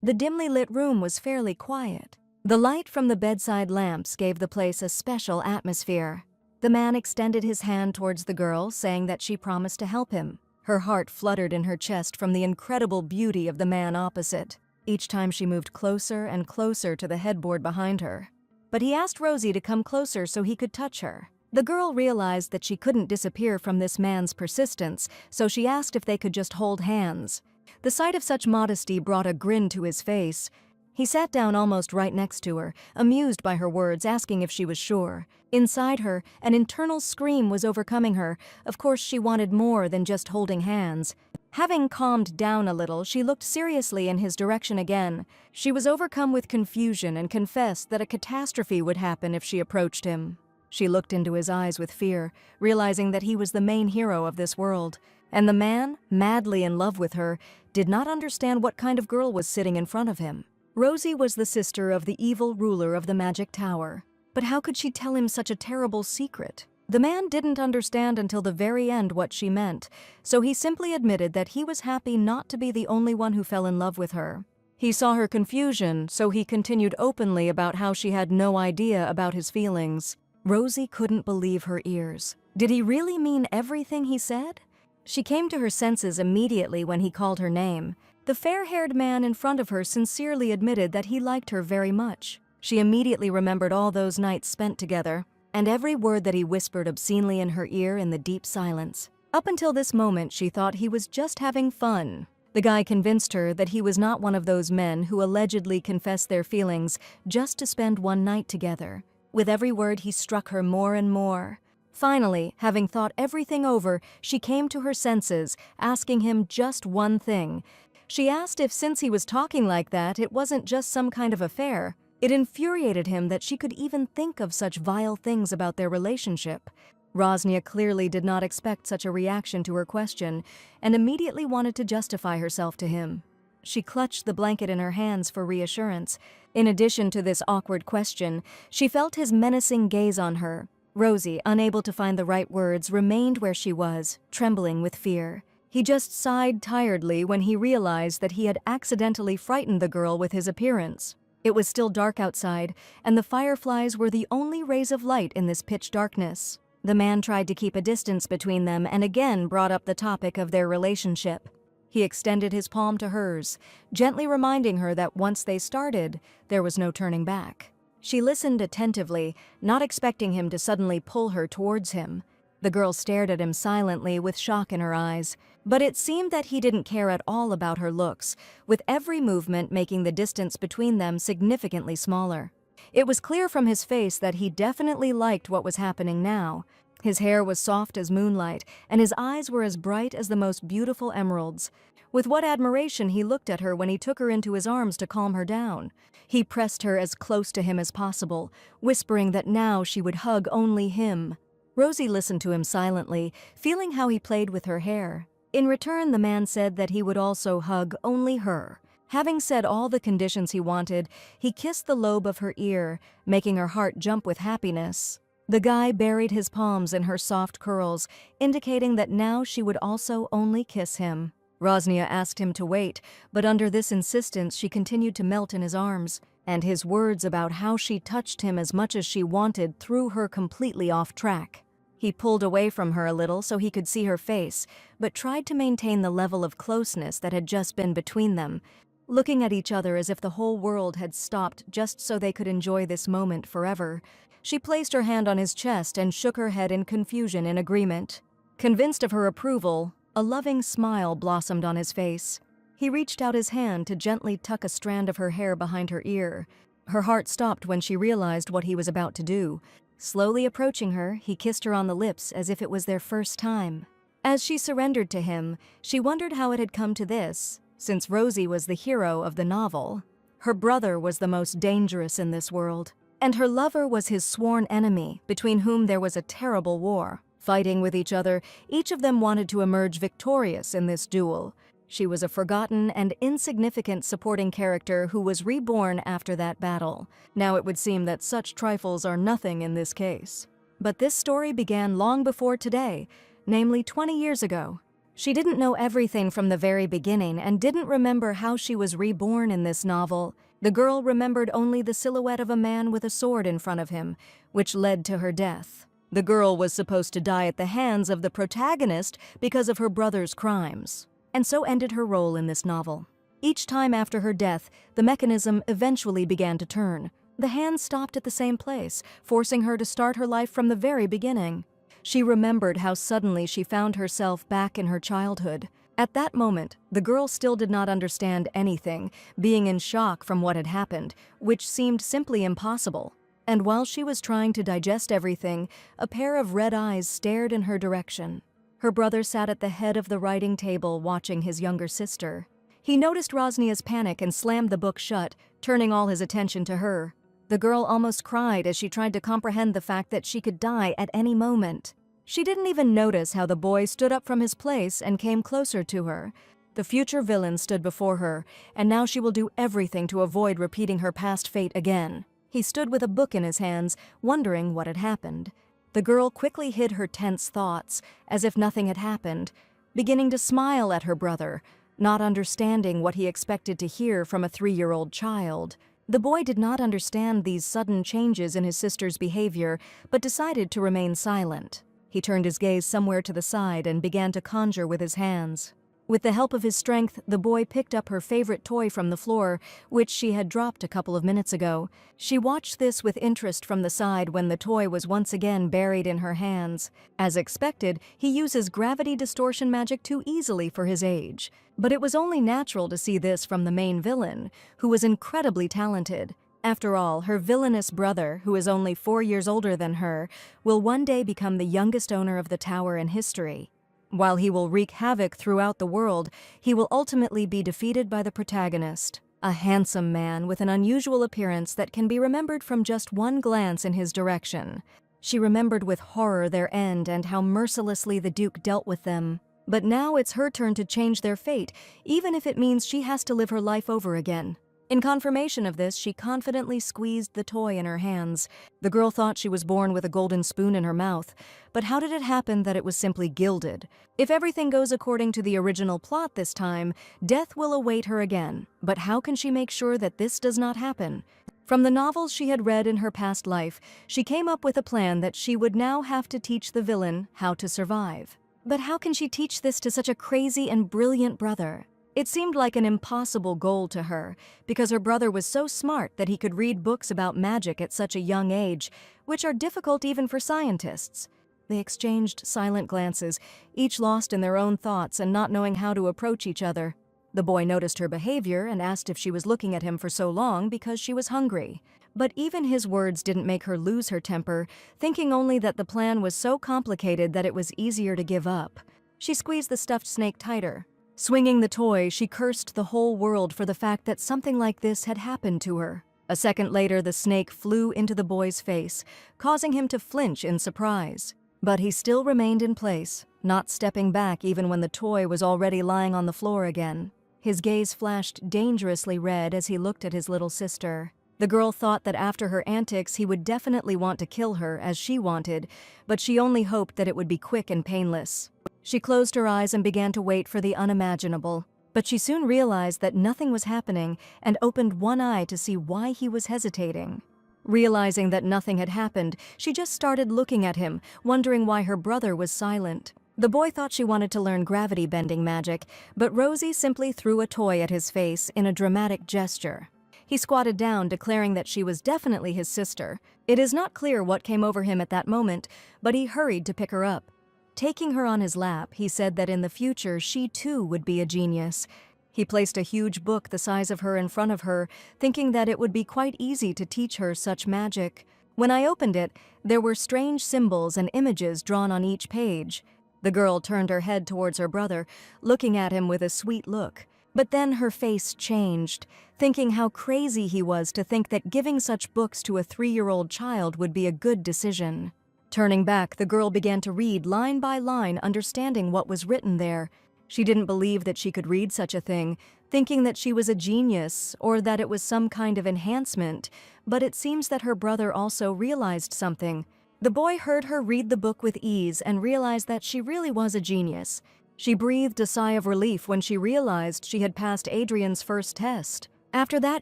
The dimly lit room was fairly quiet. The light from the bedside lamps gave the place a special atmosphere. The man extended his hand towards the girl, saying that she promised to help him. Her heart fluttered in her chest from the incredible beauty of the man opposite, each time she moved closer and closer to the headboard behind her. But he asked Rosie to come closer so he could touch her. The girl realized that she couldn't disappear from this man's persistence, so she asked if they could just hold hands. The sight of such modesty brought a grin to his face. He sat down almost right next to her, amused by her words, asking if she was sure. Inside her, an internal scream was overcoming her. Of course, she wanted more than just holding hands. Having calmed down a little, she looked seriously in his direction again. She was overcome with confusion and confessed that a catastrophe would happen if she approached him. She looked into his eyes with fear, realizing that he was the main hero of this world. And the man, madly in love with her, did not understand what kind of girl was sitting in front of him. Rosie was the sister of the evil ruler of the Magic Tower. But how could she tell him such a terrible secret? The man didn't understand until the very end what she meant, so he simply admitted that he was happy not to be the only one who fell in love with her. He saw her confusion, so he continued openly about how she had no idea about his feelings. Rosie couldn't believe her ears. Did he really mean everything he said? She came to her senses immediately when he called her name. The fair-haired man in front of her sincerely admitted that he liked her very much. She immediately remembered all those nights spent together, and every word that he whispered obscenely in her ear in the deep silence. Up until this moment, she thought he was just having fun. The guy convinced her that he was not one of those men who allegedly confess their feelings just to spend one night together. With every word, he struck her more and more. Finally, having thought everything over, she came to her senses, asking him just one thing. She asked if, since he was talking like that, it wasn't just some kind of affair. It infuriated him that she could even think of such vile things about their relationship. Rosnia clearly did not expect such a reaction to her question, and immediately wanted to justify herself to him. She clutched the blanket in her hands for reassurance. In addition to this awkward question, she felt his menacing gaze on her. Rosie, unable to find the right words, remained where she was, trembling with fear. He just sighed tiredly when he realized that he had accidentally frightened the girl with his appearance. It was still dark outside, and the fireflies were the only rays of light in this pitch darkness. The man tried to keep a distance between them and again brought up the topic of their relationship. He extended his palm to hers, gently reminding her that once they started, there was no turning back. She listened attentively, not expecting him to suddenly pull her towards him. The girl stared at him silently with shock in her eyes, but it seemed that he didn't care at all about her looks, with every movement making the distance between them significantly smaller. It was clear from his face that he definitely liked what was happening now. His hair was soft as moonlight, and his eyes were as bright as the most beautiful emeralds. With what admiration he looked at her when he took her into his arms to calm her down. He pressed her as close to him as possible, whispering that now she would hug only him. Rosie listened to him silently, feeling how he played with her hair. In return, the man said that he would also hug only her. Having said all the conditions he wanted, he kissed the lobe of her ear, making her heart jump with happiness. The guy buried his palms in her soft curls, indicating that now she would also only kiss him. Rosnia asked him to wait, but under this insistence she continued to melt in his arms, and his words about how she touched him as much as she wanted threw her completely off track. He pulled away from her a little so he could see her face, but tried to maintain the level of closeness that had just been between them, looking at each other as if the whole world had stopped just so they could enjoy this moment forever. She placed her hand on his chest and shook her head in confusion in agreement. Convinced of her approval, a loving smile blossomed on his face. He reached out his hand to gently tuck a strand of her hair behind her ear. Her heart stopped when she realized what he was about to do. Slowly approaching her, he kissed her on the lips as if it was their first time. As she surrendered to him, she wondered how it had come to this. Since Rosie was the hero of the novel, her brother was the most dangerous in this world, and her lover was his sworn enemy, between whom there was a terrible war. Fighting with each other, each of them wanted to emerge victorious in this duel. She was a forgotten and insignificant supporting character who was reborn after that battle. Now it would seem that such trifles are nothing in this case. But this story began long before today, namely 20 years ago. She didn't know everything from the very beginning and didn't remember how she was reborn in this novel. The girl remembered only the silhouette of a man with a sword in front of him, which led to her death. The girl was supposed to die at the hands of the protagonist because of her brother's crimes, and so ended her role in this novel. Each time after her death, the mechanism eventually began to turn. The hand stopped at the same place, forcing her to start her life from the very beginning. She remembered how suddenly she found herself back in her childhood. At that moment, the girl still did not understand anything, being in shock from what had happened, which seemed simply impossible. And while she was trying to digest everything, a pair of red eyes stared in her direction. Her brother sat at the head of the writing table watching his younger sister. He noticed Rosnia's panic and slammed the book shut, turning all his attention to her. The girl almost cried as she tried to comprehend the fact that she could die at any moment. She didn't even notice how the boy stood up from his place and came closer to her. The future villain stood before her, and now she will do everything to avoid repeating her past fate again. He stood with a book in his hands, wondering what had happened. The girl quickly hid her tense thoughts, as if nothing had happened, beginning to smile at her brother, not understanding what he expected to hear from a 3-year-old child. The boy did not understand these sudden changes in his sister's behavior, but decided to remain silent. He turned his gaze somewhere to the side and began to conjure with his hands. With the help of his strength, the boy picked up her favorite toy from the floor, which she had dropped a couple of minutes ago. She watched this with interest from the side when the toy was once again buried in her hands. As expected, he uses gravity distortion magic too easily for his age. But it was only natural to see this from the main villain, who was incredibly talented. After all, her villainous brother, who is only 4 years older than her, will one day become the youngest owner of the tower in history. While he will wreak havoc throughout the world, he will ultimately be defeated by the protagonist, a handsome man with an unusual appearance that can be remembered from just one glance in his direction. She remembered with horror their end and how mercilessly the Duke dealt with them. But now it's her turn to change their fate, even if it means she has to live her life over again. In confirmation of this, she confidently squeezed the toy in her hands. The girl thought she was born with a golden spoon in her mouth, but how did it happen that it was simply gilded? If everything goes according to the original plot this time, death will await her again. But how can she make sure that this does not happen? From the novels she had read in her past life, she came up with a plan that she would now have to teach the villain how to survive. But how can she teach this to such a crazy and brilliant brother? It seemed like an impossible goal to her, because her brother was so smart that he could read books about magic at such a young age, which are difficult even for scientists. They exchanged silent glances, each lost in their own thoughts and not knowing how to approach each other. The boy noticed her behavior and asked if she was looking at him for so long because she was hungry. But even his words didn't make her lose her temper, thinking only that the plan was so complicated that it was easier to give up. She squeezed the stuffed snake tighter. Swinging the toy, she cursed the whole world for the fact that something like this had happened to her. A second later, the snake flew into the boy's face, causing him to flinch in surprise. But he still remained in place, not stepping back even when the toy was already lying on the floor again. His gaze flashed dangerously red as he looked at his little sister. The girl thought that after her antics he would definitely want to kill her as she wanted, but she only hoped that it would be quick and painless. She closed her eyes and began to wait for the unimaginable, but she soon realized that nothing was happening and opened one eye to see why he was hesitating. Realizing that nothing had happened, she just started looking at him, wondering why her brother was silent. The boy thought she wanted to learn gravity-bending magic, but Rosie simply threw a toy at his face in a dramatic gesture. He squatted down, declaring that she was definitely his sister. It is not clear what came over him at that moment, but he hurried to pick her up. Taking her on his lap, he said that in the future she too would be a genius. He placed a huge book the size of her in front of her, thinking that it would be quite easy to teach her such magic. When I opened it, there were strange symbols and images drawn on each page. The girl turned her head towards her brother, looking at him with a sweet look. But then her face changed, thinking how crazy he was to think that giving such books to a 3-year-old child would be a good decision. Turning back, the girl began to read line by line, understanding what was written there. She didn't believe that she could read such a thing, thinking that she was a genius or that it was some kind of enhancement, but it seems that her brother also realized something. The boy heard her read the book with ease and realized that she really was a genius. She breathed a sigh of relief when she realized she had passed Adrian's first test. After that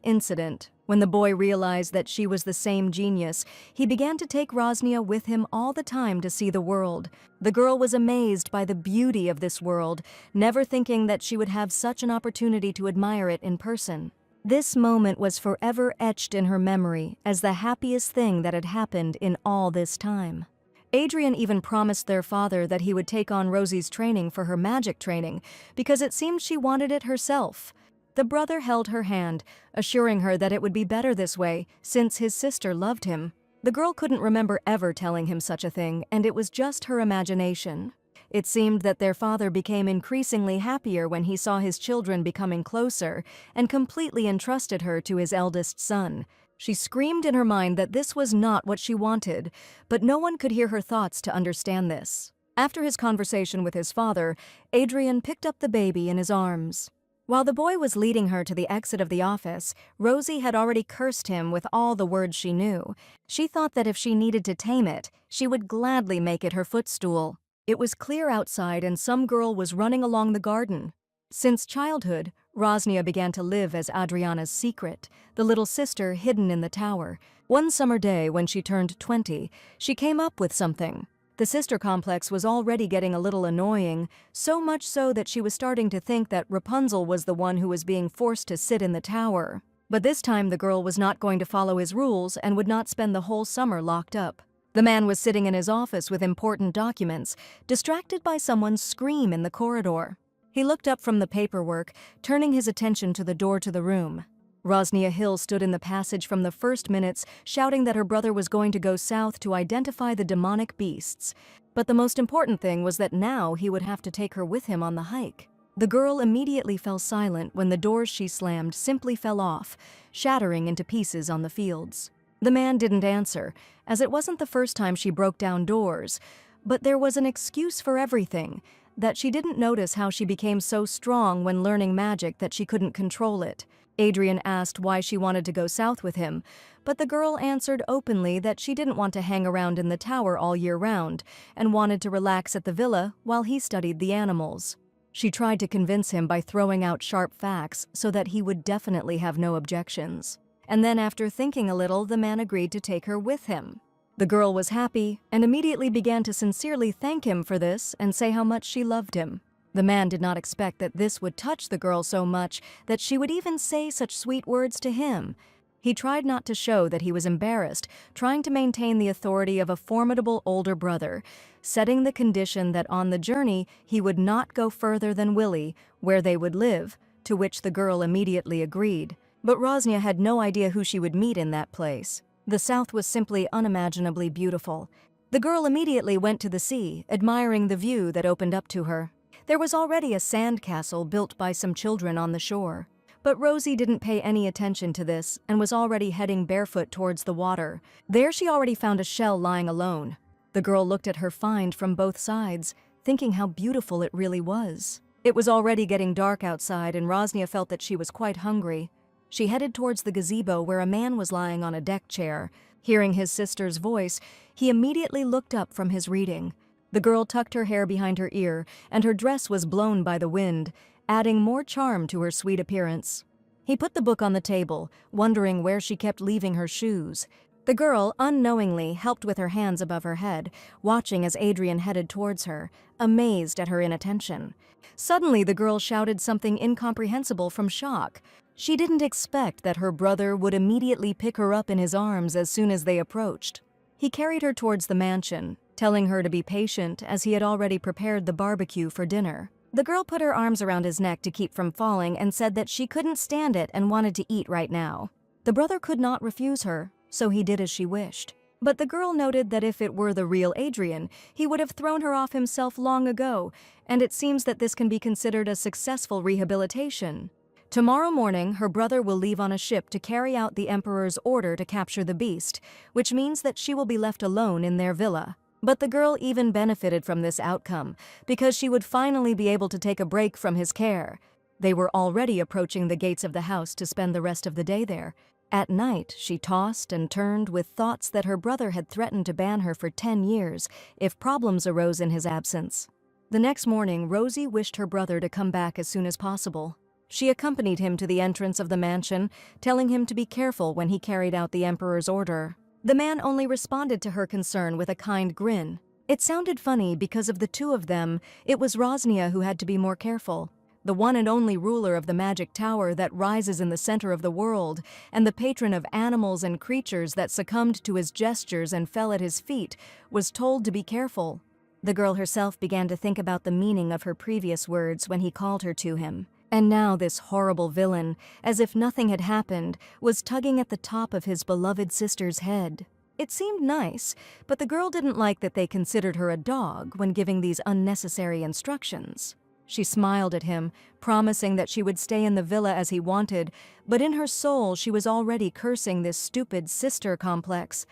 incident, when the boy realized that she was the same genius, he began to take Rosnia with him all the time to see the world. The girl was amazed by the beauty of this world, never thinking that she would have such an opportunity to admire it in person. This moment was forever etched in her memory as the happiest thing that had happened in all this time. Adrian even promised their father that he would take on Rosie's training for her magic training because it seemed she wanted it herself. The brother held her hand, assuring her that it would be better this way since his sister loved him. The girl couldn't remember ever telling him such a thing, and it was just her imagination. It seemed that their father became increasingly happier when he saw his children becoming closer and completely entrusted her to his eldest son. She screamed in her mind that this was not what she wanted, but no one could hear her thoughts to understand this. After his conversation with his father, Adrian picked up the baby in his arms. While the boy was leading her to the exit of the office, Rosie had already cursed him with all the words she knew. She thought that if she needed to tame it, she would gladly make it her footstool. It was clear outside and some girl was running along the garden. Since childhood, Rosnia began to live as Adriana's secret, the little sister hidden in the tower. One summer day when she turned 20, she came up with something. The sister complex was already getting a little annoying, so much so that she was starting to think that Rapunzel was the one who was being forced to sit in the tower. But this time the girl was not going to follow his rules and would not spend the whole summer locked up. The man was sitting in his office with important documents, distracted by someone's scream in the corridor. He looked up from the paperwork, turning his attention to the door to the room. Rosnia Hill stood in the passage from the first minutes, shouting that her brother was going to go south to identify the demonic beasts. But the most important thing was that now he would have to take her with him on the hike. The girl immediately fell silent when the doors she slammed simply fell off, shattering into pieces on the fields. The man didn't answer, as it wasn't the first time she broke down doors, but there was an excuse for everything, that she didn't notice how she became so strong when learning magic that she couldn't control it. Adrian asked why she wanted to go south with him, but the girl answered openly that she didn't want to hang around in the tower all year round and wanted to relax at the villa while he studied the animals. She tried to convince him by throwing out sharp facts so that he would definitely have no objections. And then after thinking a little, the man agreed to take her with him. The girl was happy and immediately began to sincerely thank him for this and say how much she loved him. The man did not expect that this would touch the girl so much that she would even say such sweet words to him. He tried not to show that he was embarrassed, trying to maintain the authority of a formidable older brother, setting the condition that on the journey he would not go further than Willie, where they would live, to which the girl immediately agreed. But Rosnia had no idea who she would meet in that place. The south was simply unimaginably beautiful. The girl immediately went to the sea, admiring the view that opened up to her. There was already a sand castle built by some children on the shore. But Rosie didn't pay any attention to this and was already heading barefoot towards the water. There she already found a shell lying alone. The girl looked at her find from both sides, thinking how beautiful it really was. It was already getting dark outside and Rosnia felt that she was quite hungry. She headed towards the gazebo where a man was lying on a deck chair. Hearing his sister's voice, he immediately looked up from his reading. The girl tucked her hair behind her ear, and her dress was blown by the wind, adding more charm to her sweet appearance. He put the book on the table, wondering where she kept leaving her shoes. The girl, unknowingly, helped with her hands above her head, watching as Adrian headed towards her, amazed at her inattention. Suddenly, the girl shouted something incomprehensible from shock. She didn't expect that her brother would immediately pick her up in his arms as soon as they approached. He carried her towards the mansion, telling her to be patient as he had already prepared the barbecue for dinner. The girl put her arms around his neck to keep from falling and said that she couldn't stand it and wanted to eat right now. The brother could not refuse her, so he did as she wished. But the girl noted that if it were the real Adrian, he would have thrown her off himself long ago, and it seems that this can be considered a successful rehabilitation. Tomorrow morning, her brother will leave on a ship to carry out the Emperor's order to capture the beast, which means that she will be left alone in their villa. But the girl even benefited from this outcome, because she would finally be able to take a break from his care. They were already approaching the gates of the house to spend the rest of the day there. At night, she tossed and turned with thoughts that her brother had threatened to ban her for 10 years if problems arose in his absence. The next morning, Rosie wished her brother to come back as soon as possible. She accompanied him to the entrance of the mansion, telling him to be careful when he carried out the emperor's order. The man only responded to her concern with a kind grin. It sounded funny because of the two of them. It was Rosnia who had to be more careful. The one and only ruler of the magic tower that rises in the center of the world, and the patron of animals and creatures that succumbed to his gestures and fell at his feet, was told to be careful. The girl herself began to think about the meaning of her previous words when he called her to him. And now this horrible villain, as if nothing had happened, was tugging at the top of his beloved sister's head. It seemed nice, but the girl didn't like that they considered her a dog when giving these unnecessary instructions. She smiled at him, promising that she would stay in the villa as he wanted, but in her soul she was already cursing this stupid sister complex.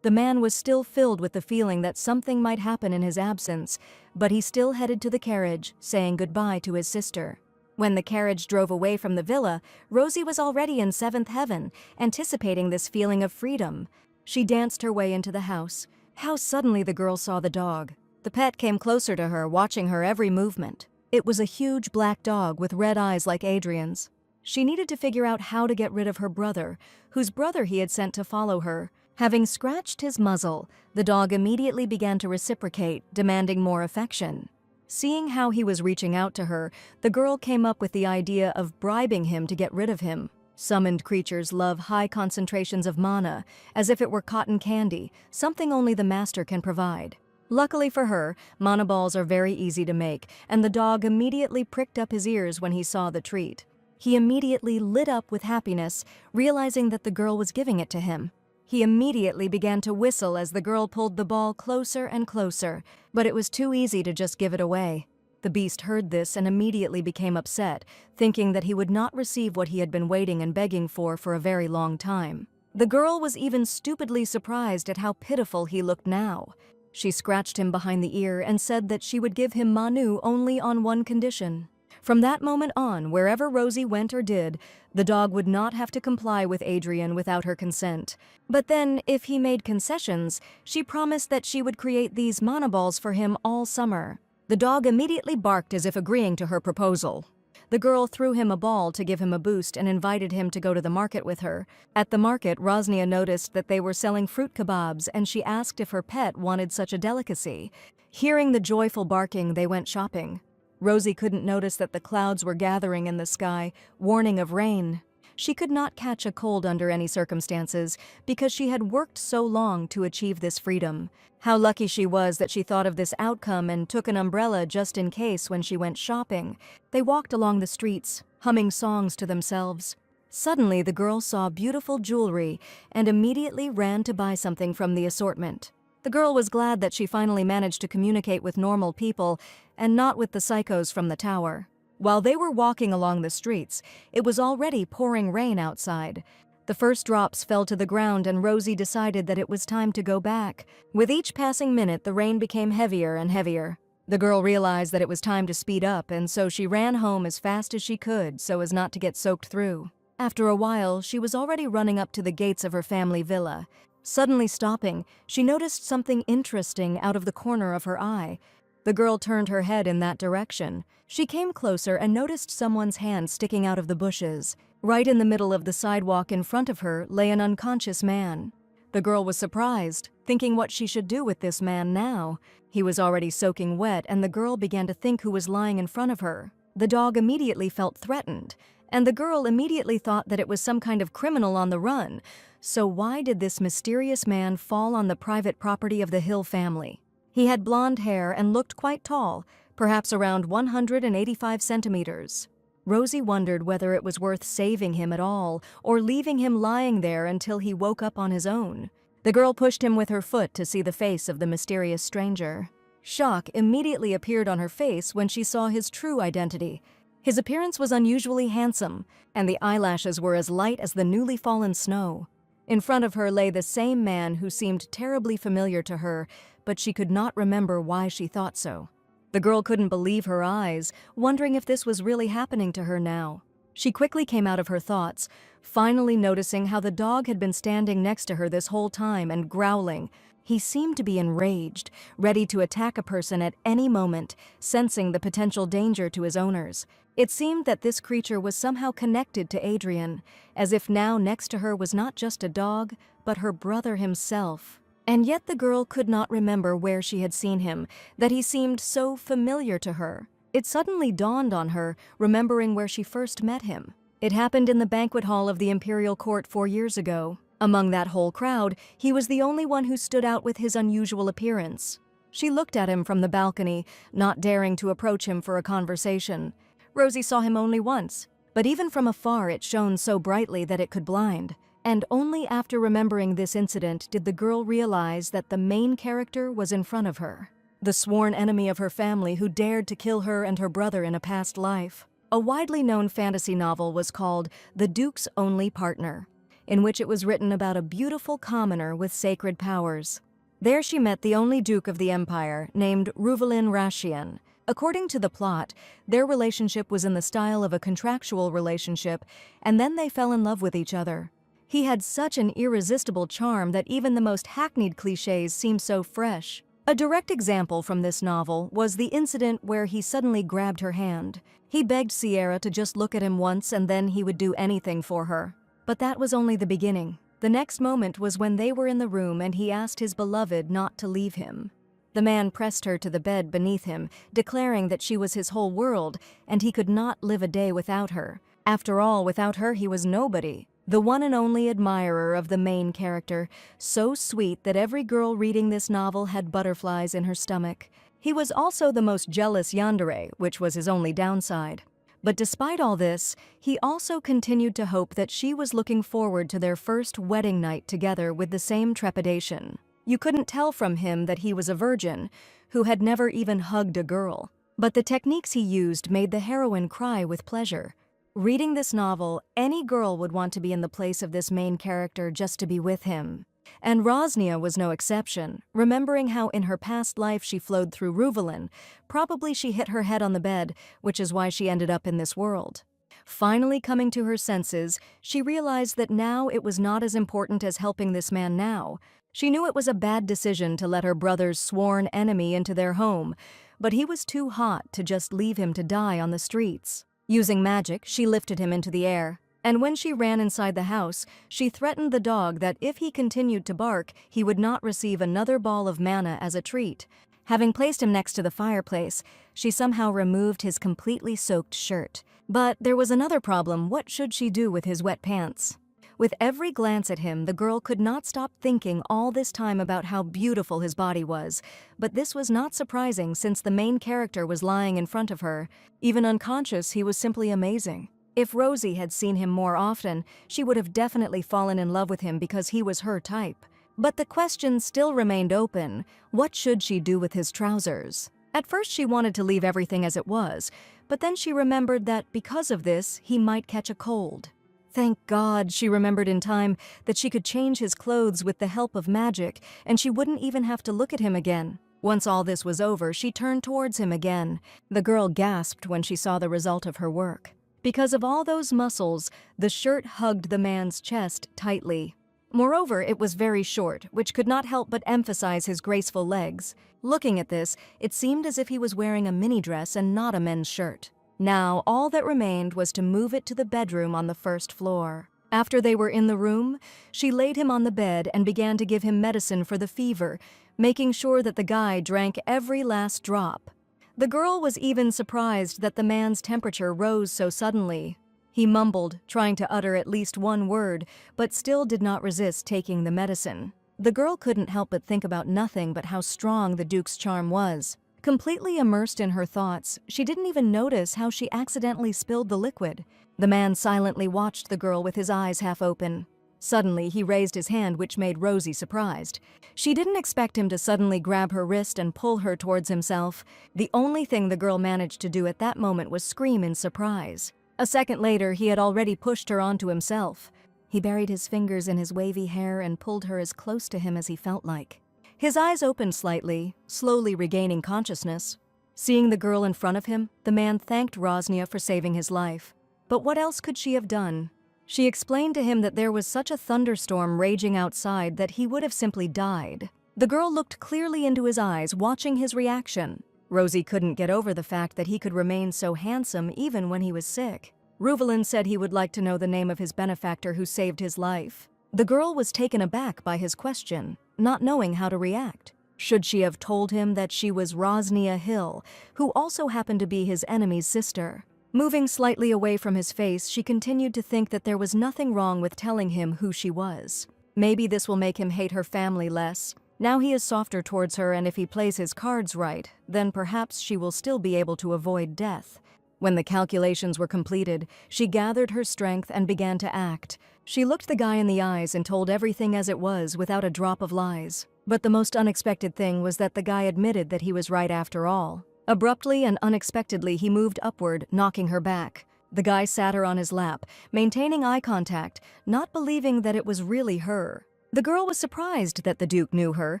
The man was still filled with the feeling that something might happen in his absence, but he still headed to the carriage, saying goodbye to his sister. When the carriage drove away from the villa, Rosie was already in seventh heaven, anticipating this feeling of freedom. She danced her way into the house. How suddenly the girl saw the dog. The pet came closer to her, watching her every movement. It was a huge black dog with red eyes like Adrian's. She needed to figure out how to get rid of her brother, whose brother he had sent to follow her. Having scratched his muzzle, the dog immediately began to reciprocate, demanding more affection. Seeing how he was reaching out to her, the girl came up with the idea of bribing him to get rid of him. Summoned creatures love high concentrations of mana, as if it were cotton candy, something only the master can provide. Luckily for her, mana balls are very easy to make, and the dog immediately pricked up his ears when he saw the treat. He immediately lit up with happiness, realizing that the girl was giving it to him. He immediately began to whistle as the girl pulled the ball closer and closer, but it was too easy to just give it away. The beast heard this and immediately became upset, thinking that he would not receive what he had been waiting and begging for a very long time. The girl was even stupidly surprised at how pitiful he looked now. She scratched him behind the ear and said that she would give him Manu only on one condition. From that moment on, wherever Rosie went or did, the dog would not have to comply with Adrian without her consent. But then, if he made concessions, she promised that she would create these mana balls for him all summer. The dog immediately barked as if agreeing to her proposal. The girl threw him a ball to give him a boost and invited him to go to the market with her. At the market, Rosnia noticed that they were selling fruit kebabs, and she asked if her pet wanted such a delicacy. Hearing the joyful barking, they went shopping. Rosie couldn't notice that the clouds were gathering in the sky, warning of rain. She could not catch a cold under any circumstances because she had worked so long to achieve this freedom. How lucky she was that she thought of this outcome and took an umbrella just in case when she went shopping. They walked along the streets, humming songs to themselves. Suddenly, the girl saw beautiful jewelry and immediately ran to buy something from the assortment. The girl was glad that she finally managed to communicate with normal people and not with the psychos from the tower. While they were walking along the streets, it was already pouring rain outside. The first drops fell to the ground and Rosie decided that it was time to go back. With each passing minute, the rain became heavier and heavier. The girl realized that it was time to speed up, and so she ran home as fast as she could so as not to get soaked through. After a while, she was already running up to the gates of her family villa. Suddenly stopping, she noticed something interesting out of the corner of her eye. The girl turned her head in that direction. She came closer and noticed someone's hand sticking out of the bushes. Right in the middle of the sidewalk in front of her lay an unconscious man. The girl was surprised, thinking what she should do with this man now. He was already soaking wet, and the girl began to think who was lying in front of her. The dog immediately felt threatened, and the girl immediately thought that it was some kind of criminal on the run. So why did this mysterious man fall on the private property of the Hill family? He had blonde hair and looked quite tall, perhaps around 185 centimeters. Rosie wondered whether it was worth saving him at all or leaving him lying there until he woke up on his own. The girl pushed him with her foot to see the face of the mysterious stranger. Shock immediately appeared on her face when she saw his true identity. His appearance was unusually handsome, and the eyelashes were as light as the newly fallen snow. In front of her lay the same man who seemed terribly familiar to her, but she could not remember why she thought so. The girl couldn't believe her eyes, wondering if this was really happening to her now. She quickly came out of her thoughts, finally noticing how the dog had been standing next to her this whole time and growling. He seemed to be enraged, ready to attack a person at any moment, sensing the potential danger to his owners. It seemed that this creature was somehow connected to Adrian, as if now next to her was not just a dog, but her brother himself. And yet the girl could not remember where she had seen him, that he seemed so familiar to her. It suddenly dawned on her, remembering where she first met him. It happened in the banquet hall of the Imperial Court 4 years ago. Among that whole crowd, he was the only one who stood out with his unusual appearance. She looked at him from the balcony, not daring to approach him for a conversation. Rosie saw him only once, but even from afar it shone so brightly that it could blind. And only after remembering this incident did the girl realize that the main character was in front of her. The sworn enemy of her family who dared to kill her and her brother in a past life. A widely known fantasy novel was called The Duke's Only Partner, in which it was written about a beautiful commoner with sacred powers. There she met the only duke of the empire, named Ruvelin Rashian. According to the plot, their relationship was in the style of a contractual relationship, and then they fell in love with each other. He had such an irresistible charm that even the most hackneyed cliches seemed so fresh. A direct example from this novel was the incident where he suddenly grabbed her hand. He begged Sierra to just look at him once and then he would do anything for her. But that was only the beginning. The next moment was when they were in the room and he asked his beloved not to leave him. The man pressed her to the bed beneath him, declaring that she was his whole world and he could not live a day without her. After all, without her he was nobody. The one and only admirer of the main character, so sweet that every girl reading this novel had butterflies in her stomach. He was also the most jealous yandere, which was his only downside. But despite all this, he also continued to hope that she was looking forward to their first wedding night together with the same trepidation. You couldn't tell from him that he was a virgin, who had never even hugged a girl. But the techniques he used made the heroine cry with pleasure. Reading this novel, any girl would want to be in the place of this main character just to be with him. And Rosnia was no exception. Remembering how in her past life she flowed through Ruvelin, probably she hit her head on the bed, which is why she ended up in this world. Finally coming to her senses, she realized that now it was not as important as helping this man now. She knew it was a bad decision to let her brother's sworn enemy into their home, but he was too hot to just leave him to die on the streets. Using magic, she lifted him into the air, and when she ran inside the house, she threatened the dog that if he continued to bark, he would not receive another ball of mana as a treat. Having placed him next to the fireplace, she somehow removed his completely soaked shirt. But there was another problem. What should she do with his wet pants? With every glance at him, the girl could not stop thinking all this time about how beautiful his body was. But this was not surprising since the main character was lying in front of her. Even unconscious, he was simply amazing. If Rosie had seen him more often, she would have definitely fallen in love with him because he was her type. But the question still remained open. What should she do with his trousers? At first she wanted to leave everything as it was, but then she remembered that because of this, he might catch a cold. Thank God, she remembered in time, that she could change his clothes with the help of magic, and she wouldn't even have to look at him again. Once all this was over, she turned towards him again. The girl gasped when she saw the result of her work. Because of all those muscles, the shirt hugged the man's chest tightly. Moreover, it was very short, which could not help but emphasize his graceful legs. Looking at this, it seemed as if he was wearing a mini dress and not a men's shirt. Now, all that remained was to move it to the bedroom on the first floor. After they were in the room, she laid him on the bed and began to give him medicine for the fever, making sure that the guy drank every last drop. The girl was even surprised that the man's temperature rose so suddenly. He mumbled, trying to utter at least one word, but still did not resist taking the medicine. The girl couldn't help but think about nothing but how strong the Duke's charm was. Completely immersed in her thoughts, she didn't even notice how she accidentally spilled the liquid. The man silently watched the girl with his eyes half open. Suddenly, he raised his hand, which made Rosie surprised. She didn't expect him to suddenly grab her wrist and pull her towards himself. The only thing the girl managed to do at that moment was scream in surprise. A second later, he had already pushed her onto himself. He buried his fingers in his wavy hair and pulled her as close to him as he felt like. His eyes opened slightly, slowly regaining consciousness. Seeing the girl in front of him, the man thanked Rosnia for saving his life. But what else could she have done? She explained to him that there was such a thunderstorm raging outside that he would have simply died. The girl looked clearly into his eyes, watching his reaction. Rosie couldn't get over the fact that he could remain so handsome even when he was sick. Ruvalen said he would like to know the name of his benefactor who saved his life. The girl was taken aback by his question, not knowing how to react. Should she have told him that she was Rosnia Hill, who also happened to be his enemy's sister? Moving slightly away from his face, she continued to think that there was nothing wrong with telling him who she was. Maybe this will make him hate her family less. Now he is softer towards her, and if he plays his cards right, then perhaps she will still be able to avoid death. When the calculations were completed, she gathered her strength and began to act. She looked the guy in the eyes and told everything as it was without a drop of lies. But the most unexpected thing was that the guy admitted that he was right after all. Abruptly and unexpectedly, he moved upward, knocking her back. The guy sat her on his lap, maintaining eye contact, not believing that it was really her. The girl was surprised that the Duke knew her,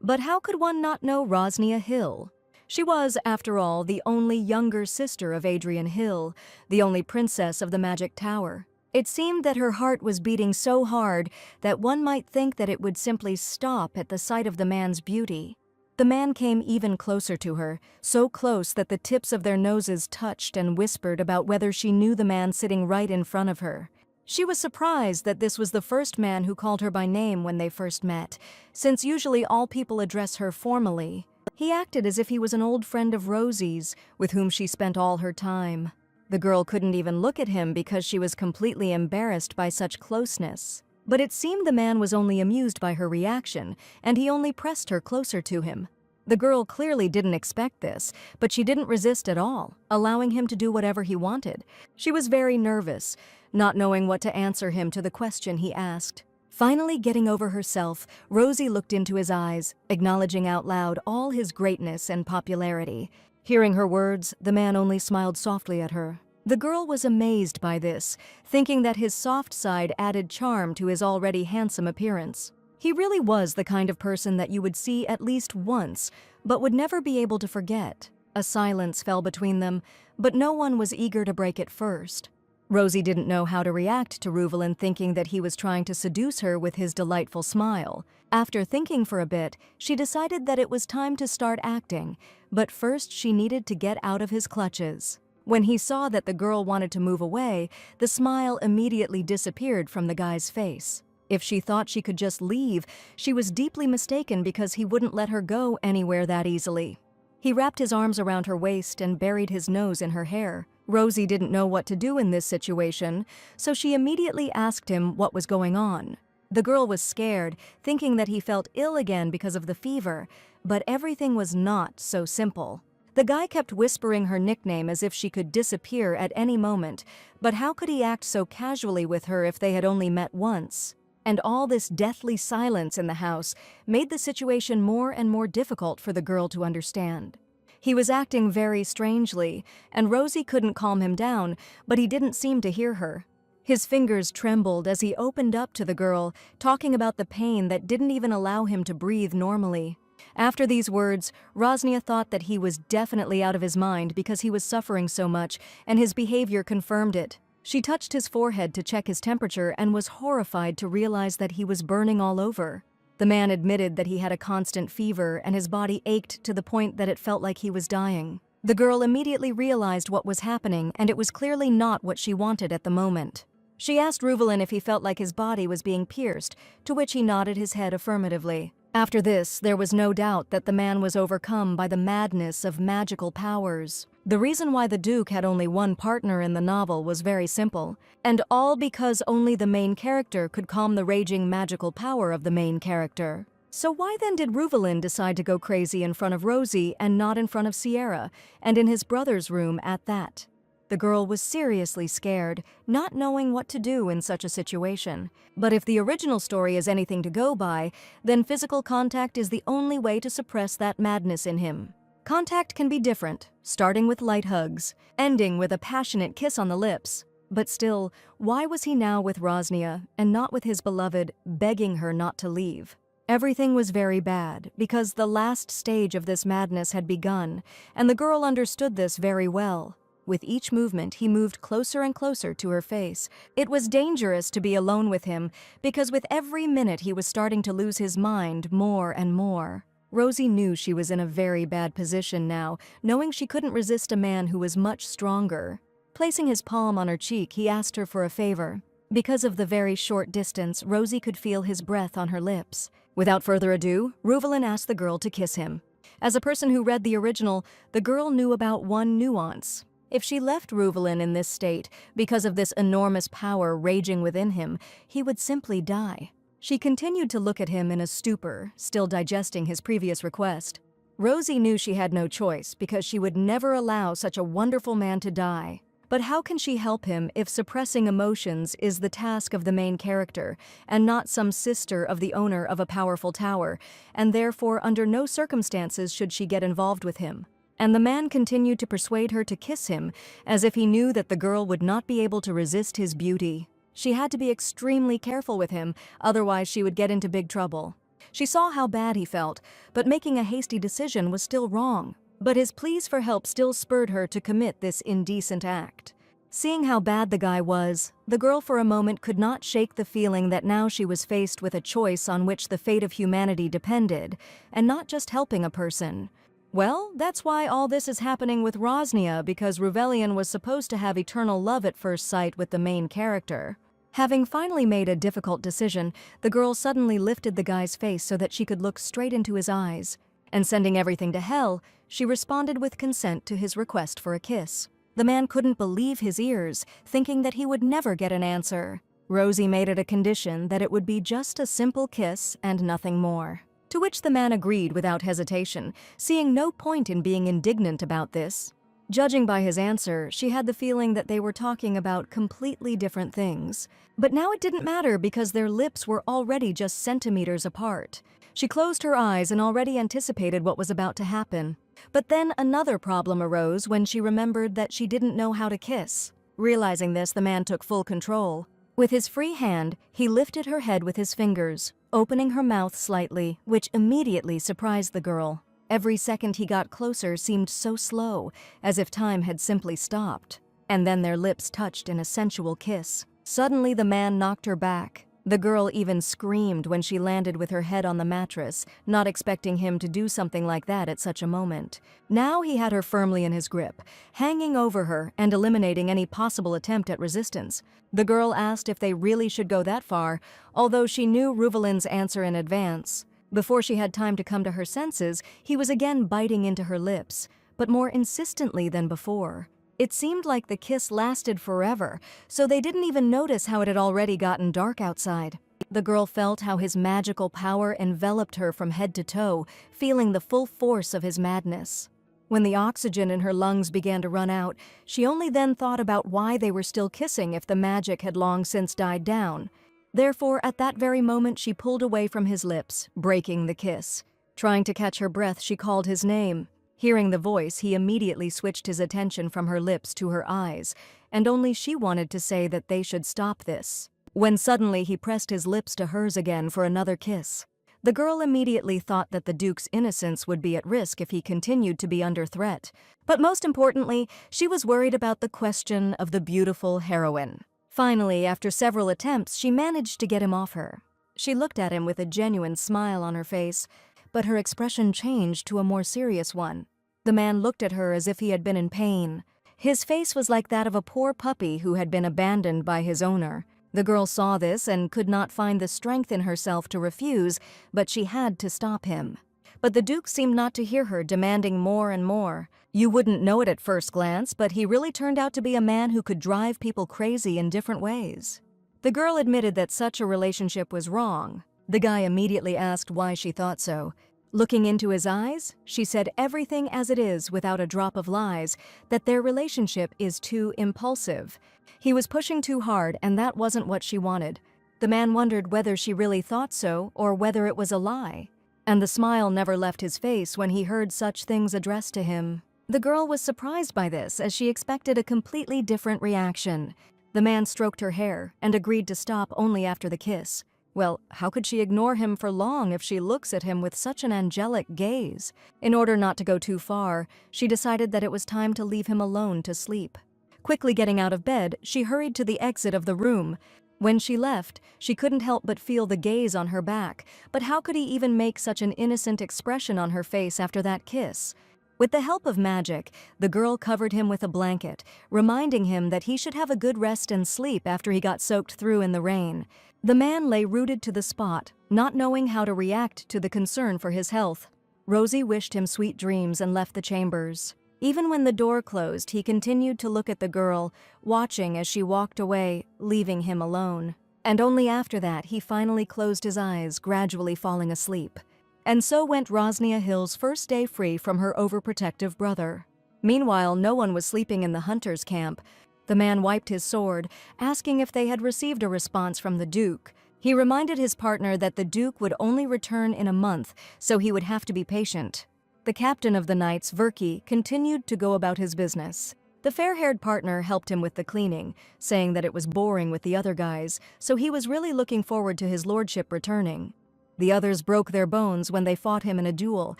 but how could one not know Rosnia Hill? She was, after all, the only younger sister of Adrian Hill, the only princess of the Magic Tower. It seemed that her heart was beating so hard that one might think that it would simply stop at the sight of the man's beauty. The man came even closer to her, so close that the tips of their noses touched and whispered about whether she knew the man sitting right in front of her. She was surprised that this was the first man who called her by name when they first met, since usually all people address her formally. He acted as if he was an old friend of Rosie's, with whom she spent all her time. The girl couldn't even look at him because she was completely embarrassed by such closeness. But it seemed the man was only amused by her reaction, and he only pressed her closer to him. The girl clearly didn't expect this, but she didn't resist at all, allowing him to do whatever he wanted. She was very nervous, not knowing what to answer him to the question he asked. Finally getting over herself, Rosie looked into his eyes, acknowledging out loud all his greatness and popularity. Hearing her words, the man only smiled softly at her. The girl was amazed by this, thinking that his soft side added charm to his already handsome appearance. He really was the kind of person that you would see at least once, but would never be able to forget. A silence fell between them, but no one was eager to break it first. Rosie didn't know how to react to Ruvalen, thinking that he was trying to seduce her with his delightful smile. After thinking for a bit, she decided that it was time to start acting, but first she needed to get out of his clutches. When he saw that the girl wanted to move away, the smile immediately disappeared from the guy's face. If she thought she could just leave, she was deeply mistaken because he wouldn't let her go anywhere that easily. He wrapped his arms around her waist and buried his nose in her hair. Rosie didn't know what to do in this situation, so she immediately asked him what was going on. The girl was scared, thinking that he felt ill again because of the fever, but everything was not so simple. The guy kept whispering her nickname as if she could disappear at any moment, but how could he act so casually with her if they had only met once? And all this deathly silence in the house made the situation more and more difficult for the girl to understand. He was acting very strangely, and Rosie couldn't calm him down, but he didn't seem to hear her. His fingers trembled as he opened up to the girl, talking about the pain that didn't even allow him to breathe normally. After these words, Rosnia thought that he was definitely out of his mind because he was suffering so much, and his behavior confirmed it. She touched his forehead to check his temperature and was horrified to realize that he was burning all over. The man admitted that he had a constant fever and his body ached to the point that it felt like he was dying. The girl immediately realized what was happening, and it was clearly not what she wanted at the moment. She asked Ruvalen if he felt like his body was being pierced, to which he nodded his head affirmatively. After this, there was no doubt that the man was overcome by the madness of magical powers. The reason why the Duke had only one partner in the novel was very simple, and all because only the main character could calm the raging magical power of the main character. So why then did Ruvalen decide to go crazy in front of Rosie and not in front of Sierra, and in his brother's room at that? The girl was seriously scared, not knowing what to do in such a situation. But if the original story is anything to go by, then physical contact is the only way to suppress that madness in him. Contact can be different, starting with light hugs, ending with a passionate kiss on the lips. But still, why was he now with Rosnia and not with his beloved, begging her not to leave? Everything was very bad, because the last stage of this madness had begun, and the girl understood this very well. With each movement, he moved closer and closer to her face. It was dangerous to be alone with him, because with every minute he was starting to lose his mind more and more. Rosie knew she was in a very bad position now, knowing she couldn't resist a man who was much stronger. Placing his palm on her cheek, he asked her for a favor. Because of the very short distance, Rosie could feel his breath on her lips. Without further ado, Ruvalen asked the girl to kiss him. As a person who read the original, the girl knew about one nuance. If she left Ruvalen in this state, because of this enormous power raging within him, he would simply die. She continued to look at him in a stupor, still digesting his previous request. Rosie knew she had no choice, because she would never allow such a wonderful man to die. But how can she help him if suppressing emotions is the task of the main character, and not some sister of the owner of a powerful tower, and therefore under no circumstances should she get involved with him? And the man continued to persuade her to kiss him, as if he knew that the girl would not be able to resist his beauty. She had to be extremely careful with him, otherwise she would get into big trouble. She saw how bad he felt, but making a hasty decision was still wrong. But his pleas for help still spurred her to commit this indecent act. Seeing how bad the guy was, the girl for a moment could not shake the feeling that now she was faced with a choice on which the fate of humanity depended, and not just helping a person. Well, that's why all this is happening with Rosnia, because Ruvelian was supposed to have eternal love at first sight with the main character. Having finally made a difficult decision, the girl suddenly lifted the guy's face so that she could look straight into his eyes. And sending everything to hell, she responded with consent to his request for a kiss. The man couldn't believe his ears, thinking that he would never get an answer. Rosie made it a condition that it would be just a simple kiss and nothing more. To which the man agreed without hesitation, seeing no point in being indignant about this. Judging by his answer, she had the feeling that they were talking about completely different things. But now it didn't matter because their lips were already just centimeters apart. She closed her eyes and already anticipated what was about to happen. But then another problem arose when she remembered that she didn't know how to kiss. Realizing this, the man took full control. With his free hand, he lifted her head with his fingers, opening her mouth slightly, which immediately surprised the girl. Every second he got closer seemed so slow, as if time had simply stopped. And then their lips touched in a sensual kiss. Suddenly the man knocked her back. The girl even screamed when she landed with her head on the mattress, not expecting him to do something like that at such a moment. Now he had her firmly in his grip, hanging over her and eliminating any possible attempt at resistance. The girl asked if they really should go that far, although she knew Ruvalin's answer in advance. Before she had time to come to her senses, he was again biting into her lips, but more insistently than before. It seemed like the kiss lasted forever, so they didn't even notice how it had already gotten dark outside. The girl felt how his magical power enveloped her from head to toe, feeling the full force of his madness. When the oxygen in her lungs began to run out, she only then thought about why they were still kissing if the magic had long since died down. Therefore, at that very moment, she pulled away from his lips, breaking the kiss. Trying to catch her breath, she called his name. Hearing the voice, he immediately switched his attention from her lips to her eyes, and only she wanted to say that they should stop this. When suddenly he pressed his lips to hers again for another kiss. The girl immediately thought that the Duke's innocence would be at risk if he continued to be under threat. But most importantly, she was worried about the question of the beautiful heroine. Finally, after several attempts, she managed to get him off her. She looked at him with a genuine smile on her face, but her expression changed to a more serious one. The man looked at her as if he had been in pain. His face was like that of a poor puppy who had been abandoned by his owner. The girl saw this and could not find the strength in herself to refuse, but she had to stop him. But the Duke seemed not to hear her, demanding more and more. You wouldn't know it at first glance, but he really turned out to be a man who could drive people crazy in different ways. The girl admitted that such a relationship was wrong. The guy immediately asked why she thought so. Looking into his eyes, she said everything as it is without a drop of lies, that their relationship is too impulsive. He was pushing too hard, and that wasn't what she wanted. The man wondered whether she really thought so or whether it was a lie. And the smile never left his face when he heard such things addressed to him. The girl was surprised by this, as she expected a completely different reaction. The man stroked her hair and agreed to stop only after the kiss. Well, how could she ignore him for long if she looks at him with such an angelic gaze? In order not to go too far, she decided that it was time to leave him alone to sleep. Quickly getting out of bed, she hurried to the exit of the room. When she left, she couldn't help but feel the gaze on her back, but how could he even make such an innocent expression on her face after that kiss? With the help of magic, the girl covered him with a blanket, reminding him that he should have a good rest and sleep after he got soaked through in the rain. The man lay rooted to the spot, not knowing how to react to the concern for his health. Rosie wished him sweet dreams and left the chambers. Even when the door closed, he continued to look at the girl, watching as she walked away, leaving him alone. And only after that, he finally closed his eyes, gradually falling asleep. And so went Rosnia Hill's first day free from her overprotective brother. Meanwhile, no one was sleeping in the hunter's camp. The man wiped his sword, asking if they had received a response from the Duke. He reminded his partner that the Duke would only return in a month, so he would have to be patient. The captain of the knights, Verki, continued to go about his business. The fair-haired partner helped him with the cleaning, saying that it was boring with the other guys, so he was really looking forward to his lordship returning. The others broke their bones when they fought him in a duel,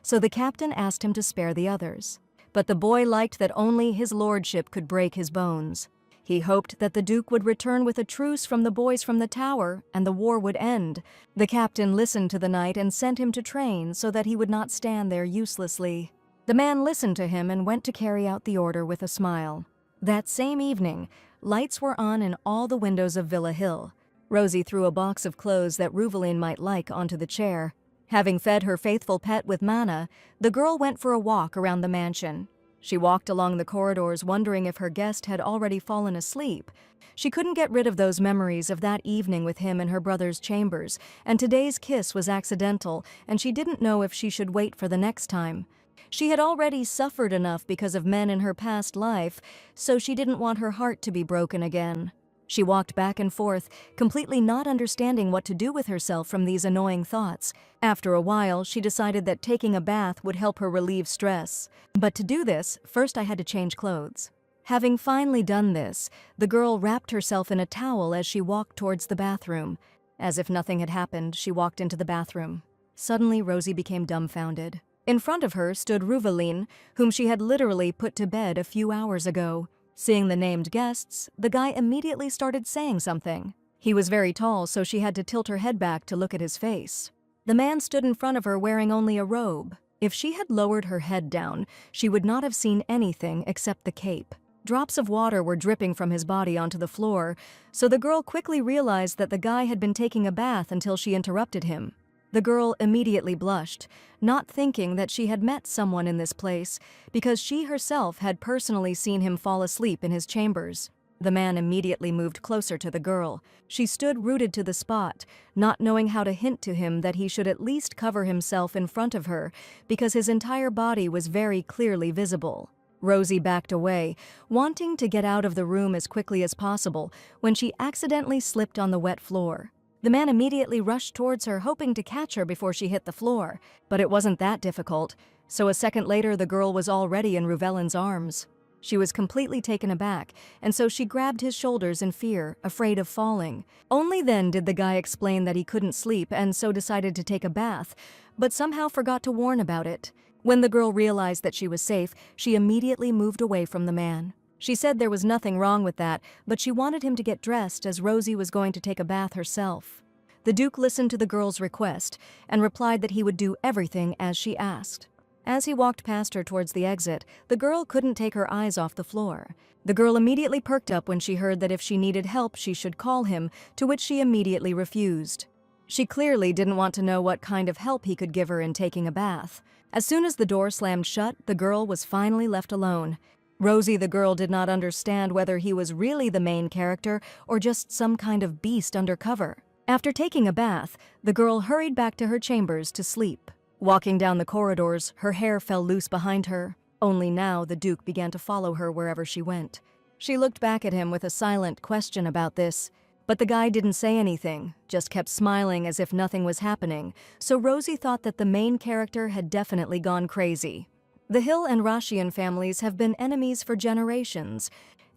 so the captain asked him to spare the others. But the boy liked that only his lordship could break his bones. He hoped that the Duke would return with a truce from the boys from the tower, and the war would end. The captain listened to the knight and sent him to train so that he would not stand there uselessly. The man listened to him and went to carry out the order with a smile. That same evening, lights were on in all the windows of Villa Hill. Rosie threw a box of clothes that Ruveline might like onto the chair. Having fed her faithful pet with manna, the girl went for a walk around the mansion. She walked along the corridors wondering if her guest had already fallen asleep. She couldn't get rid of those memories of that evening with him in her brother's chambers, and today's kiss was accidental, and she didn't know if she should wait for the next time. She had already suffered enough because of men in her past life, so she didn't want her heart to be broken again. She walked back and forth, completely not understanding what to do with herself from these annoying thoughts. After a while, she decided that taking a bath would help her relieve stress. But to do this, first I had to change clothes. Having finally done this, the girl wrapped herself in a towel as she walked towards the bathroom. As if nothing had happened, she walked into the bathroom. Suddenly, Rosie became dumbfounded. In front of her stood Ruveline, whom she had literally put to bed a few hours ago. Seeing the named guests, the guy immediately started saying something. He was very tall, so she had to tilt her head back to look at his face. The man stood in front of her wearing only a robe. If she had lowered her head down, she would not have seen anything except the cape. Drops of water were dripping from his body onto the floor, so the girl quickly realized that the guy had been taking a bath until she interrupted him. The girl immediately blushed, not thinking that she had met someone in this place, because she herself had personally seen him fall asleep in his chambers. The man immediately moved closer to the girl. She stood rooted to the spot, not knowing how to hint to him that he should at least cover himself in front of her, because his entire body was very clearly visible. Rosie backed away, wanting to get out of the room as quickly as possible, when she accidentally slipped on the wet floor. The man immediately rushed towards her, hoping to catch her before she hit the floor. But it wasn't that difficult, so a second later the girl was already in Ruveline's arms. She was completely taken aback, and so she grabbed his shoulders in fear, afraid of falling. Only then did the guy explain that he couldn't sleep and so decided to take a bath, but somehow forgot to warn about it. When the girl realized that she was safe, she immediately moved away from the man. She said there was nothing wrong with that, but she wanted him to get dressed as Rosie was going to take a bath herself. The Duke listened to the girl's request and replied that he would do everything as she asked. As he walked past her towards the exit, the girl couldn't take her eyes off the floor. The girl immediately perked up when she heard that if she needed help, she should call him, to which she immediately refused. She clearly didn't want to know what kind of help he could give her in taking a bath. As soon as the door slammed shut, the girl was finally left alone. Rosie the girl did not understand whether he was really the main character or just some kind of beast undercover. After taking a bath, the girl hurried back to her chambers to sleep. Walking down the corridors, her hair fell loose behind her. Only now the Duke began to follow her wherever she went. She looked back at him with a silent question about this, but the guy didn't say anything, just kept smiling as if nothing was happening, so Rosie thought that the main character had definitely gone crazy. The Hill and Rashian families have been enemies for generations,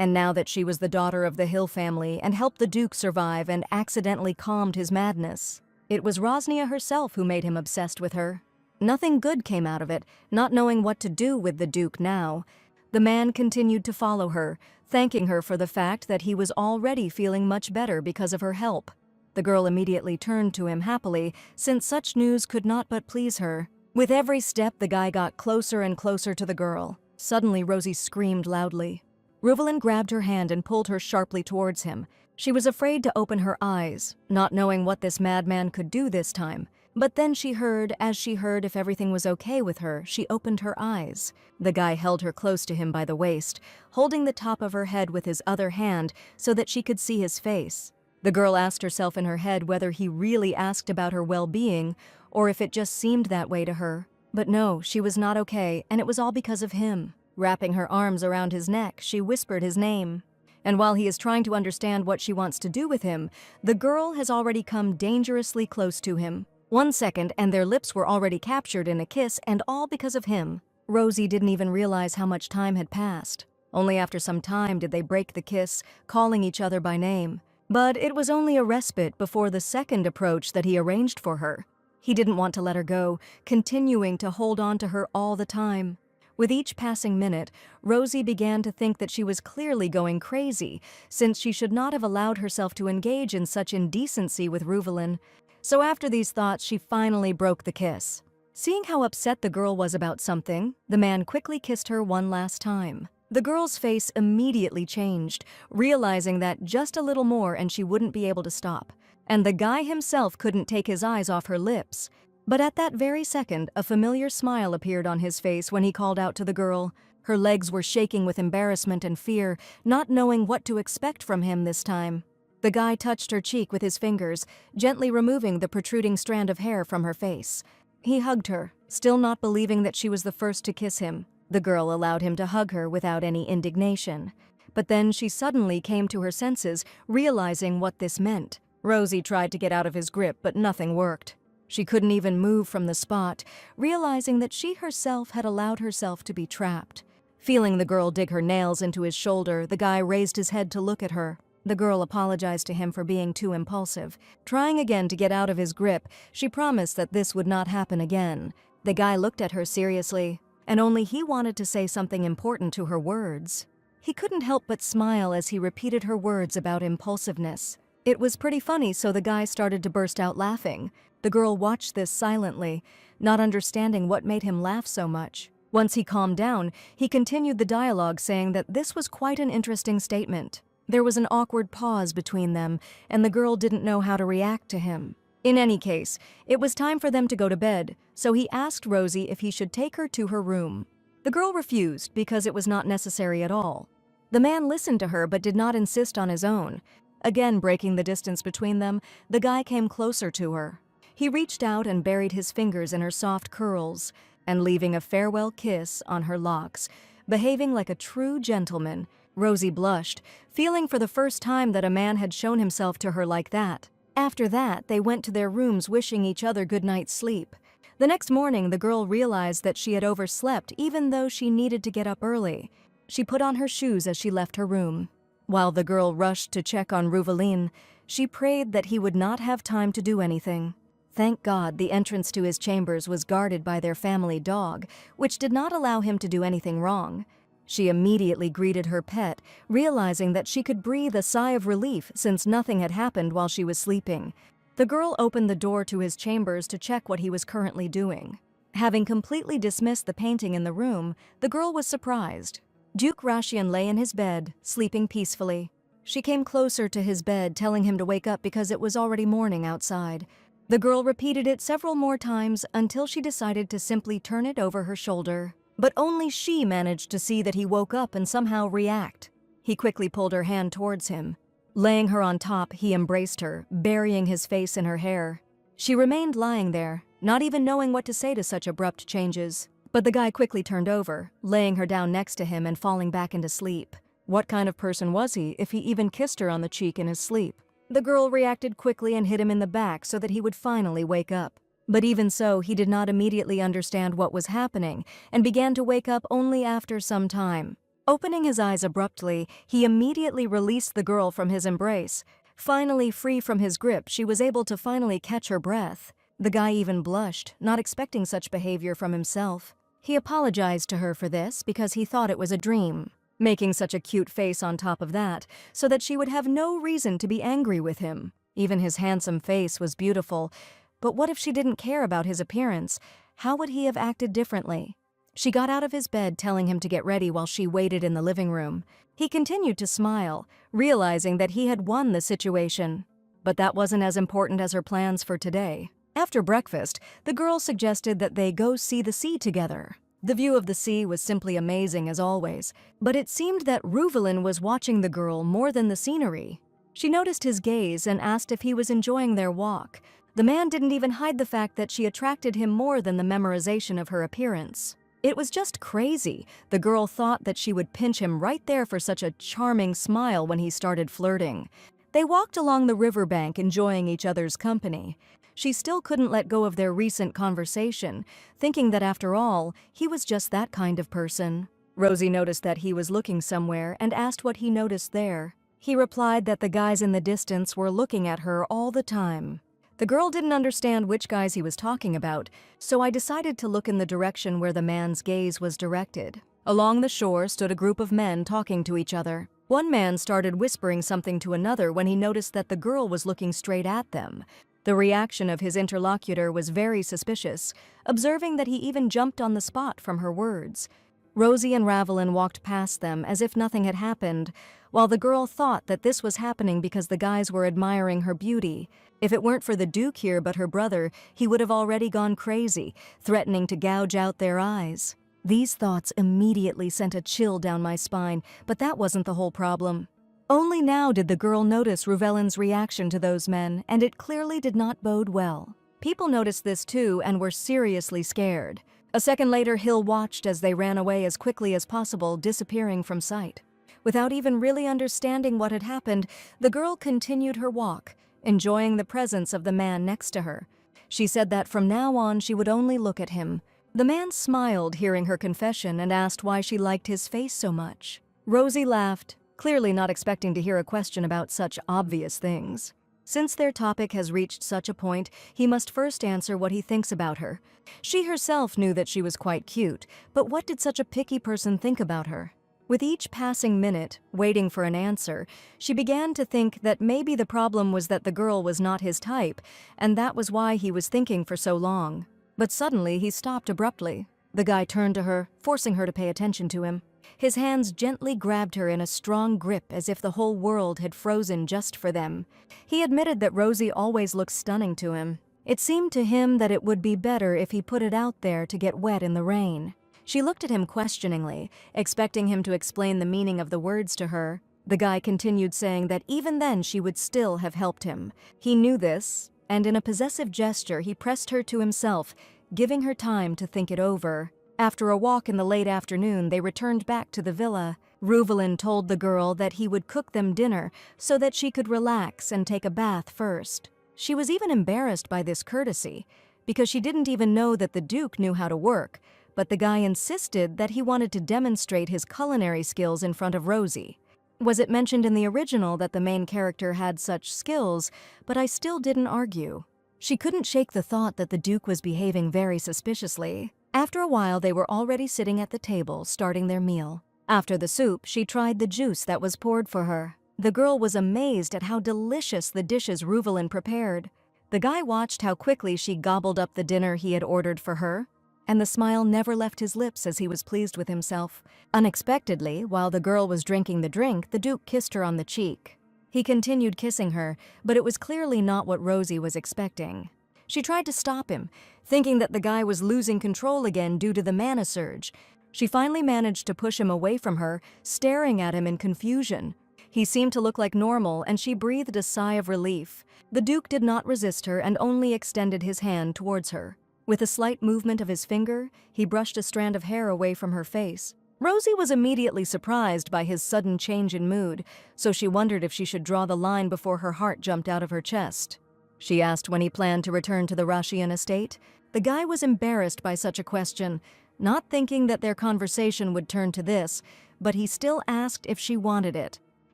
And now that she was the daughter of the Hill family and helped the Duke survive and accidentally calmed his madness, it was Rosnia herself who made him obsessed with her. Nothing good came out of it, not knowing what to do with the Duke now. The man continued to follow her, thanking her for the fact that he was already feeling much better because of her help. The girl immediately turned to him happily, since such news could not but please her. With every step, the guy got closer and closer to the girl. Suddenly, Rosie screamed loudly. Reuvelin grabbed her hand and pulled her sharply towards him. She was afraid to open her eyes, not knowing what this madman could do this time. But then as she heard if everything was okay with her, she opened her eyes. The guy held her close to him by the waist, holding the top of her head with his other hand so that she could see his face. The girl asked herself in her head whether he really asked about her well-being or if it just seemed that way to her. But no, she was not okay, and it was all because of him. Wrapping her arms around his neck, she whispered his name. And while he is trying to understand what she wants to do with him, the girl has already come dangerously close to him. 1 second, and their lips were already captured in a kiss, and all because of him. Rosie didn't even realize how much time had passed. Only after some time did they break the kiss, calling each other by name. But it was only a respite before the second approach that he arranged for her. He didn't want to let her go, continuing to hold on to her all the time. With each passing minute, Rosie began to think that she was clearly going crazy, since she should not have allowed herself to engage in such indecency with Reuvelin. So after these thoughts, she finally broke the kiss. Seeing how upset the girl was about something, the man quickly kissed her one last time. The girl's face immediately changed, realizing that just a little more and she wouldn't be able to stop. And the guy himself couldn't take his eyes off her lips. But at that very second, a familiar smile appeared on his face when he called out to the girl. Her legs were shaking with embarrassment and fear, not knowing what to expect from him this time. The guy touched her cheek with his fingers, gently removing the protruding strand of hair from her face. He hugged her, still not believing that she was the first to kiss him. The girl allowed him to hug her without any indignation. But then she suddenly came to her senses, realizing what this meant. Rosie tried to get out of his grip, but nothing worked. She couldn't even move from the spot, realizing that she herself had allowed herself to be trapped. Feeling the girl dig her nails into his shoulder, the guy raised his head to look at her. The girl apologized to him for being too impulsive. Trying again to get out of his grip, she promised that this would not happen again. The guy looked at her seriously, and only he wanted to say something important to her words. He couldn't help but smile as he repeated her words about impulsiveness. It was pretty funny, so the guy started to burst out laughing. The girl watched this silently, not understanding what made him laugh so much. Once he calmed down, he continued the dialogue, saying that this was quite an interesting statement. There was an awkward pause between them, and the girl didn't know how to react to him. In any case, it was time for them to go to bed, so he asked Rosie if he should take her to her room. The girl refused because it was not necessary at all. The man listened to her but did not insist on his own. Again breaking the distance between them, the guy came closer to her. He reached out and buried his fingers in her soft curls, and leaving a farewell kiss on her locks, behaving like a true gentleman. Rosie blushed, feeling for the first time that a man had shown himself to her like that. After that, they went to their rooms wishing each other good night's sleep. The next morning, the girl realized that she had overslept even though she needed to get up early. She put on her shoes as she left her room. While the girl rushed to check on Reuvelin, she prayed that he would not have time to do anything. Thank God the entrance to his chambers was guarded by their family dog, which did not allow him to do anything wrong. She immediately greeted her pet, realizing that she could breathe a sigh of relief since nothing had happened while she was sleeping. The girl opened the door to his chambers to check what he was currently doing. Having completely dismissed the painting in the room, the girl was surprised. Duke Rashian lay in his bed, sleeping peacefully. She came closer to his bed, telling him to wake up because it was already morning outside. The girl repeated it several more times until she decided to simply turn it over her shoulder. But only she managed to see that he woke up and somehow react. He quickly pulled her hand towards him. Laying her on top, he embraced her, burying his face in her hair. She remained lying there, not even knowing what to say to such abrupt changes. But the guy quickly turned over, laying her down next to him and falling back into sleep. What kind of person was he if he even kissed her on the cheek in his sleep? The girl reacted quickly and hit him in the back so that he would finally wake up. But even so, he did not immediately understand what was happening and began to wake up only after some time. Opening his eyes abruptly, he immediately released the girl from his embrace. Finally free from his grip, she was able to finally catch her breath. The guy even blushed, not expecting such behavior from himself. He apologized to her for this because he thought it was a dream, making such a cute face on top of that, so that she would have no reason to be angry with him. Even his handsome face was beautiful. But what if she didn't care about his appearance? How would he have acted differently? She got out of his bed, telling him to get ready while she waited in the living room. He continued to smile, realizing that he had won the situation. But that wasn't as important as her plans for today. After breakfast, the girl suggested that they go see the sea together. The view of the sea was simply amazing as always, but it seemed that Ruvelin was watching the girl more than the scenery. She noticed his gaze and asked if he was enjoying their walk. The man didn't even hide the fact that she attracted him more than the memorization of her appearance. It was just crazy. The girl thought that she would pinch him right there for such a charming smile when he started flirting. They walked along the riverbank, enjoying each other's company. She still couldn't let go of their recent conversation, thinking that after all, he was just that kind of person. Rosie noticed that he was looking somewhere and asked what he noticed there. He replied that the guys in the distance were looking at her all the time. The girl didn't understand which guys he was talking about, so I decided to look in the direction where the man's gaze was directed. Along the shore stood a group of men talking to each other. One man started whispering something to another when he noticed that the girl was looking straight at them. The reaction of his interlocutor was very suspicious, observing that he even jumped on the spot from her words. Rosie and Ravelin walked past them as if nothing had happened, while the girl thought that this was happening because the guys were admiring her beauty. If it weren't for the Duke here but her brother, he would have already gone crazy, threatening to gouge out their eyes. These thoughts immediately sent a chill down my spine, but that wasn't the whole problem. Only now did the girl notice Ruvelin's reaction to those men, and it clearly did not bode well. People noticed this too and were seriously scared. A second later, Hill watched as they ran away as quickly as possible, disappearing from sight. Without even really understanding what had happened, the girl continued her walk, enjoying the presence of the man next to her. She said that from now on she would only look at him. The man smiled, hearing her confession, and asked why she liked his face so much. Rosie laughed, clearly not expecting to hear a question about such obvious things. Since their topic has reached such a point, he must first answer what he thinks about her. She herself knew that she was quite cute, but what did such a picky person think about her? With each passing minute, waiting for an answer, she began to think that maybe the problem was that the girl was not his type, and that was why he was thinking for so long. But suddenly he stopped abruptly. The guy turned to her, forcing her to pay attention to him. His hands gently grabbed her in a strong grip as if the whole world had frozen just for them. He admitted that Rosie always looked stunning to him. It seemed to him that it would be better if he put it out there to get wet in the rain. She looked at him questioningly, expecting him to explain the meaning of the words to her. The guy continued saying that even then she would still have helped him. He knew this, and in a possessive gesture he pressed her to himself, giving her time to think it over. After a walk in the late afternoon, they returned back to the villa. Ruvelin told the girl that he would cook them dinner so that she could relax and take a bath first. She was even embarrassed by this courtesy, because she didn't even know that the Duke knew how to work, but the guy insisted that he wanted to demonstrate his culinary skills in front of Rosie. Was it mentioned in the original that the main character had such skills, but I still didn't argue. She couldn't shake the thought that the Duke was behaving very suspiciously. After a while, they were already sitting at the table, starting their meal. After the soup, she tried the juice that was poured for her. The girl was amazed at how delicious the dishes Ruvelin prepared. The guy watched how quickly she gobbled up the dinner he had ordered for her, and the smile never left his lips as he was pleased with himself. Unexpectedly, while the girl was drinking the drink, the Duke kissed her on the cheek. He continued kissing her, but it was clearly not what Rosie was expecting. She tried to stop him, thinking that the guy was losing control again due to the mana surge. She finally managed to push him away from her, staring at him in confusion. He seemed to look like normal, and she breathed a sigh of relief. The Duke did not resist her and only extended his hand towards her. With a slight movement of his finger, he brushed a strand of hair away from her face. Rosie was immediately surprised by his sudden change in mood, so she wondered if she should draw the line before her heart jumped out of her chest. She asked when he planned to return to the Rashian estate. The guy was embarrassed by such a question, not thinking that their conversation would turn to this, but he still asked if she wanted it.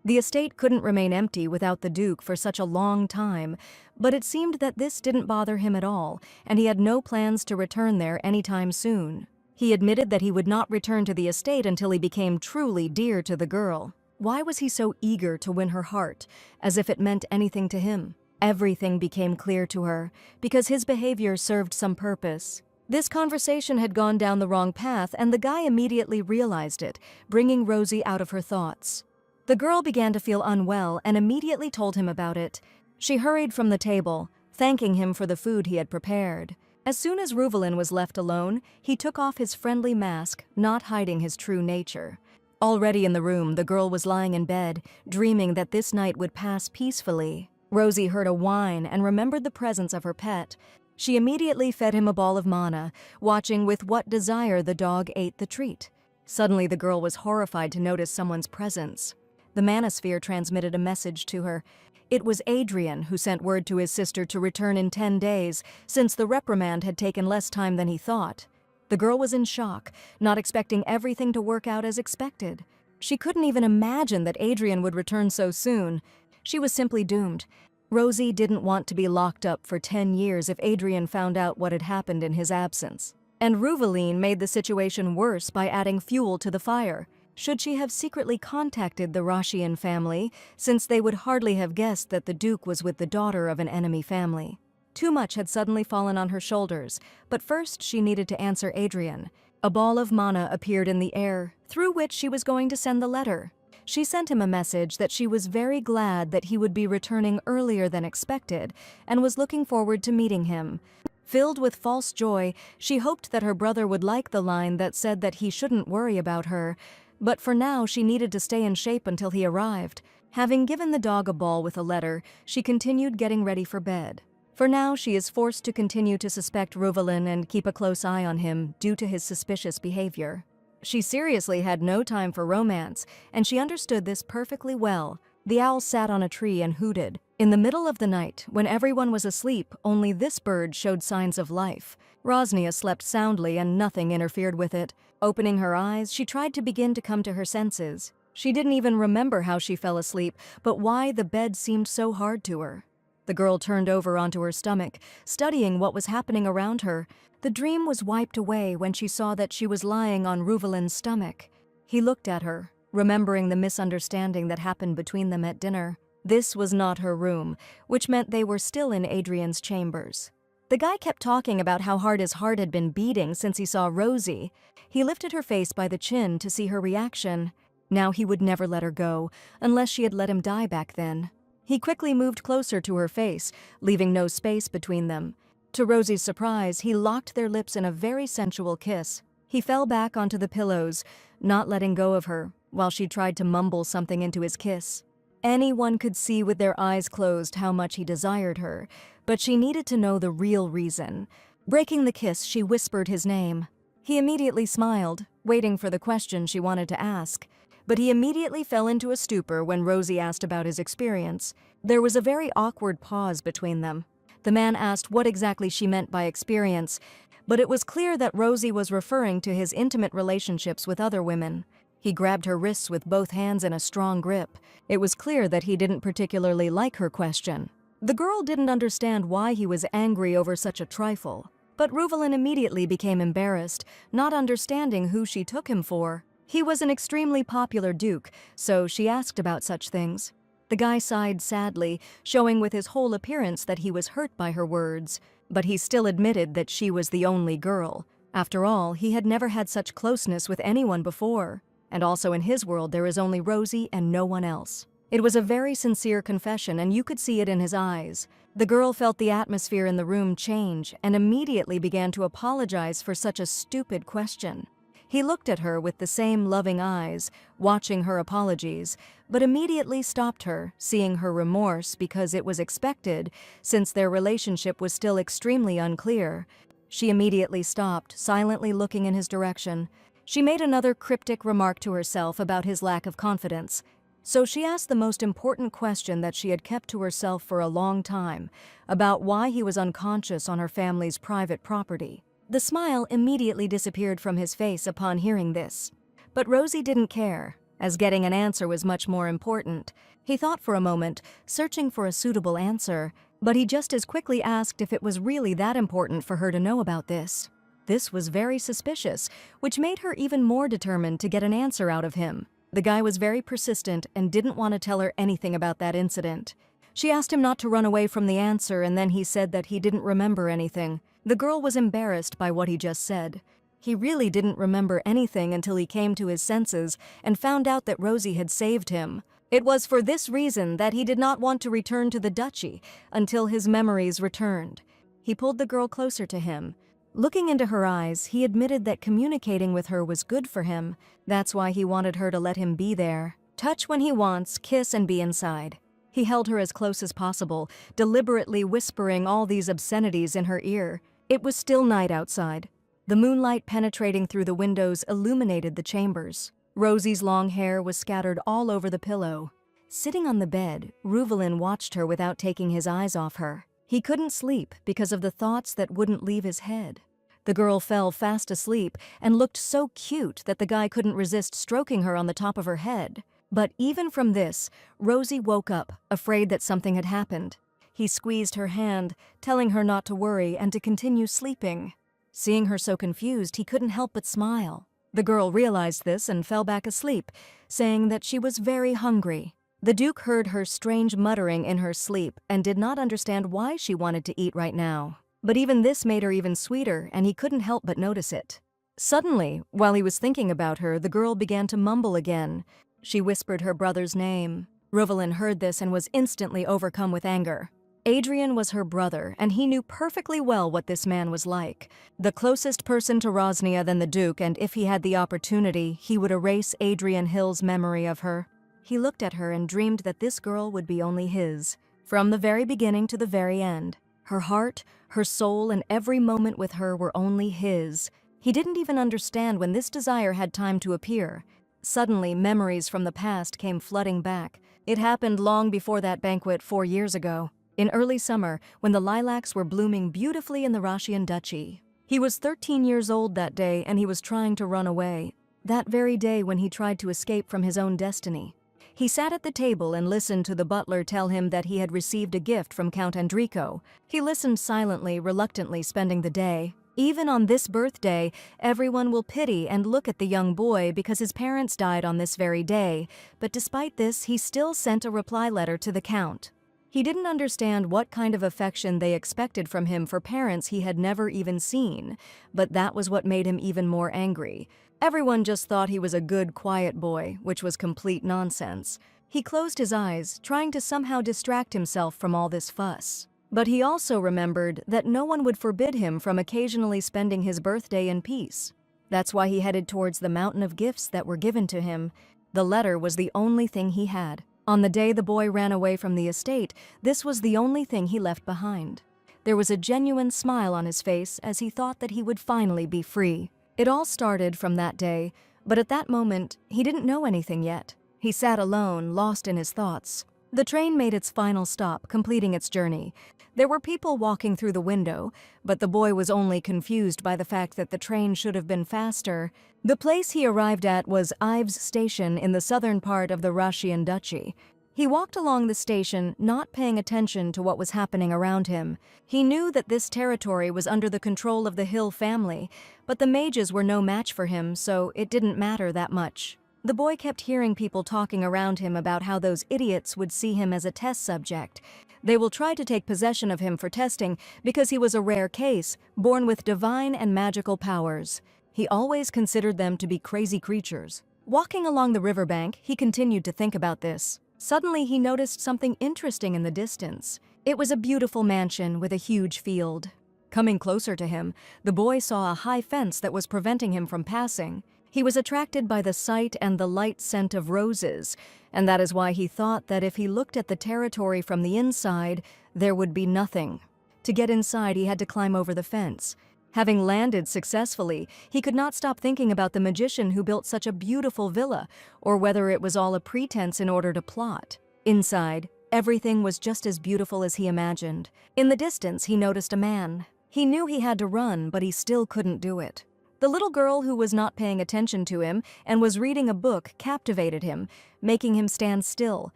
The estate couldn't remain empty without the Duke for such a long time, but it seemed that this didn't bother him at all, and he had no plans to return there anytime soon. He admitted that he would not return to the estate until he became truly dear to the girl. Why was he so eager to win her heart, as if it meant anything to him? Everything became clear to her, because his behavior served some purpose. This conversation had gone down the wrong path, and the guy immediately realized it, bringing Rosie out of her thoughts. The girl began to feel unwell and immediately told him about it. She hurried from the table, thanking him for the food he had prepared. As soon as Reuvelin was left alone, he took off his friendly mask, not hiding his true nature. Already in the room, the girl was lying in bed, dreaming that this night would pass peacefully. Rosie heard a whine and remembered the presence of her pet. She immediately fed him a ball of manna, watching with what desire the dog ate the treat. Suddenly, the girl was horrified to notice someone's presence. The manosphere transmitted a message to her. It was Adrian who sent word to his sister to return in 10 days, since the reprimand had taken less time than he thought. The girl was in shock, not expecting everything to work out as expected. She couldn't even imagine that Adrian would return so soon. She was simply doomed. Rosie didn't want to be locked up for 10 years if Adrian found out what had happened in his absence. And Reuvelin made the situation worse by adding fuel to the fire. Should she have secretly contacted the Rashian family, since they would hardly have guessed that the Duke was with the daughter of an enemy family? Too much had suddenly fallen on her shoulders, but first she needed to answer Adrian. A ball of manna appeared in the air, through which she was going to send the letter. She sent him a message that she was very glad that he would be returning earlier than expected, and was looking forward to meeting him. Filled with false joy, she hoped that her brother would like the line that said that he shouldn't worry about her. But for now, she needed to stay in shape until he arrived. Having given the dog a ball with a letter, she continued getting ready for bed. For now, she is forced to continue to suspect Reuvelin and keep a close eye on him due to his suspicious behavior. She seriously had no time for romance, and she understood this perfectly well. The owl sat on a tree and hooted. In the middle of the night, when everyone was asleep, only this bird showed signs of life. Rosnia slept soundly and nothing interfered with it. Opening her eyes, she tried to begin to come to her senses. She didn't even remember how she fell asleep, but why the bed seemed so hard to her. The girl turned over onto her stomach, studying what was happening around her. The dream was wiped away when she saw that she was lying on Reuvelin's stomach. He looked at her, remembering the misunderstanding that happened between them at dinner. This was not her room, which meant they were still in Adrian's chambers. The guy kept talking about how hard his heart had been beating since he saw Rosie. He lifted her face by the chin to see her reaction. Now he would never let her go, unless she had let him die back then. He quickly moved closer to her face, leaving no space between them. To Rosie's surprise, he locked their lips in a very sensual kiss. He fell back onto the pillows, not letting go of her, while she tried to mumble something into his kiss. Anyone could see with their eyes closed how much he desired her, but she needed to know the real reason. Breaking the kiss, she whispered his name. He immediately smiled, waiting for the question she wanted to ask. But he immediately fell into a stupor when Rosie asked about his experience. There was a very awkward pause between them. The man asked what exactly she meant by experience, but it was clear that Rosie was referring to his intimate relationships with other women. He grabbed her wrists with both hands in a strong grip. It was clear that he didn't particularly like her question. The girl didn't understand why he was angry over such a trifle, but Reuvelin immediately became embarrassed, not understanding who she took him for. He was an extremely popular duke, so she asked about such things. The guy sighed sadly, showing with his whole appearance that he was hurt by her words, but he still admitted that she was the only girl. After all, he had never had such closeness with anyone before, and also in his world there is only Rosie and no one else. It was a very sincere confession, and you could see it in his eyes. The girl felt the atmosphere in the room change and immediately began to apologize for such a stupid question. He looked at her with the same loving eyes, watching her apologies, but immediately stopped her, seeing her remorse because it was expected, since their relationship was still extremely unclear. She immediately stopped, silently looking in his direction. She made another cryptic remark to herself about his lack of confidence. So she asked the most important question that she had kept to herself for a long time, about why he was unconscious on her family's private property. The smile immediately disappeared from his face upon hearing this. But Rosie didn't care, as getting an answer was much more important. He thought for a moment, searching for a suitable answer, but he just as quickly asked if it was really that important for her to know about this. This was very suspicious, which made her even more determined to get an answer out of him. The guy was very persistent and didn't want to tell her anything about that incident. She asked him not to run away from the answer, and then he said that he didn't remember anything. The girl was embarrassed by what he just said. He really didn't remember anything until he came to his senses and found out that Rosie had saved him. It was for this reason that he did not want to return to the duchy until his memories returned. He pulled the girl closer to him. Looking into her eyes, he admitted that communicating with her was good for him. That's why he wanted her to let him be there. Touch when he wants, kiss and be inside. He held her as close as possible, deliberately whispering all these obscenities in her ear. It was still night outside. The moonlight penetrating through the windows illuminated the chambers. Rosie's long hair was scattered all over the pillow. Sitting on the bed, Reuvelin watched her without taking his eyes off her. He couldn't sleep because of the thoughts that wouldn't leave his head. The girl fell fast asleep and looked so cute that the guy couldn't resist stroking her on the top of her head. But even from this, Rosie woke up, afraid that something had happened. He squeezed her hand, telling her not to worry and to continue sleeping. Seeing her so confused, he couldn't help but smile. The girl realized this and fell back asleep, saying that she was very hungry. The Duke heard her strange muttering in her sleep and did not understand why she wanted to eat right now. But even this made her even sweeter, and he couldn't help but notice it. Suddenly, while he was thinking about her, the girl began to mumble again. She whispered her brother's name. Reuvelin heard this and was instantly overcome with anger. Adrian was her brother, and he knew perfectly well what this man was like. The closest person to Rosnia than the Duke, and if he had the opportunity, he would erase Adrian Hill's memory of her. He looked at her and dreamed that this girl would be only his, from the very beginning to the very end. Her heart, her soul, and every moment with her were only his. He didn't even understand when this desire had time to appear. Suddenly, memories from the past came flooding back. It happened long before that banquet 4 years ago, in early summer, when the lilacs were blooming beautifully in the Russian duchy. He was 13 years old that day, and he was trying to run away. That very day when he tried to escape from his own destiny. He sat at the table and listened to the butler tell him that he had received a gift from Count Andrico. He listened silently, reluctantly spending the day. Even on this birthday, everyone will pity and look at the young boy because his parents died on this very day, but despite this, he still sent a reply letter to the Count. He didn't understand what kind of affection they expected from him for parents he had never even seen, but that was what made him even more angry. Everyone just thought he was a good, quiet boy, which was complete nonsense. He closed his eyes, trying to somehow distract himself from all this fuss. But he also remembered that no one would forbid him from occasionally spending his birthday in peace. That's why he headed towards the mountain of gifts that were given to him. The letter was the only thing he had. On the day the boy ran away from the estate, this was the only thing he left behind. There was a genuine smile on his face as he thought that he would finally be free. It all started from that day, but at that moment, he didn't know anything yet. He sat alone, lost in his thoughts. The train made its final stop, completing its journey. There were people walking through the window, but the boy was only confused by the fact that the train should have been faster. The place he arrived at was Ives Station in the southern part of the Russian duchy. He walked along the station, not paying attention to what was happening around him. He knew that this territory was under the control of the Hill family, but the mages were no match for him, so it didn't matter that much. The boy kept hearing people talking around him about how those idiots would see him as a test subject. They will try to take possession of him for testing because he was a rare case, born with divine and magical powers. He always considered them to be crazy creatures. Walking along the riverbank, he continued to think about this. Suddenly, he noticed something interesting in the distance. It was a beautiful mansion with a huge field. Coming closer to him, the boy saw a high fence that was preventing him from passing. He was attracted by the sight and the light scent of roses, and that is why he thought that if he looked at the territory from the inside, there would be nothing. To get inside, he had to climb over the fence. Having landed successfully, he could not stop thinking about the magician who built such a beautiful villa, or whether it was all a pretense in order to plot. Inside, everything was just as beautiful as he imagined. In the distance, he noticed a man. He knew he had to run, but he still couldn't do it. The little girl who was not paying attention to him and was reading a book captivated him, making him stand still.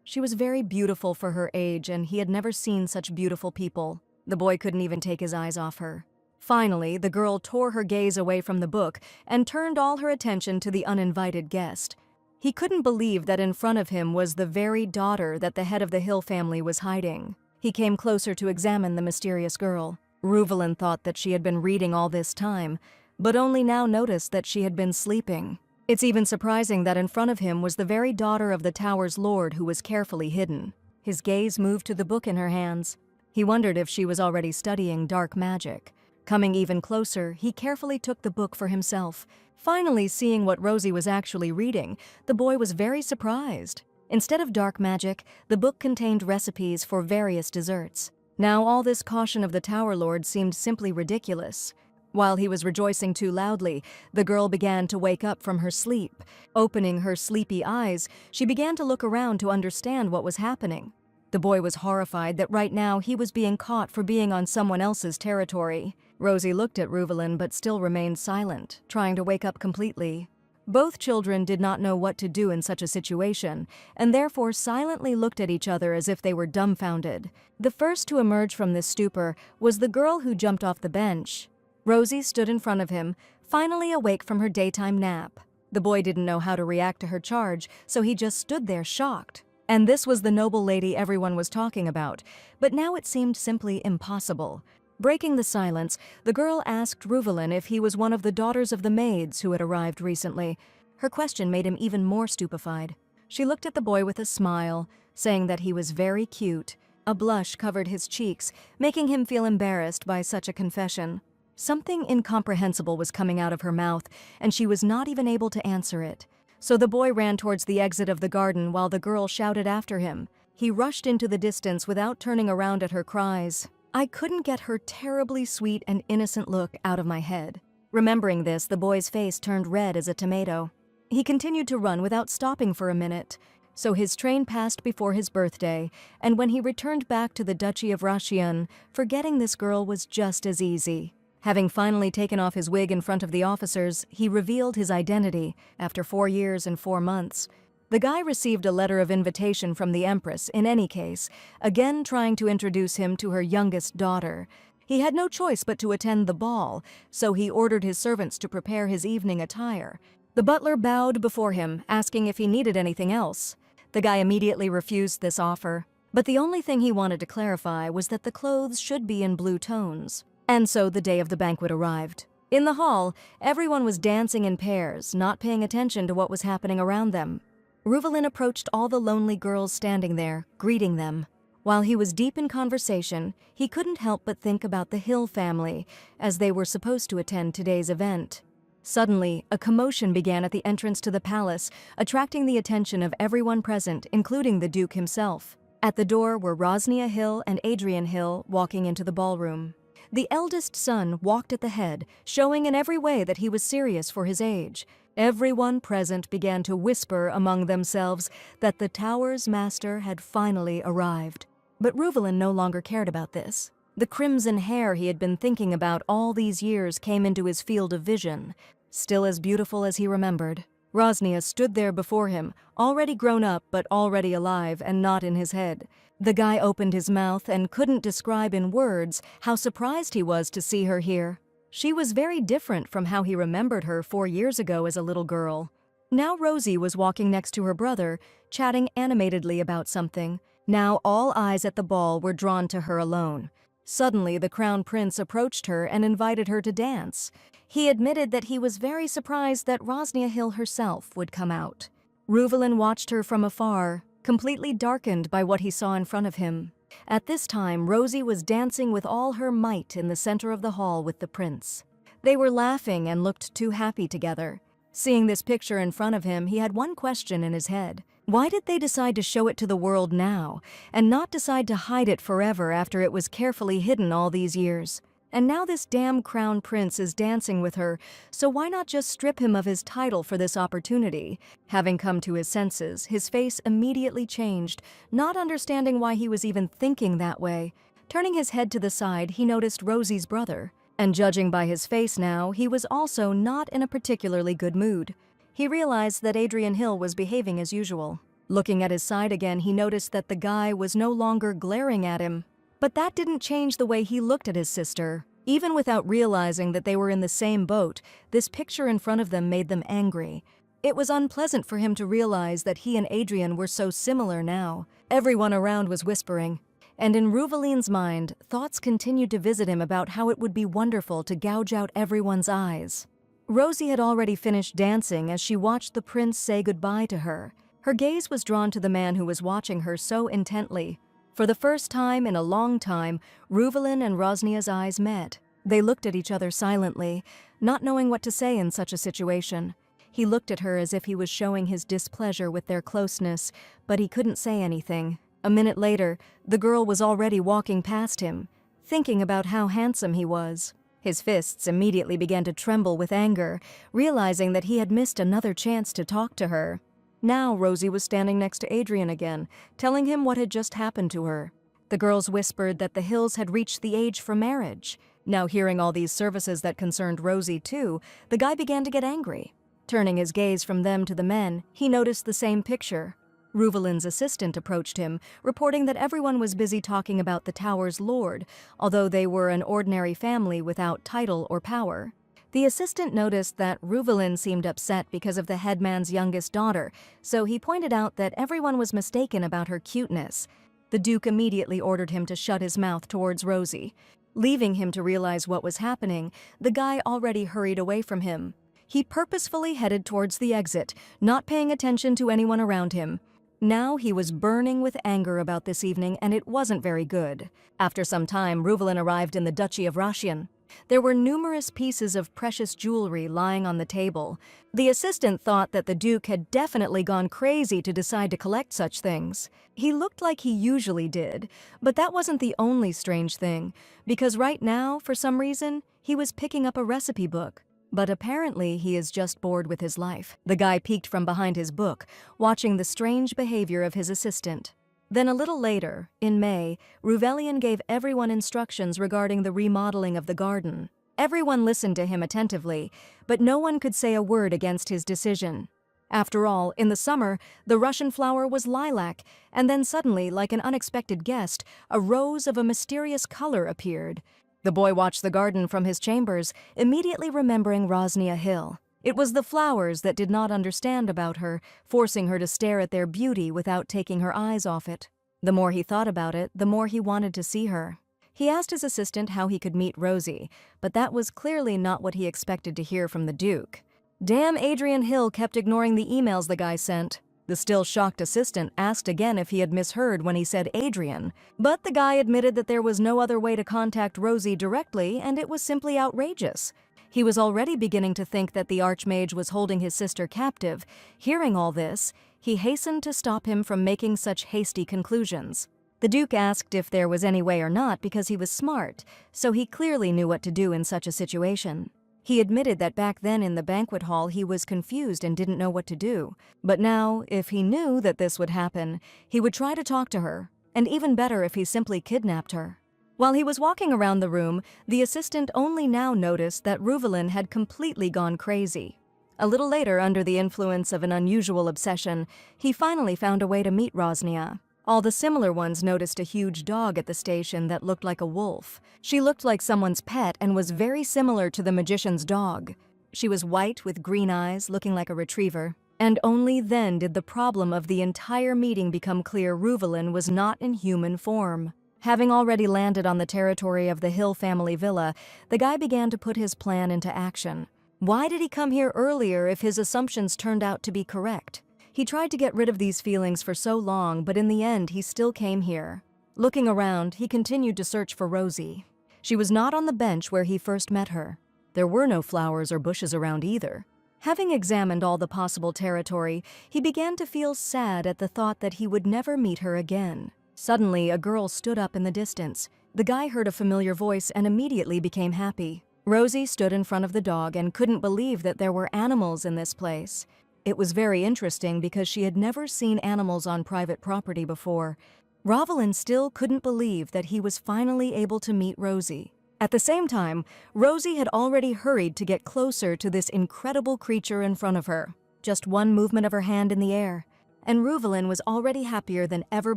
She was very beautiful for her age, and he had never seen such beautiful people. The boy couldn't even take his eyes off her. Finally, the girl tore her gaze away from the book and turned all her attention to the uninvited guest. He couldn't believe that in front of him was the very daughter that the head of the Hill family was hiding. He came closer to examine the mysterious girl. Reuvelin thought that she had been reading all this time, but only now noticed that she had been sleeping. It's even surprising that in front of him was the very daughter of the tower's lord who was carefully hidden. His gaze moved to the book in her hands. He wondered if she was already studying dark magic. Coming even closer, he carefully took the book for himself. Finally, seeing what Rosie was actually reading, the boy was very surprised. Instead of dark magic, the book contained recipes for various desserts. Now all this caution of the Tower Lord seemed simply ridiculous. While he was rejoicing too loudly, the girl began to wake up from her sleep. Opening her sleepy eyes, she began to look around to understand what was happening. The boy was horrified that right now he was being caught for being on someone else's territory. Rosie looked at Reuvelin but still remained silent, trying to wake up completely. Both children did not know what to do in such a situation, and therefore silently looked at each other as if they were dumbfounded. The first to emerge from this stupor was the girl who jumped off the bench. Rosie stood in front of him, finally awake from her daytime nap. The boy didn't know how to react to her charge, so he just stood there shocked. And this was the noble lady everyone was talking about, but now it seemed simply impossible. Breaking the silence, the girl asked Reuvelin if he was one of the daughters of the maids who had arrived recently. Her question made him even more stupefied. She looked at the boy with a smile, saying that he was very cute. A blush covered his cheeks, making him feel embarrassed by such a confession. Something incomprehensible was coming out of her mouth, and she was not even able to answer it. So the boy ran towards the exit of the garden while the girl shouted after him. He rushed into the distance without turning around at her cries. I couldn't get her terribly sweet and innocent look out of my head. Remembering this, the boy's face turned red as a tomato. He continued to run without stopping for a minute. So his train passed before his birthday, and when he returned back to the Duchy of Rashian, forgetting this girl was just as easy. Having finally taken off his wig in front of the officers, he revealed his identity after 4 years and 4 months. The guy received a letter of invitation from the Empress in any case, again trying to introduce him to her youngest daughter. He had no choice but to attend the ball, so he ordered his servants to prepare his evening attire. The butler bowed before him, asking if he needed anything else. The guy immediately refused this offer, but the only thing he wanted to clarify was that the clothes should be in blue tones. And so the day of the banquet arrived. In the hall, everyone was dancing in pairs, not paying attention to what was happening around them. Reuvelin approached all the lonely girls standing there, greeting them. While he was deep in conversation, he couldn't help but think about the Hill family, as they were supposed to attend today's event. Suddenly, a commotion began at the entrance to the palace, attracting the attention of everyone present, including the Duke himself. At the door were Rosnia Hill and Adrian Hill walking into the ballroom. The eldest son walked at the head, showing in every way that he was serious for his age. Everyone present began to whisper among themselves that the tower's master had finally arrived. But Reuvelin no longer cared about this. The crimson hair he had been thinking about all these years came into his field of vision, still as beautiful as he remembered. Rosnia stood there before him, already grown up but already alive and not in his head. The guy opened his mouth and couldn't describe in words how surprised he was to see her here. She was very different from how he remembered her 4 years ago as a little girl. Now Rosie was walking next to her brother, chatting animatedly about something. Now all eyes at the ball were drawn to her alone. Suddenly, the crown prince approached her and invited her to dance. He admitted that he was very surprised that Rosnia Hill herself would come out. Reuvelin watched her from afar, completely darkened by what he saw in front of him. At this time, Rosie was dancing with all her might in the center of the hall with the prince. They were laughing and looked too happy together. Seeing this picture in front of him, he had one question in his head. Why did they decide to show it to the world now, and not decide to hide it forever after it was carefully hidden all these years? And now this damn crown prince is dancing with her, so why not just strip him of his title for this opportunity? Having come to his senses, his face immediately changed, not understanding why he was even thinking that way. Turning his head to the side, he noticed Rosie's brother. And judging by his face now, he was also not in a particularly good mood. He realized that Adrian Hill was behaving as usual. Looking at his side again, he noticed that the guy was no longer glaring at him. But that didn't change the way he looked at his sister. Even without realizing that they were in the same boat, this picture in front of them made them angry. It was unpleasant for him to realize that he and Adrian were so similar now. Everyone around was whispering. And in Ruveline's mind, thoughts continued to visit him about how it would be wonderful to gouge out everyone's eyes. Rosie had already finished dancing as she watched the prince say goodbye to her. Her gaze was drawn to the man who was watching her so intently. For the first time in a long time, Ruveline and Rosnia's eyes met. They looked at each other silently, not knowing what to say in such a situation. He looked at her as if he was showing his displeasure with their closeness, but he couldn't say anything. A minute later, the girl was already walking past him, thinking about how handsome he was. His fists immediately began to tremble with anger, realizing that he had missed another chance to talk to her. Now Rosie was standing next to Adrian again, telling him what had just happened to her. The girls whispered that the Hills had reached the age for marriage. Now hearing all these services that concerned Rosie too, the guy began to get angry. Turning his gaze from them to the men, he noticed the same picture. Ruveline's assistant approached him, reporting that everyone was busy talking about the tower's lord, although they were an ordinary family without title or power. The assistant noticed that Ruveline seemed upset because of the headman's youngest daughter, so he pointed out that everyone was mistaken about her cuteness. The Duke immediately ordered him to shut his mouth towards Rosie. Leaving him to realize what was happening, the guy already hurried away from him. He purposefully headed towards the exit, not paying attention to anyone around him. Now he was burning with anger about this evening, and it wasn't very good. After some time, Ruveline arrived in the Duchy of Rashian. There were numerous pieces of precious jewelry lying on the table. The assistant thought that the Duke had definitely gone crazy to decide to collect such things. He looked like he usually did, but that wasn't the only strange thing, because right now, for some reason, he was picking up a recipe book. But apparently he is just bored with his life. The guy peeked from behind his book, watching the strange behavior of his assistant. Then a little later, in May, Ruvelian gave everyone instructions regarding the remodeling of the garden. Everyone listened to him attentively, but no one could say a word against his decision. After all, in the summer, the Russian flower was lilac, and then suddenly, like an unexpected guest, a rose of a mysterious color appeared. The boy watched the garden from his chambers, immediately remembering Rosnia Hill. It was the flowers that did not understand about her, forcing her to stare at their beauty without taking her eyes off it. The more he thought about it, the more he wanted to see her. He asked his assistant how he could meet Rosie, but that was clearly not what he expected to hear from the Duke. Damn, Adrian Hill kept ignoring the emails the guy sent. The still shocked assistant asked again if he had misheard when he said Adrian, but the guy admitted that there was no other way to contact Rosie directly, and it was simply outrageous. He was already beginning to think that the Archmage was holding his sister captive. Hearing all this, he hastened to stop him from making such hasty conclusions. The Duke asked if there was any way or not because he was smart, so he clearly knew what to do in such a situation. He admitted that back then in the banquet hall he was confused and didn't know what to do. But now, if he knew that this would happen, he would try to talk to her, and even better if he simply kidnapped her. While he was walking around the room, the assistant only now noticed that Ruveline had completely gone crazy. A little later, under the influence of an unusual obsession, he finally found a way to meet Rosnia. All the similar ones noticed a huge dog at the station that looked like a wolf. She looked like someone's pet and was very similar to the magician's dog. She was white with green eyes, looking like a retriever. And only then did the problem of the entire meeting become clear. Ruveline was not in human form. Having already landed on the territory of the Hill family villa, the guy began to put his plan into action. Why did he come here earlier if his assumptions turned out to be correct? He tried to get rid of these feelings for so long, but in the end he still came here. Looking around, he continued to search for Rosie. She was not on the bench where he first met her. There were no flowers or bushes around either. Having examined all the possible territory, he began to feel sad at the thought that he would never meet her again. Suddenly, a girl stood up in the distance. The guy heard a familiar voice and immediately became happy. Rosie stood in front of the dog and couldn't believe that there were animals in this place. It was very interesting because she had never seen animals on private property before. Ruvelian still couldn't believe that he was finally able to meet Rosie. At the same time, Rosie had already hurried to get closer to this incredible creature in front of her. Just one movement of her hand in the air, and Reuvelin was already happier than ever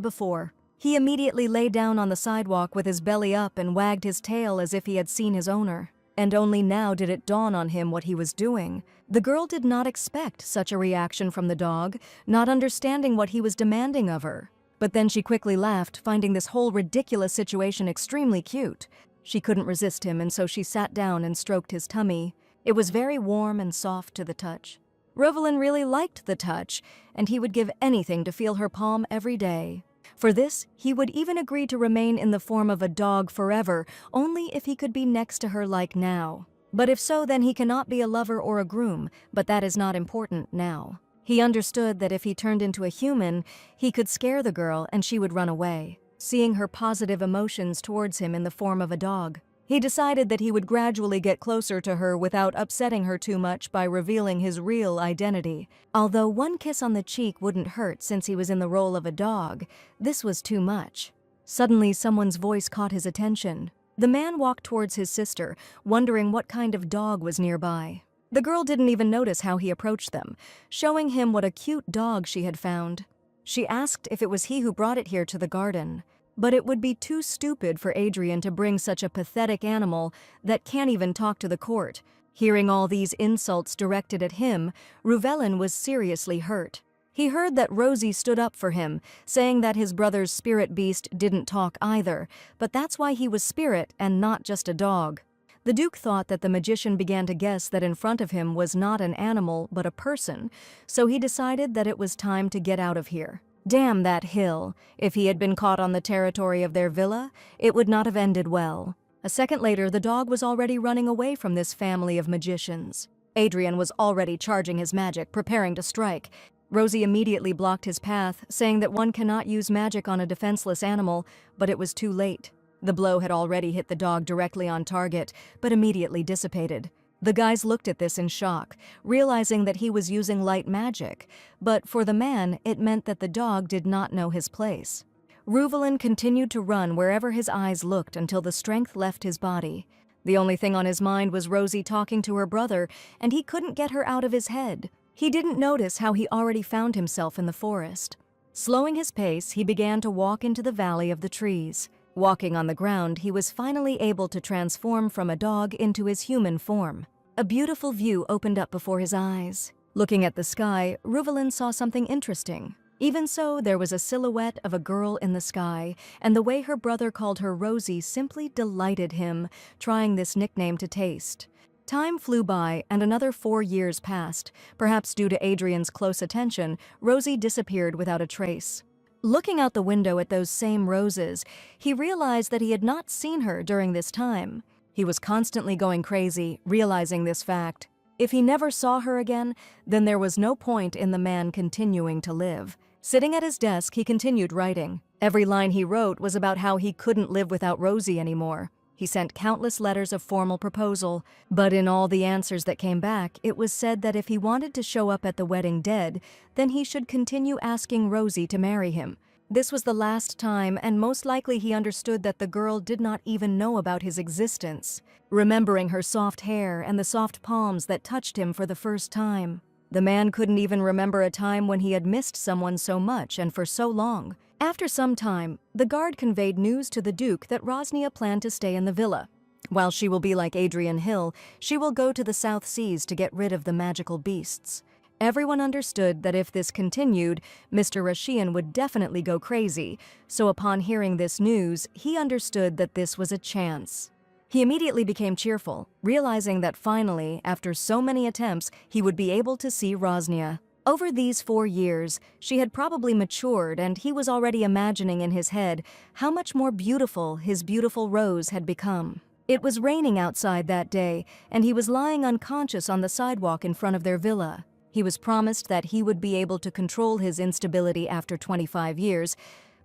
before. He immediately lay down on the sidewalk with his belly up and wagged his tail as if he had seen his owner. And only now did it dawn on him what he was doing. The girl did not expect such a reaction from the dog, not understanding what he was demanding of her. But then she quickly laughed, finding this whole ridiculous situation extremely cute. She couldn't resist him, and so she sat down and stroked his tummy. It was very warm and soft to the touch. Reuvelin really liked the touch, and he would give anything to feel her palm every day. For this, he would even agree to remain in the form of a dog forever, only if he could be next to her like now. But if so, then he cannot be a lover or a groom, but that is not important now. He understood that if he turned into a human, he could scare the girl and she would run away, seeing her positive emotions towards him in the form of a dog. He decided that he would gradually get closer to her without upsetting her too much by revealing his real identity. Although one kiss on the cheek wouldn't hurt since he was in the role of a dog, this was too much. Suddenly, someone's voice caught his attention. The man walked towards his sister, wondering what kind of dog was nearby. The girl didn't even notice how he approached them, showing him what a cute dog she had found. She asked if it was he who brought it here to the garden. But it would be too stupid for Adrian to bring such a pathetic animal that can't even talk to the court. Hearing all these insults directed at him, Reuvelin was seriously hurt. He heard that Rosie stood up for him, saying that his brother's spirit beast didn't talk either, but that's why he was spirit and not just a dog. The Duke thought that the magician began to guess that in front of him was not an animal but a person, so he decided that it was time to get out of here. Damn that hill. If he had been caught on the territory of their villa, it would not have ended well. A second later, the dog was already running away from this family of magicians. Adrian was already charging his magic, preparing to strike. Rosie immediately blocked his path, saying that one cannot use magic on a defenseless animal, but it was too late. The blow had already hit the dog directly on target, but immediately dissipated. The guys looked at this in shock, realizing that he was using light magic, but for the man, it meant that the dog did not know his place. Reuvelin continued to run wherever his eyes looked until the strength left his body. The only thing on his mind was Rosie talking to her brother, and he couldn't get her out of his head. He didn't notice how he already found himself in the forest. Slowing his pace, he began to walk into the valley of the trees. Walking on the ground, he was finally able to transform from a dog into his human form. A beautiful view opened up before his eyes. Looking at the sky, Reuvelin saw something interesting. Even so, there was a silhouette of a girl in the sky, and the way her brother called her Rosie simply delighted him, trying this nickname to taste. Time flew by, and another 4 years passed. Perhaps due to Adrian's close attention, Rosie disappeared without a trace. Looking out the window at those same roses, he realized that he had not seen her during this time. He was constantly going crazy, realizing this fact. If he never saw her again, then there was no point in the man continuing to live. Sitting at his desk, he continued writing. Every line he wrote was about how he couldn't live without Rosie anymore. He sent countless letters of formal proposal, but in all the answers that came back, it was said that if he wanted to show up at the wedding dead, then he should continue asking Rosie to marry him. This was the last time, and most likely he understood that the girl did not even know about his existence, remembering her soft hair and the soft palms that touched him for the first time. The man couldn't even remember a time when he had missed someone so much and for so long. After some time, the guard conveyed news to the Duke that Rosnia planned to stay in the villa. While she will be like Adrian Hill, she will go to the South Seas to get rid of the magical beasts. Everyone understood that if this continued, Mr. Rashian would definitely go crazy, so upon hearing this news, he understood that this was a chance. He immediately became cheerful, realizing that finally, after so many attempts, he would be able to see Rosnia. Over these 4 years, she had probably matured, and he was already imagining in his head how much more beautiful his beautiful Rose had become. It was raining outside that day, and he was lying unconscious on the sidewalk in front of their villa. He was promised that he would be able to control his instability after 25 years,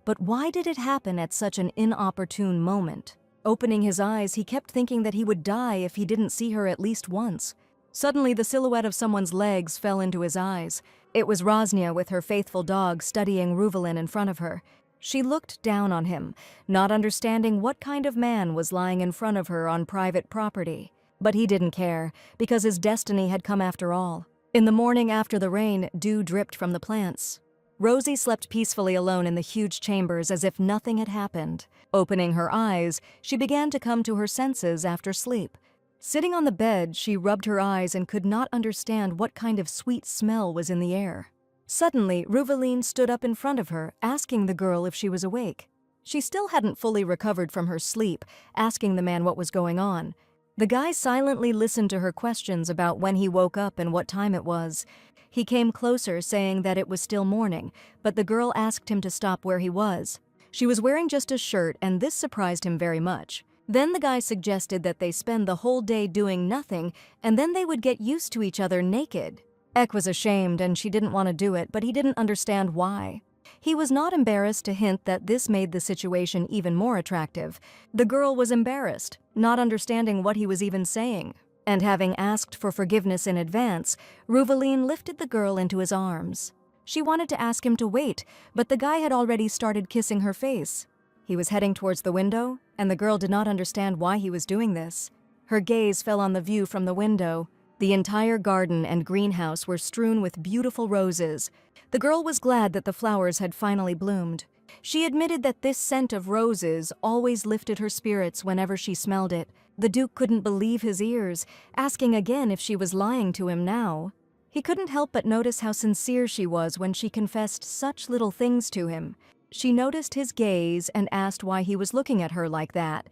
but why did it happen at such an inopportune moment? Opening his eyes, he kept thinking that he would die if he didn't see her at least once. Suddenly, the silhouette of someone's legs fell into his eyes. It was Rosnia with her faithful dog studying Reuvelin in front of her. She looked down on him, not understanding what kind of man was lying in front of her on private property. But he didn't care, because his destiny had come after all. In the morning after the rain, dew dripped from the plants. Rosie slept peacefully alone in the huge chambers as if nothing had happened. Opening her eyes, she began to come to her senses after sleep. Sitting on the bed, she rubbed her eyes and could not understand what kind of sweet smell was in the air. Suddenly, Ruvaline stood up in front of her, asking the girl if she was awake. She still hadn't fully recovered from her sleep, asking the man what was going on. The guy silently listened to her questions about when he woke up and what time it was. He came closer, saying that it was still morning, but the girl asked him to stop where he was. She was wearing just a shirt, and this surprised him very much. Then the guy suggested that they spend the whole day doing nothing, and then they would get used to each other naked. Ek was ashamed, and she didn't want to do it, but he didn't understand why. He was not embarrassed to hint that this made the situation even more attractive. The girl was embarrassed, not understanding what he was even saying. And having asked for forgiveness in advance, Ruvaline lifted the girl into his arms. She wanted to ask him to wait, but the guy had already started kissing her face. He was heading towards the window, and the girl did not understand why he was doing this. Her gaze fell on the view from the window. The entire garden and greenhouse were strewn with beautiful roses. The girl was glad that the flowers had finally bloomed. She admitted that this scent of roses always lifted her spirits whenever she smelled it. The Duke couldn't believe his ears, asking again if she was lying to him now. He couldn't help but notice how sincere she was when she confessed such little things to him. She noticed his gaze and asked why he was looking at her like that.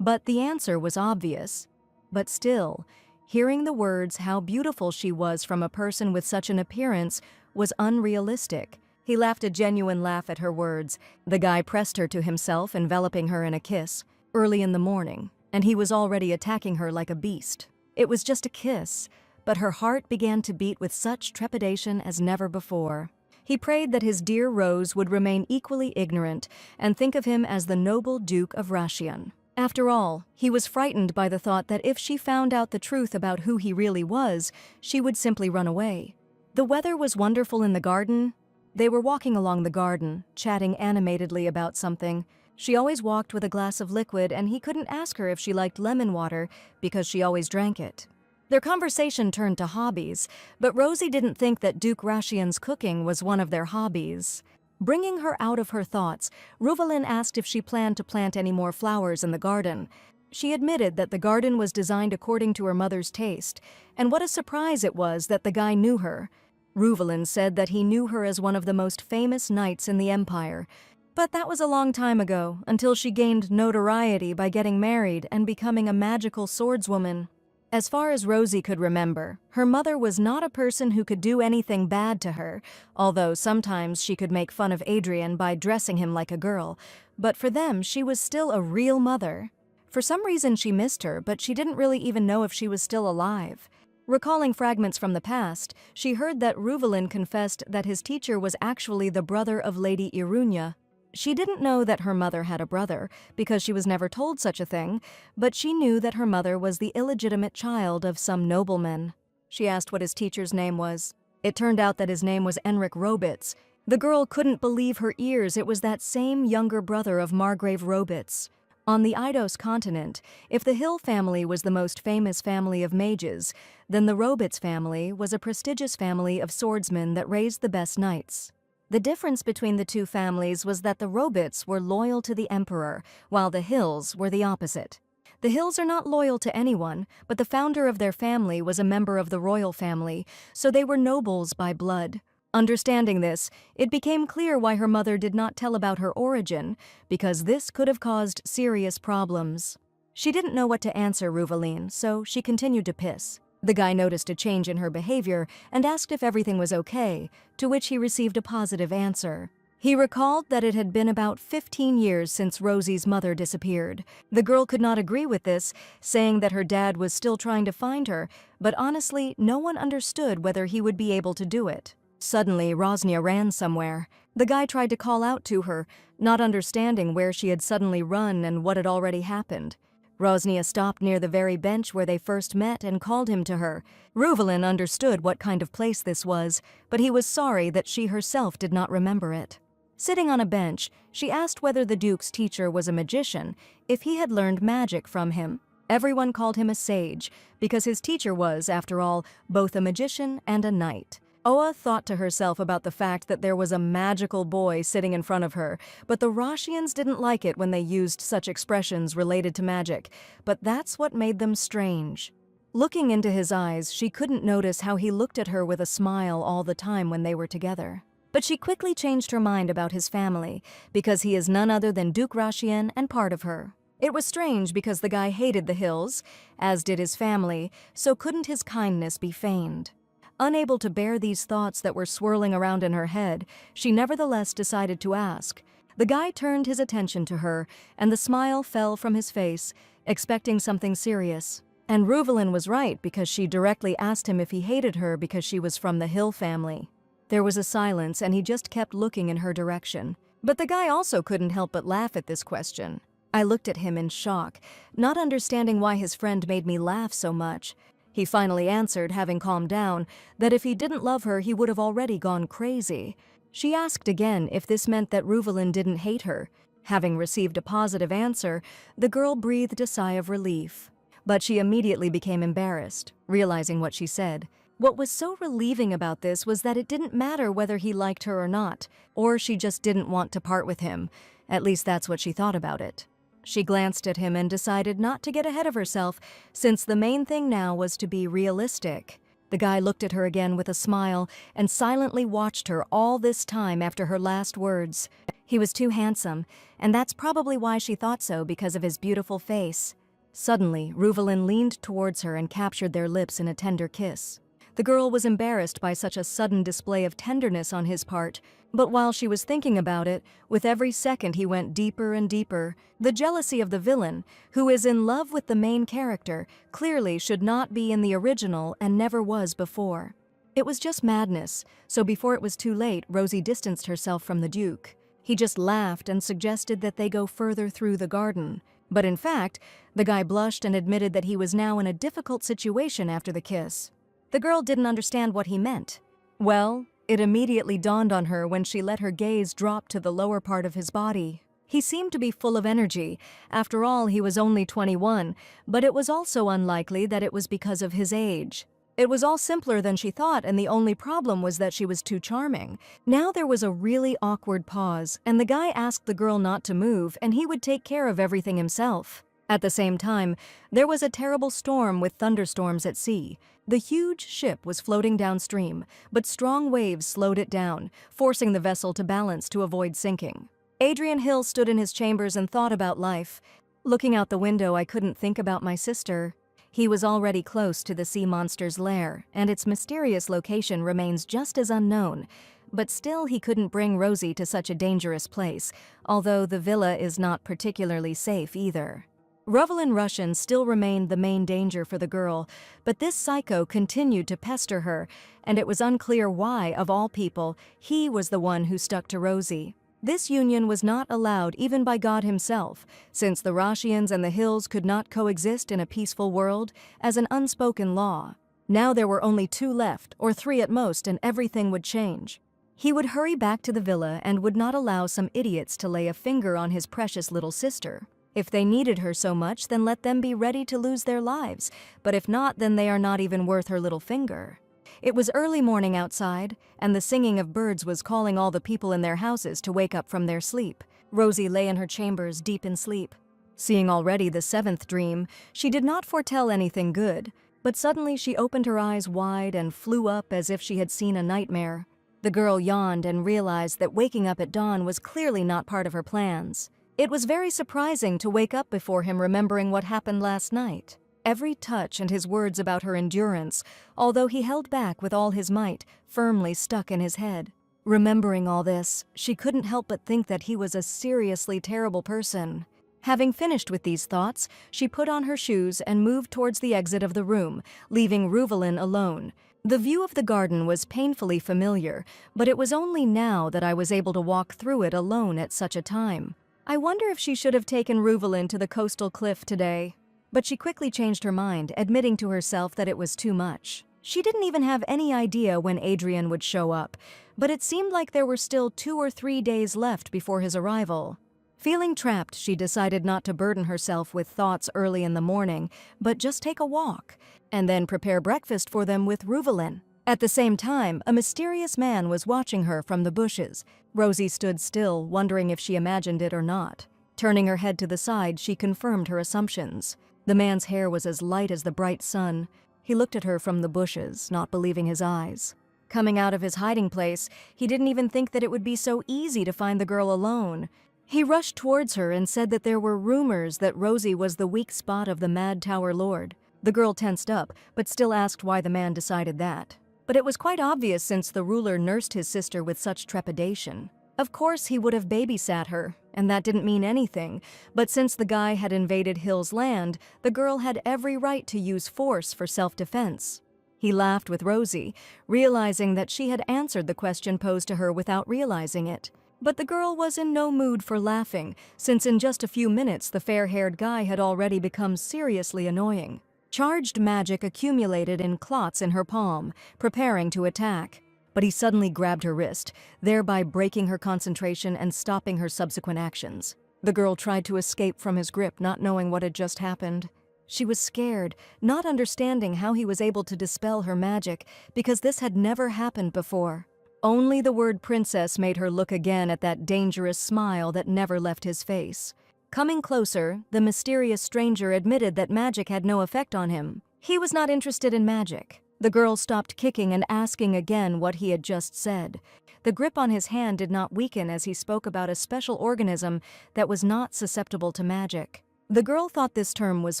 But the answer was obvious. But still, hearing the words how beautiful she was from a person with such an appearance was unrealistic. He laughed a genuine laugh at her words. The guy pressed her to himself, enveloping her in a kiss, early in the morning, and he was already attacking her like a beast. It was just a kiss, but her heart began to beat with such trepidation as never before. He prayed that his dear Rose would remain equally ignorant and think of him as the noble Duke of Rashian. After all, he was frightened by the thought that if she found out the truth about who he really was, she would simply run away. The weather was wonderful in the garden. They were walking along the garden, chatting animatedly about something. She always walked with a glass of liquid, and he couldn't ask her if she liked lemon water because she always drank it. Their conversation turned to hobbies, but Rosie didn't think that Duke Rashian's cooking was one of their hobbies. Bringing her out of her thoughts, Ruvaline asked if she planned to plant any more flowers in the garden. She admitted that the garden was designed according to her mother's taste, and what a surprise it was that the guy knew her. Ruvaline said that he knew her as one of the most famous knights in the Empire, but that was a long time ago, until she gained notoriety by getting married and becoming a magical swordswoman. As far as Rosie could remember, her mother was not a person who could do anything bad to her, although sometimes she could make fun of Adrian by dressing him like a girl, but for them she was still a real mother. For some reason she missed her, but she didn't really even know if she was still alive. Recalling fragments from the past, she heard that Ruvaline confessed that his teacher was actually the brother of Lady Irunia. She didn't know that her mother had a brother, because she was never told such a thing, but she knew that her mother was the illegitimate child of some nobleman. She asked what his teacher's name was. It turned out that his name was Enric Robitz. The girl couldn't believe her ears. It was that same younger brother of Margrave Robitz. On the Eidos continent, if the Hill family was the most famous family of mages, then the Robitz family was a prestigious family of swordsmen that raised the best knights. The difference between the two families was that the Robitz were loyal to the emperor, while the Hills were the opposite. The Hills are not loyal to anyone, but the founder of their family was a member of the royal family, so they were nobles by blood. Understanding this, it became clear why her mother did not tell about her origin, because this could have caused serious problems. She didn't know what to answer Ruvaline, so she continued to piss. The guy noticed a change in her behavior and asked if everything was okay, to which he received a positive answer. He recalled that it had been about 15 years since Rosie's mother disappeared. The girl could not agree with this, saying that her dad was still trying to find her, but honestly, no one understood whether he would be able to do it. Suddenly, Rosnia ran somewhere. The guy tried to call out to her, not understanding where she had suddenly run and what had already happened. Rosnia stopped near the very bench where they first met and called him to her. Ruvaline understood what kind of place this was, but he was sorry that she herself did not remember it. Sitting on a bench, she asked whether the Duke's teacher was a magician, if he had learned magic from him. Everyone called him a sage, because his teacher was, after all, both a magician and a knight. Oa thought to herself about the fact that there was a magical boy sitting in front of her, but the Roshians didn't like it when they used such expressions related to magic, but that's what made them strange. Looking into his eyes, she couldn't notice how he looked at her with a smile all the time when they were together. But she quickly changed her mind about his family, because he is none other than Duke Roshian and part of her. It was strange because the guy hated the hills, as did his family, so couldn't his kindness be feigned? Unable to bear these thoughts that were swirling around in her head, she nevertheless decided to ask. The guy turned his attention to her, and the smile fell from his face, expecting something serious. And Reuvelin was right because she directly asked him if he hated her because she was from the Hill family. There was a silence, and he just kept looking in her direction. But the guy also couldn't help but laugh at this question. I looked at him in shock, not understanding why his friend made me laugh so much. He finally answered, having calmed down, that if he didn't love her, he would have already gone crazy. She asked again if this meant that Reuvelin didn't hate her. Having received a positive answer, the girl breathed a sigh of relief. But she immediately became embarrassed, realizing what she said. What was so relieving about this was that it didn't matter whether he liked her or not, or she just didn't want to part with him. At least that's what she thought about it. She glanced at him and decided not to get ahead of herself, since the main thing now was to be realistic. The guy looked at her again with a smile and silently watched her all this time after her last words. He was too handsome, and that's probably why she thought so, because of his beautiful face. Suddenly, Reuvelin leaned towards her and captured their lips in a tender kiss. The girl was embarrassed by such a sudden display of tenderness on his part, but while she was thinking about it, with every second he went deeper and deeper. The jealousy of the villain, who is in love with the main character, clearly should not be in the original and never was before. It was just madness, so before it was too late, Rosie distanced herself from the Duke. He just laughed and suggested that they go further through the garden. But in fact, the guy blushed and admitted that he was now in a difficult situation after the kiss. The girl didn't understand what he meant. Well, it immediately dawned on her when she let her gaze drop to the lower part of his body. He seemed to be full of energy. After all, he was only 21, but it was also unlikely that it was because of his age. It was all simpler than she thought, and the only problem was that she was too charming. Now there was a really awkward pause, and the guy asked the girl not to move, and he would take care of everything himself. At the same time, there was a terrible storm with thunderstorms at sea. The huge ship was floating downstream, but strong waves slowed it down, forcing the vessel to balance to avoid sinking. Adrian Hill stood in his chambers and thought about life. Looking out the window, I couldn't think about my sister. He was already close to the sea monster's lair, and its mysterious location remains just as unknown. But still, he couldn't bring Rosie to such a dangerous place, although the villa is not particularly safe either. Reuvelin Russian still remained the main danger for the girl, but this psycho continued to pester her, and it was unclear why, of all people, he was the one who stuck to Rosie. This union was not allowed even by God himself, since the Roshians and the Hills could not coexist in a peaceful world as an unspoken law. Now there were only 2 left, or 3 at most, and everything would change. He would hurry back to the villa and would not allow some idiots to lay a finger on his precious little sister. If they needed her so much, then let them be ready to lose their lives, but if not, then they are not even worth her little finger. It was early morning outside, and the singing of birds was calling all the people in their houses to wake up from their sleep. Rosie lay in her chambers deep in sleep. Seeing already the 7th dream, she did not foretell anything good, but suddenly she opened her eyes wide and flew up as if she had seen a nightmare. The girl yawned and realized that waking up at dawn was clearly not part of her plans. It was very surprising to wake up before him remembering what happened last night. Every touch and his words about her endurance, although he held back with all his might, firmly stuck in his head. Remembering all this, she couldn't help but think that he was a seriously terrible person. Having finished with these thoughts, she put on her shoes and moved towards the exit of the room, leaving Reuvelin alone. The view of the garden was painfully familiar, but it was only now that I was able to walk through it alone at such a time. I wonder if she should have taken Reuvelin to the coastal cliff today. But she quickly changed her mind, admitting to herself that it was too much. She didn't even have any idea when Adrian would show up, but it seemed like there were still 2 or 3 days left before his arrival. Feeling trapped, she decided not to burden herself with thoughts early in the morning, but just take a walk, and then prepare breakfast for them with Ruvelin. At the same time, a mysterious man was watching her from the bushes. Rosie stood still, wondering if she imagined it or not. Turning her head to the side, she confirmed her assumptions. The man's hair was as light as the bright sun. He looked at her from the bushes, not believing his eyes. Coming out of his hiding place, he didn't even think that it would be so easy to find the girl alone. He rushed towards her and said that there were rumors that Rosie was the weak spot of the Mad Tower Lord. The girl tensed up, but still asked why the man decided that. But it was quite obvious since the ruler nursed his sister with such trepidation. Of course he would have babysat her, and that didn't mean anything, but since the guy had invaded Hill's land, the girl had every right to use force for self-defense. He laughed with Rosie, realizing that she had answered the question posed to her without realizing it. But the girl was in no mood for laughing, since in just a few minutes the fair-haired guy had already become seriously annoying. Charged magic accumulated in clots in her palm, preparing to attack. But he suddenly grabbed her wrist, thereby breaking her concentration and stopping her subsequent actions. The girl tried to escape from his grip, not knowing what had just happened. She was scared, not understanding how he was able to dispel her magic, because this had never happened before. Only the word princess made her look again at that dangerous smile that never left his face. Coming closer, the mysterious stranger admitted that magic had no effect on him. He was not interested in magic. The girl stopped kicking and asking again what he had just said. The grip on his hand did not weaken as he spoke about a special organism that was not susceptible to magic. The girl thought this term was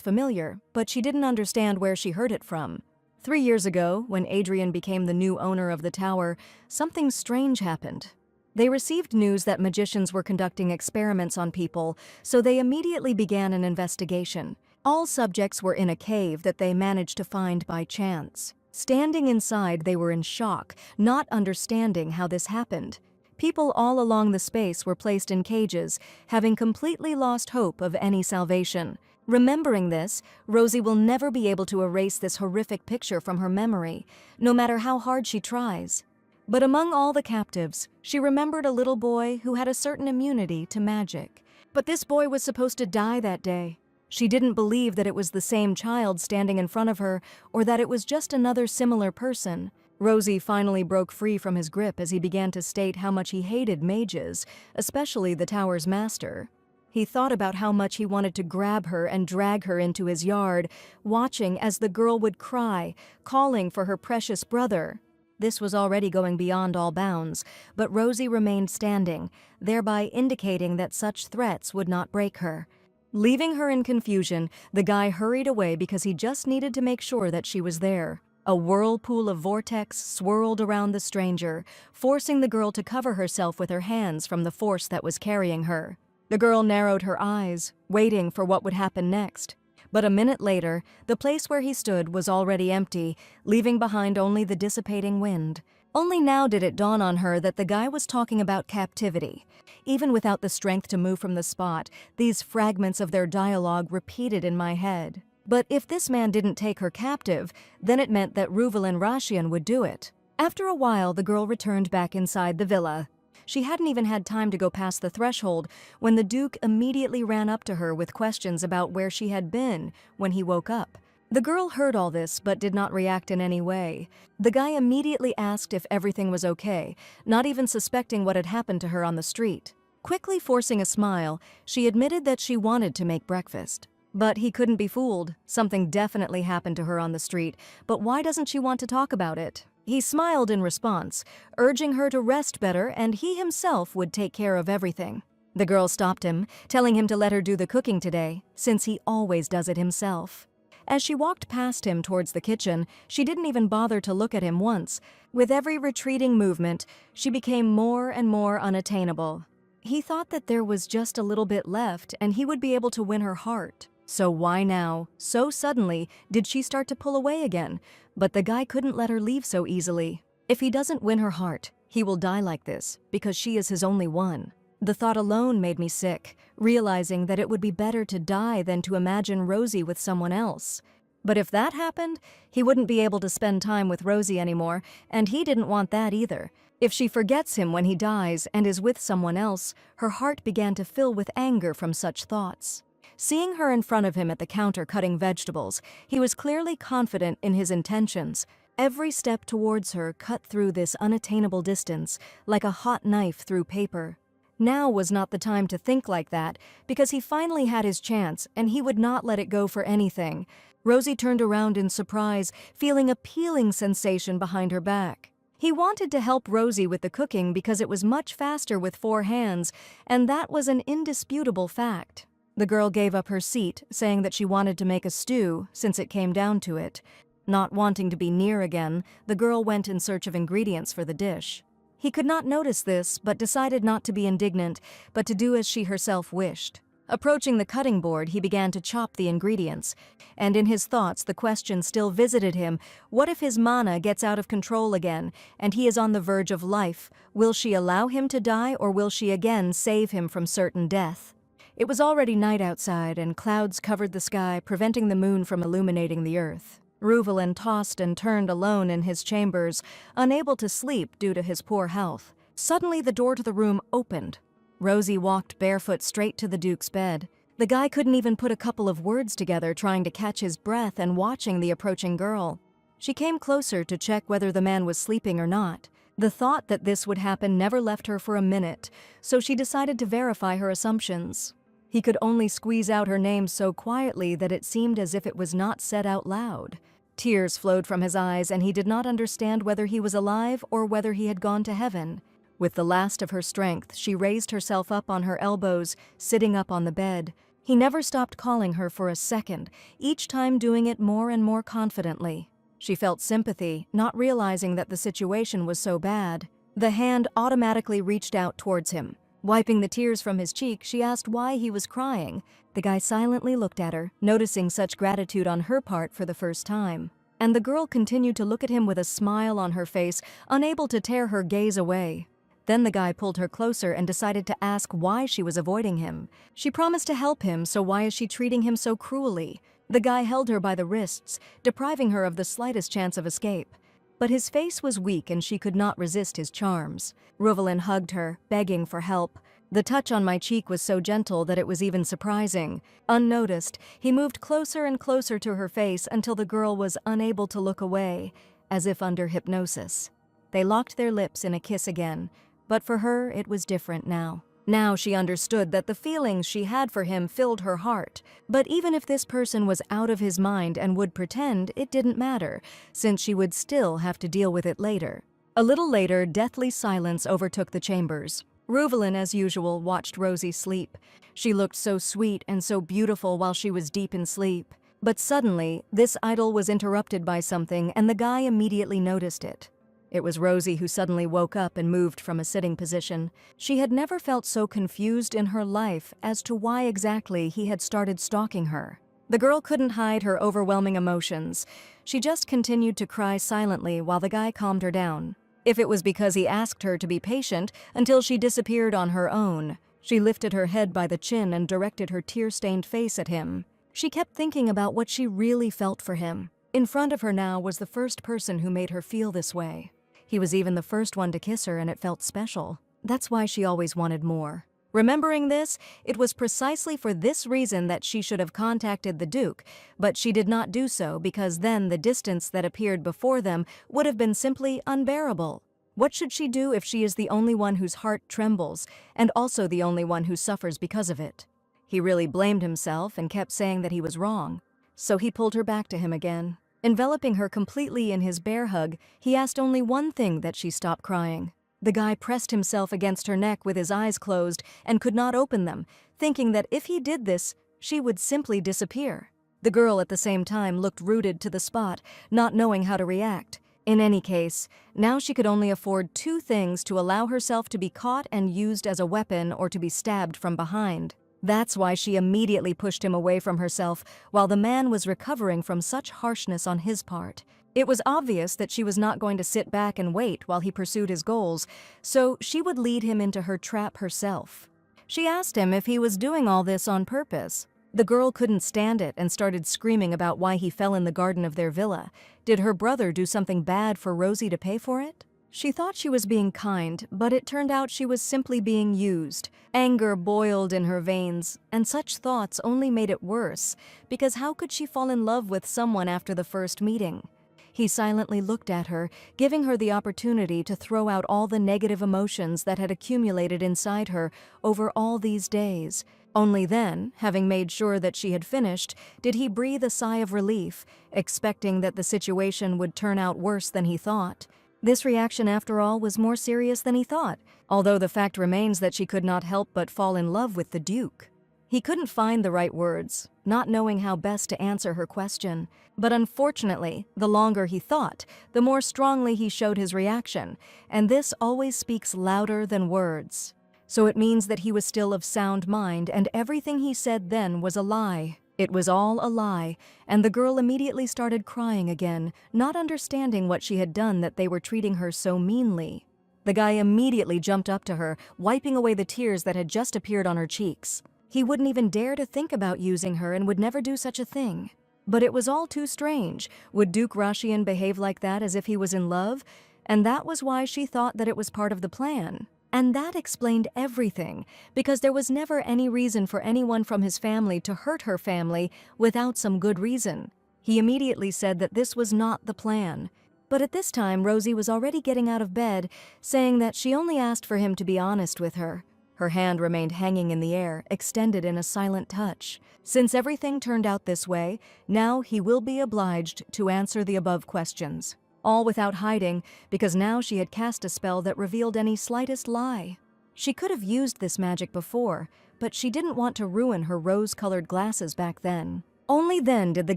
familiar, but she didn't understand where she heard it from. 3 years ago, when Adrian became the new owner of the tower, something strange happened. They received news that magicians were conducting experiments on people, so they immediately began an investigation. All subjects were in a cave that they managed to find by chance. Standing inside, they were in shock, not understanding how this happened. People all along the space were placed in cages, having completely lost hope of any salvation. Remembering this, Rosie will never be able to erase this horrific picture from her memory, no matter how hard she tries. But among all the captives, she remembered a little boy who had a certain immunity to magic. But this boy was supposed to die that day. She didn't believe that it was the same child standing in front of her, or that it was just another similar person. Rosie finally broke free from his grip as he began to state how much he hated mages, especially the tower's master. He thought about how much he wanted to grab her and drag her into his yard, watching as the girl would cry, calling for her precious brother. This was already going beyond all bounds, but Rosie remained standing, thereby indicating that such threats would not break her. Leaving her in confusion, the guy hurried away because he just needed to make sure that she was there. A whirlpool of vortex swirled around the stranger, forcing the girl to cover herself with her hands from the force that was carrying her. The girl narrowed her eyes, waiting for what would happen next. But a minute later, the place where he stood was already empty, leaving behind only the dissipating wind. Only now did it dawn on her that the guy was talking about captivity. Even without the strength to move from the spot, these fragments of their dialogue repeated in my head. But if this man didn't take her captive, then it meant that Ruvelin Rashian would do it. After a while, the girl returned back inside the villa. She hadn't even had time to go past the threshold when the Duke immediately ran up to her with questions about where she had been when he woke up. The girl heard all this but did not react in any way. The guy immediately asked if everything was okay, not even suspecting what had happened to her on the street. Quickly forcing a smile, she admitted that she wanted to make breakfast. But he couldn't be fooled. Something definitely happened to her on the street, but why doesn't she want to talk about it? He smiled in response, urging her to rest better and he himself would take care of everything. The girl stopped him, telling him to let her do the cooking today, since he always does it himself. As she walked past him towards the kitchen, she didn't even bother to look at him once. With every retreating movement, she became more and more unattainable. He thought that there was just a little bit left and he would be able to win her heart. So why now, so suddenly, did she start to pull away again? But the guy couldn't let her leave so easily. If he doesn't win her heart, he will die like this, because she is his only one. The thought alone made me sick, realizing that it would be better to die than to imagine Rosie with someone else. But if that happened, he wouldn't be able to spend time with Rosie anymore, and he didn't want that either. If she forgets him when he dies and is with someone else, her heart began to fill with anger from such thoughts. Seeing her in front of him at the counter cutting vegetables, he was clearly confident in his intentions. Every step towards her cut through this unattainable distance like a hot knife through paper. Now was not the time to think like that, because he finally had his chance and he would not let it go for anything. Rosie turned around in surprise, feeling a peeling sensation behind her back. He wanted to help Rosie with the cooking because it was much faster with 4 hands, and that was an indisputable fact. The girl gave up her seat, saying that she wanted to make a stew, since it came down to it. Not wanting to be near again, the girl went in search of ingredients for the dish. He could not notice this, but decided not to be indignant, but to do as she herself wished. Approaching the cutting board, he began to chop the ingredients, and in his thoughts the question still visited him: what if his mana gets out of control again, and he is on the verge of life? Will she allow him to die, or will she again save him from certain death? It was already night outside, and clouds covered the sky, preventing the moon from illuminating the earth. Reuvelin tossed and turned alone in his chambers, unable to sleep due to his poor health. Suddenly the door to the room opened. Rosie walked barefoot straight to the Duke's bed. The guy couldn't even put a couple of words together, trying to catch his breath and watching the approaching girl. She came closer to check whether the man was sleeping or not. The thought that this would happen never left her for a minute, so she decided to verify her assumptions. He could only squeeze out her name so quietly that it seemed as if it was not said out loud. Tears flowed from his eyes, and he did not understand whether he was alive or whether he had gone to heaven. With the last of her strength, she raised herself up on her elbows, sitting up on the bed. He never stopped calling her for a second, each time doing it more and more confidently. She felt sympathy, not realizing that the situation was so bad. The hand automatically reached out towards him. Wiping the tears from his cheek, she asked why he was crying. The guy silently looked at her, noticing such gratitude on her part for the first time. And the girl continued to look at him with a smile on her face, unable to tear her gaze away. Then the guy pulled her closer and decided to ask why she was avoiding him. She promised to help him, so why is she treating him so cruelly? The guy held her by the wrists, depriving her of the slightest chance of escape. But his face was weak and she could not resist his charms. Reuvelin hugged her, begging for help. The touch on my cheek was so gentle that it was even surprising. Unnoticed, he moved closer and closer to her face until the girl was unable to look away, as if under hypnosis. They locked their lips in a kiss again. But for her, it was different now. Now she understood that the feelings she had for him filled her heart. But even if this person was out of his mind and would pretend, it didn't matter, since she would still have to deal with it later. A little later, deathly silence overtook the chambers. Reuvelin, as usual, watched Rosie sleep. She looked so sweet and so beautiful while she was deep in sleep. But suddenly, this idyll was interrupted by something, and the guy immediately noticed it. It was Rosie who suddenly woke up and moved from a sitting position. She had never felt so confused in her life as to why exactly he had started stalking her. The girl couldn't hide her overwhelming emotions. She just continued to cry silently while the guy calmed her down. If it was because he asked her to be patient until she disappeared on her own. She lifted her head by the chin and directed her tear-stained face at him. She kept thinking about what she really felt for him. In front of her now was the first person who made her feel this way. He was even the first one to kiss her, and it felt special. That's why she always wanted more. Remembering this, it was precisely for this reason that she should have contacted the Duke, but she did not do so because then the distance that appeared before them would have been simply unbearable. What should she do if she is the only one whose heart trembles, and also the only one who suffers because of it? He really blamed himself and kept saying that he was wrong. So he pulled her back to him again. Enveloping her completely in his bear hug, he asked only one thing: that she stop crying. The guy pressed himself against her neck with his eyes closed and could not open them, thinking that if he did this, she would simply disappear. The girl at the same time looked rooted to the spot, not knowing how to react. In any case, now she could only afford 2 things: to allow herself to be caught and used as a weapon or to be stabbed from behind. That's why she immediately pushed him away from herself while the man was recovering from such harshness on his part. It was obvious that she was not going to sit back and wait while he pursued his goals, so she would lead him into her trap herself. She asked him if he was doing all this on purpose. The girl couldn't stand it and started screaming about why he fell in the garden of their villa. Did her brother do something bad for Rosie to pay for it? She thought she was being kind, but it turned out she was simply being used. Anger boiled in her veins, and such thoughts only made it worse, because how could she fall in love with someone after the first meeting? He silently looked at her, giving her the opportunity to throw out all the negative emotions that had accumulated inside her over all these days. Only then, having made sure that she had finished, did he breathe a sigh of relief, expecting that the situation would turn out worse than he thought. This reaction, after all, was more serious than he thought, although the fact remains that she could not help but fall in love with the Duke. He couldn't find the right words, not knowing how best to answer her question. But unfortunately, the longer he thought, the more strongly he showed his reaction, and this always speaks louder than words. So it means that he was still of sound mind, and everything he said then was a lie. It was all a lie, and the girl immediately started crying again, not understanding what she had done that they were treating her so meanly. The guy immediately jumped up to her, wiping away the tears that had just appeared on her cheeks. He wouldn't even dare to think about using her and would never do such a thing. But it was all too strange. Would Duke Rashian behave like that as if he was in love? And that was why she thought that it was part of the plan. And that explained everything, because there was never any reason for anyone from his family to hurt her family without some good reason. He immediately said that this was not the plan. But at this time, Rosie was already getting out of bed, saying that she only asked for him to be honest with her. Her hand remained hanging in the air, extended in a silent touch. Since everything turned out this way, now he will be obliged to answer the above questions. All without hiding, because now she had cast a spell that revealed any slightest lie. She could have used this magic before, but she didn't want to ruin her rose-colored glasses back then. Only then did the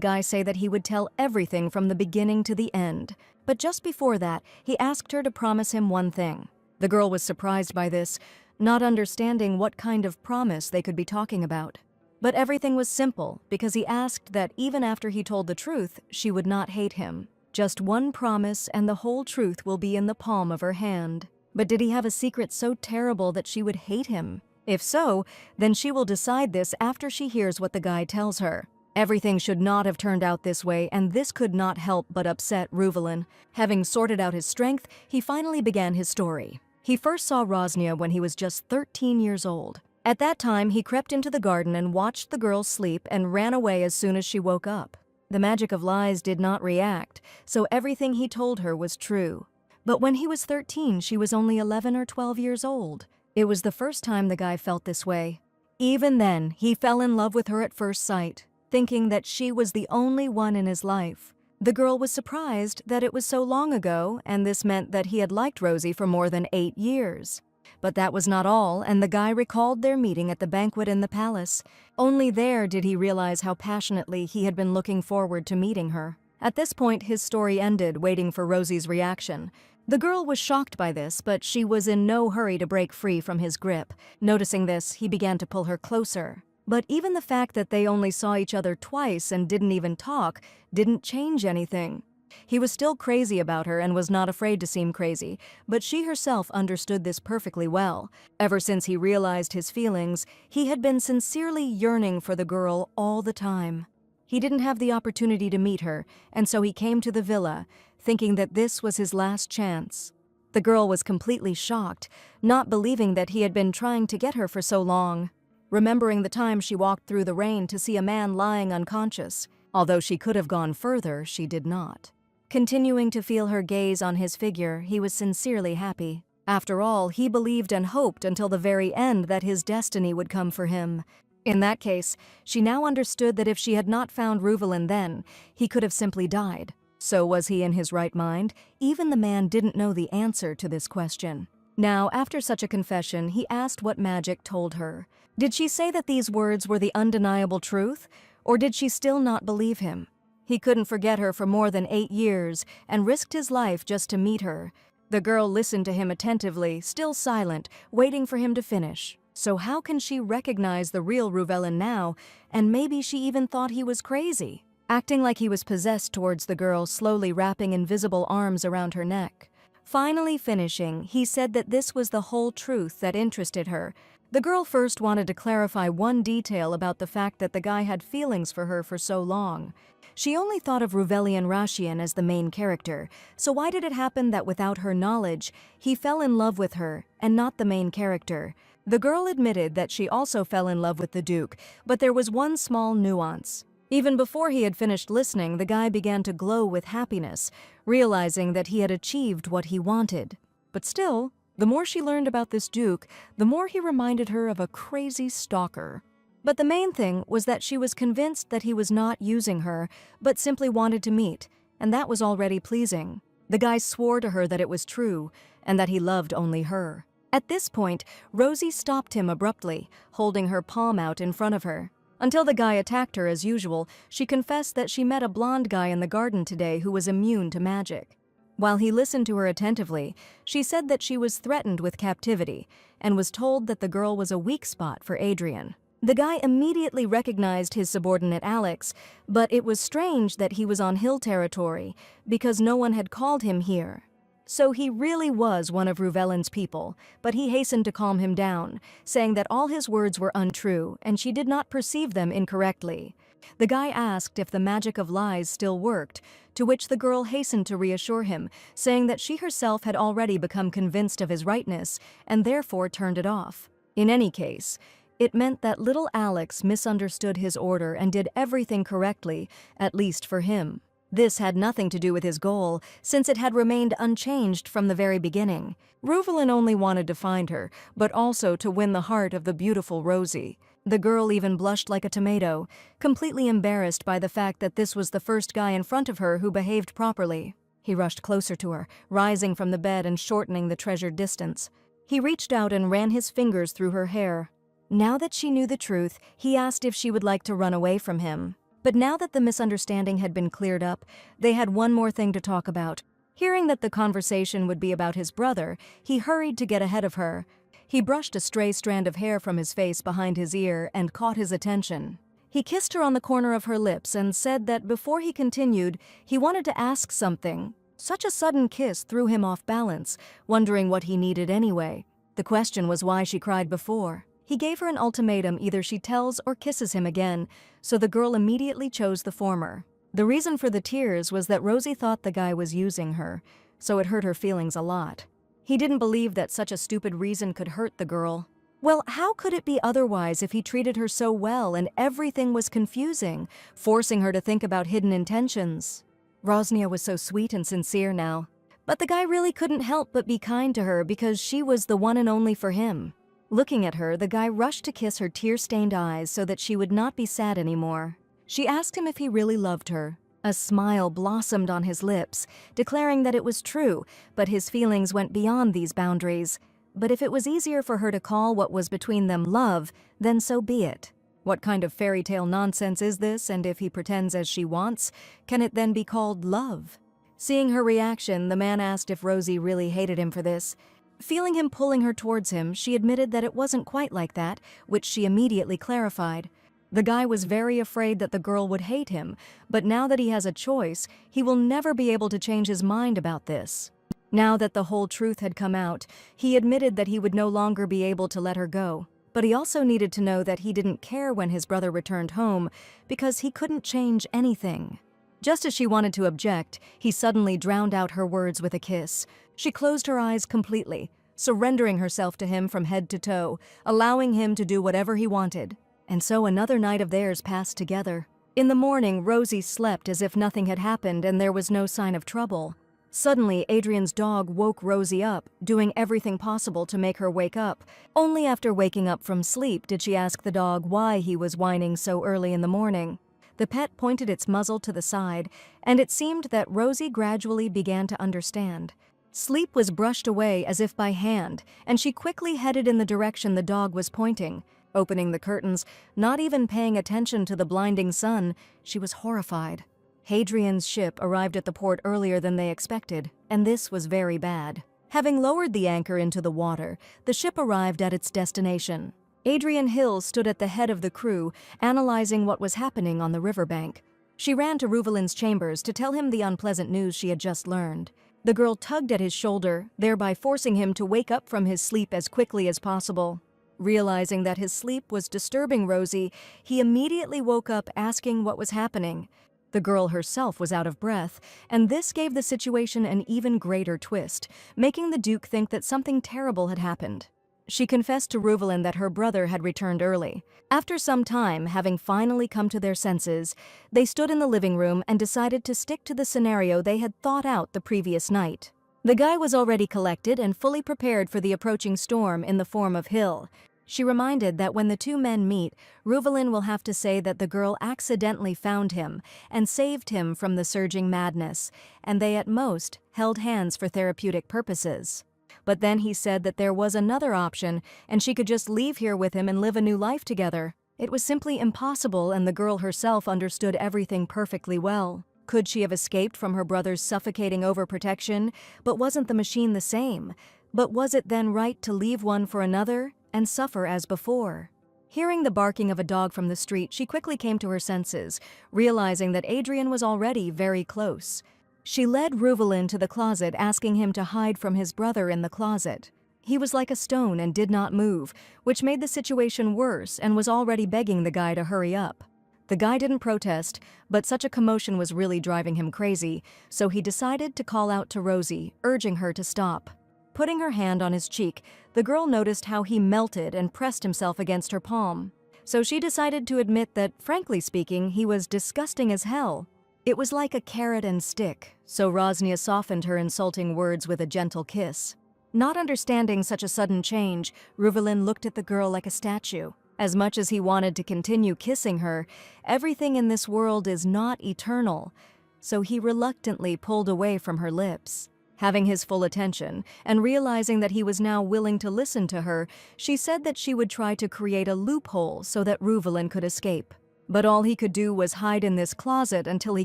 guy say that he would tell everything from the beginning to the end. But just before that, he asked her to promise him one thing. The girl was surprised by this, not understanding what kind of promise they could be talking about. But everything was simple, because he asked that even after he told the truth, she would not hate him. Just one promise and the whole truth will be in the palm of her hand. But did he have a secret so terrible that she would hate him? If so, then she will decide this after she hears what the guy tells her. Everything should not have turned out this way, and this could not help but upset Ruvelin. Having sorted out his strength, he finally began his story. He first saw Rosnia when he was just 13 years old. At that time, he crept into the garden and watched the girl sleep and ran away as soon as she woke up. The magic of lies did not react, so everything he told her was true. But when he was 13, she was only 11 or 12 years old. It was the first time the guy felt this way. Even then, he fell in love with her at first sight, thinking that she was the only one in his life. The girl was surprised that it was so long ago, and this meant that he had liked Rosie for more than 8 years. But that was not all, and the guy recalled their meeting at the banquet in the palace. Only there did he realize how passionately he had been looking forward to meeting her. At this point, his story ended, waiting for Rosie's reaction. The girl was shocked by this, but she was in no hurry to break free from his grip. Noticing this, he began to pull her closer. But even the fact that they only saw each other twice and didn't even talk didn't change anything. He was still crazy about her and was not afraid to seem crazy, but she herself understood this perfectly well. Ever since he realized his feelings, he had been sincerely yearning for the girl all the time. He didn't have the opportunity to meet her, and so he came to the villa, thinking that this was his last chance. The girl was completely shocked, not believing that he had been trying to get her for so long. Remembering the time she walked through the rain to see a man lying unconscious. Although she could have gone further, she did not. Continuing to feel her gaze on his figure, he was sincerely happy. After all, he believed and hoped until the very end that his destiny would come for him. In that case, she now understood that if she had not found Ruvelin then, he could have simply died. So was he in his right mind? Even the man didn't know the answer to this question. Now, after such a confession, he asked what magic told her. Did she say that these words were the undeniable truth, or did she still not believe him? He couldn't forget her for more than 8 years and risked his life just to meet her. The girl listened to him attentively, still silent, waiting for him to finish. So how can she recognize the real Ruvelin now, and maybe she even thought he was crazy? Acting like he was possessed towards the girl, slowly wrapping invisible arms around her neck. Finally finishing, he said that this was the whole truth that interested her. The girl first wanted to clarify one detail about the fact that the guy had feelings for her for so long. She only thought of Ruvelian Rashian as the main character, so why did it happen that without her knowledge, he fell in love with her and not the main character? The girl admitted that she also fell in love with the Duke, but there was one small nuance. Even before he had finished listening, the guy began to glow with happiness, realizing that he had achieved what he wanted. But still, the more she learned about this Duke, the more he reminded her of a crazy stalker. But the main thing was that she was convinced that he was not using her, but simply wanted to meet, and that was already pleasing. The guy swore to her that it was true, and that he loved only her. At this point, Rosie stopped him abruptly, holding her palm out in front of her. Until the guy attacked her as usual, she confessed that she met a blonde guy in the garden today who was immune to magic. While he listened to her attentively, she said that she was threatened with captivity and was told that the girl was a weak spot for Adrian. The guy immediately recognized his subordinate Alex, but it was strange that he was on hill territory because no one had called him here. So he really was one of Ruvelin's people, but he hastened to calm him down, saying that all his words were untrue and she did not perceive them incorrectly. The guy asked if the magic of lies still worked, to which the girl hastened to reassure him, saying that she herself had already become convinced of his rightness and therefore turned it off. In any case, it meant that little Alex misunderstood his order and did everything correctly, at least for him. This had nothing to do with his goal, since it had remained unchanged from the very beginning. Ruvelin only wanted to find her, but also to win the heart of the beautiful Rosie. The girl even blushed like a tomato, completely embarrassed by the fact that this was the first guy in front of her who behaved properly. He rushed closer to her, rising from the bed and shortening the treasured distance. He reached out and ran his fingers through her hair. Now that she knew the truth, he asked if she would like to run away from him. But now that the misunderstanding had been cleared up, they had one more thing to talk about. Hearing that the conversation would be about his brother, he hurried to get ahead of her. He brushed a stray strand of hair from his face behind his ear and caught his attention. He kissed her on the corner of her lips and said that before he continued, he wanted to ask something. Such a sudden kiss threw him off balance, wondering what he needed anyway. The question was why she cried before. He gave her an ultimatum: either she tells or kisses him again, so the girl immediately chose the former. The reason for the tears was that Rosie thought the guy was using her, so it hurt her feelings a lot. He didn't believe that such a stupid reason could hurt the girl. Well, how could it be otherwise if he treated her so well and everything was confusing, forcing her to think about hidden intentions? Rosnia was so sweet and sincere now, but the guy really couldn't help but be kind to her because she was the one and only for him. Looking at her, the guy rushed to kiss her tear-stained eyes so that she would not be sad anymore. She asked him if he really loved her. A smile blossomed on his lips, declaring that it was true, but his feelings went beyond these boundaries. But if it was easier for her to call what was between them love, then so be it. What kind of fairy tale nonsense is this, and if he pretends as she wants, can it then be called love? Seeing her reaction, the man asked if Rosie really hated him for this. Feeling him pulling her towards him, she admitted that it wasn't quite like that, which she immediately clarified. The guy was very afraid that the girl would hate him, but now that he has a choice, he will never be able to change his mind about this. Now that the whole truth had come out, he admitted that he would no longer be able to let her go. But he also needed to know that he didn't care when his brother returned home, because he couldn't change anything. Just as she wanted to object, he suddenly drowned out her words with a kiss. She closed her eyes completely, surrendering herself to him from head to toe, allowing him to do whatever he wanted. And so another night of theirs passed together. In the morning, Rosie slept as if nothing had happened and there was no sign of trouble. Suddenly, Adrian's dog woke Rosie up, doing everything possible to make her wake up. Only after waking up from sleep did she ask the dog why he was whining so early in the morning. The pet pointed its muzzle to the side, and it seemed that Rosie gradually began to understand. Sleep was brushed away as if by hand, and she quickly headed in the direction the dog was pointing. Opening the curtains, not even paying attention to the blinding sun, she was horrified. Hadrian's ship arrived at the port earlier than they expected, and this was very bad. Having lowered the anchor into the water, the ship arrived at its destination. Adrian Hill stood at the head of the crew, analyzing what was happening on the riverbank. She ran to Ruvelin's chambers to tell him the unpleasant news she had just learned. The girl tugged at his shoulder, thereby forcing him to wake up from his sleep as quickly as possible. Realizing that his sleep was disturbing Rosie, he immediately woke up asking what was happening. The girl herself was out of breath, and this gave the situation an even greater twist, making the Duke think that something terrible had happened. She confessed to Ruvalen that her brother had returned early. After some time, having finally come to their senses, they stood in the living room and decided to stick to the scenario they had thought out the previous night. The guy was already collected and fully prepared for the approaching storm in the form of Hill. She reminded that when the two men meet, Ruvalen will have to say that the girl accidentally found him and saved him from the surging madness, and they at most held hands for therapeutic purposes. But then he said that there was another option, and she could just leave here with him and live a new life together. It was simply impossible, and the girl herself understood everything perfectly well. Could she have escaped from her brother's suffocating overprotection? But wasn't the machine the same? But was it then right to leave one for another and suffer as before? Hearing the barking of a dog from the street, she quickly came to her senses, realizing that Adrian was already very close. She led Ruvalen to the closet, asking him to hide from his brother in the closet. He was like a stone and did not move, which made the situation worse and was already begging the guy to hurry up. The guy didn't protest, but such a commotion was really driving him crazy, so he decided to call out to Rosie, urging her to stop. Putting her hand on his cheek, the girl noticed how he melted and pressed himself against her palm. So she decided to admit that, frankly speaking, he was disgusting as hell. It was like a carrot and stick, so Rosnia softened her insulting words with a gentle kiss. Not understanding such a sudden change, Ruvalen looked at the girl like a statue. As much as he wanted to continue kissing her, everything in this world is not eternal, so he reluctantly pulled away from her lips. Having his full attention, and realizing that he was now willing to listen to her, she said that she would try to create a loophole so that Ruvalen could escape. But all he could do was hide in this closet until he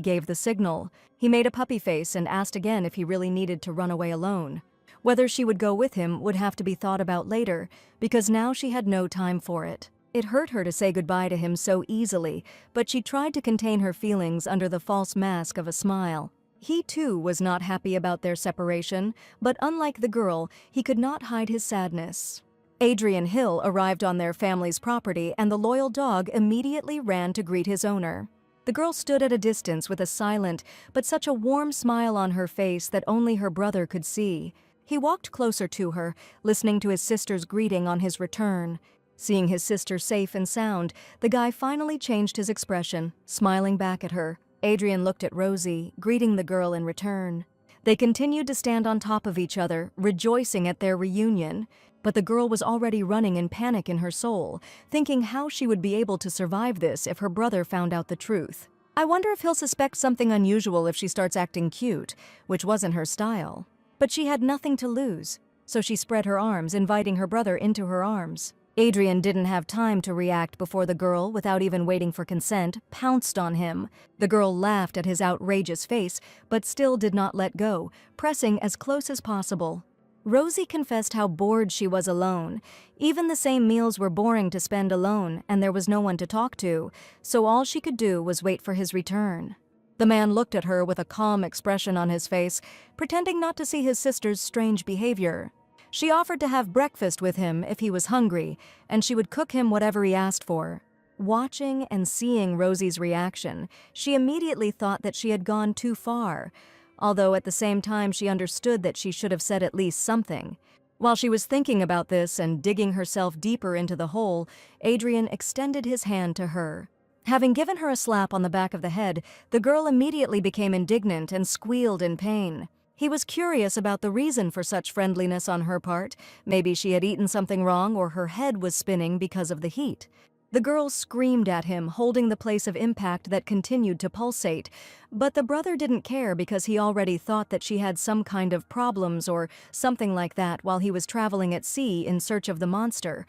gave the signal. He made a puppy face and asked again if he really needed to run away alone. Whether she would go with him would have to be thought about later, because now she had no time for it. It hurt her to say goodbye to him so easily, but she tried to contain her feelings under the false mask of a smile. He too was not happy about their separation, but unlike the girl, he could not hide his sadness. Adrian Hill arrived on their family's property, and the loyal dog immediately ran to greet his owner. The girl stood at a distance with a silent but such a warm smile on her face that only her brother could see. He walked closer to her, listening to his sister's greeting on his return. Seeing his sister safe and sound, the guy finally changed his expression, smiling back at her. Adrian looked at Rosie, greeting the girl in return. They continued to stand on top of each other, rejoicing at their reunion. But the girl was already running in panic in her soul, thinking how she would be able to survive this if her brother found out the truth. I wonder if he'll suspect something unusual if she starts acting cute, which wasn't her style. But she had nothing to lose, so she spread her arms, inviting her brother into her arms. Adrian didn't have time to react before the girl, without even waiting for consent, pounced on him. The girl laughed at his outrageous face, but still did not let go, pressing as close as possible. Rosie confessed how bored she was alone. Even the same meals were boring to spend alone, and there was no one to talk to, so all she could do was wait for his return. The man looked at her with a calm expression on his face, pretending not to see his sister's strange behavior. She offered to have breakfast with him if he was hungry, and she would cook him whatever he asked for. Watching and seeing Rosie's reaction, she immediately thought that she had gone too far, although at the same time she understood that she should have said at least something. While she was thinking about this and digging herself deeper into the hole, Adrian extended his hand to her. Having given her a slap on the back of the head, the girl immediately became indignant and squealed in pain. He was curious about the reason for such friendliness on her part. Maybe she had eaten something wrong or her head was spinning because of the heat. The girl screamed at him, holding the place of impact that continued to pulsate. But the brother didn't care because he already thought that she had some kind of problems or something like that while he was traveling at sea in search of the monster.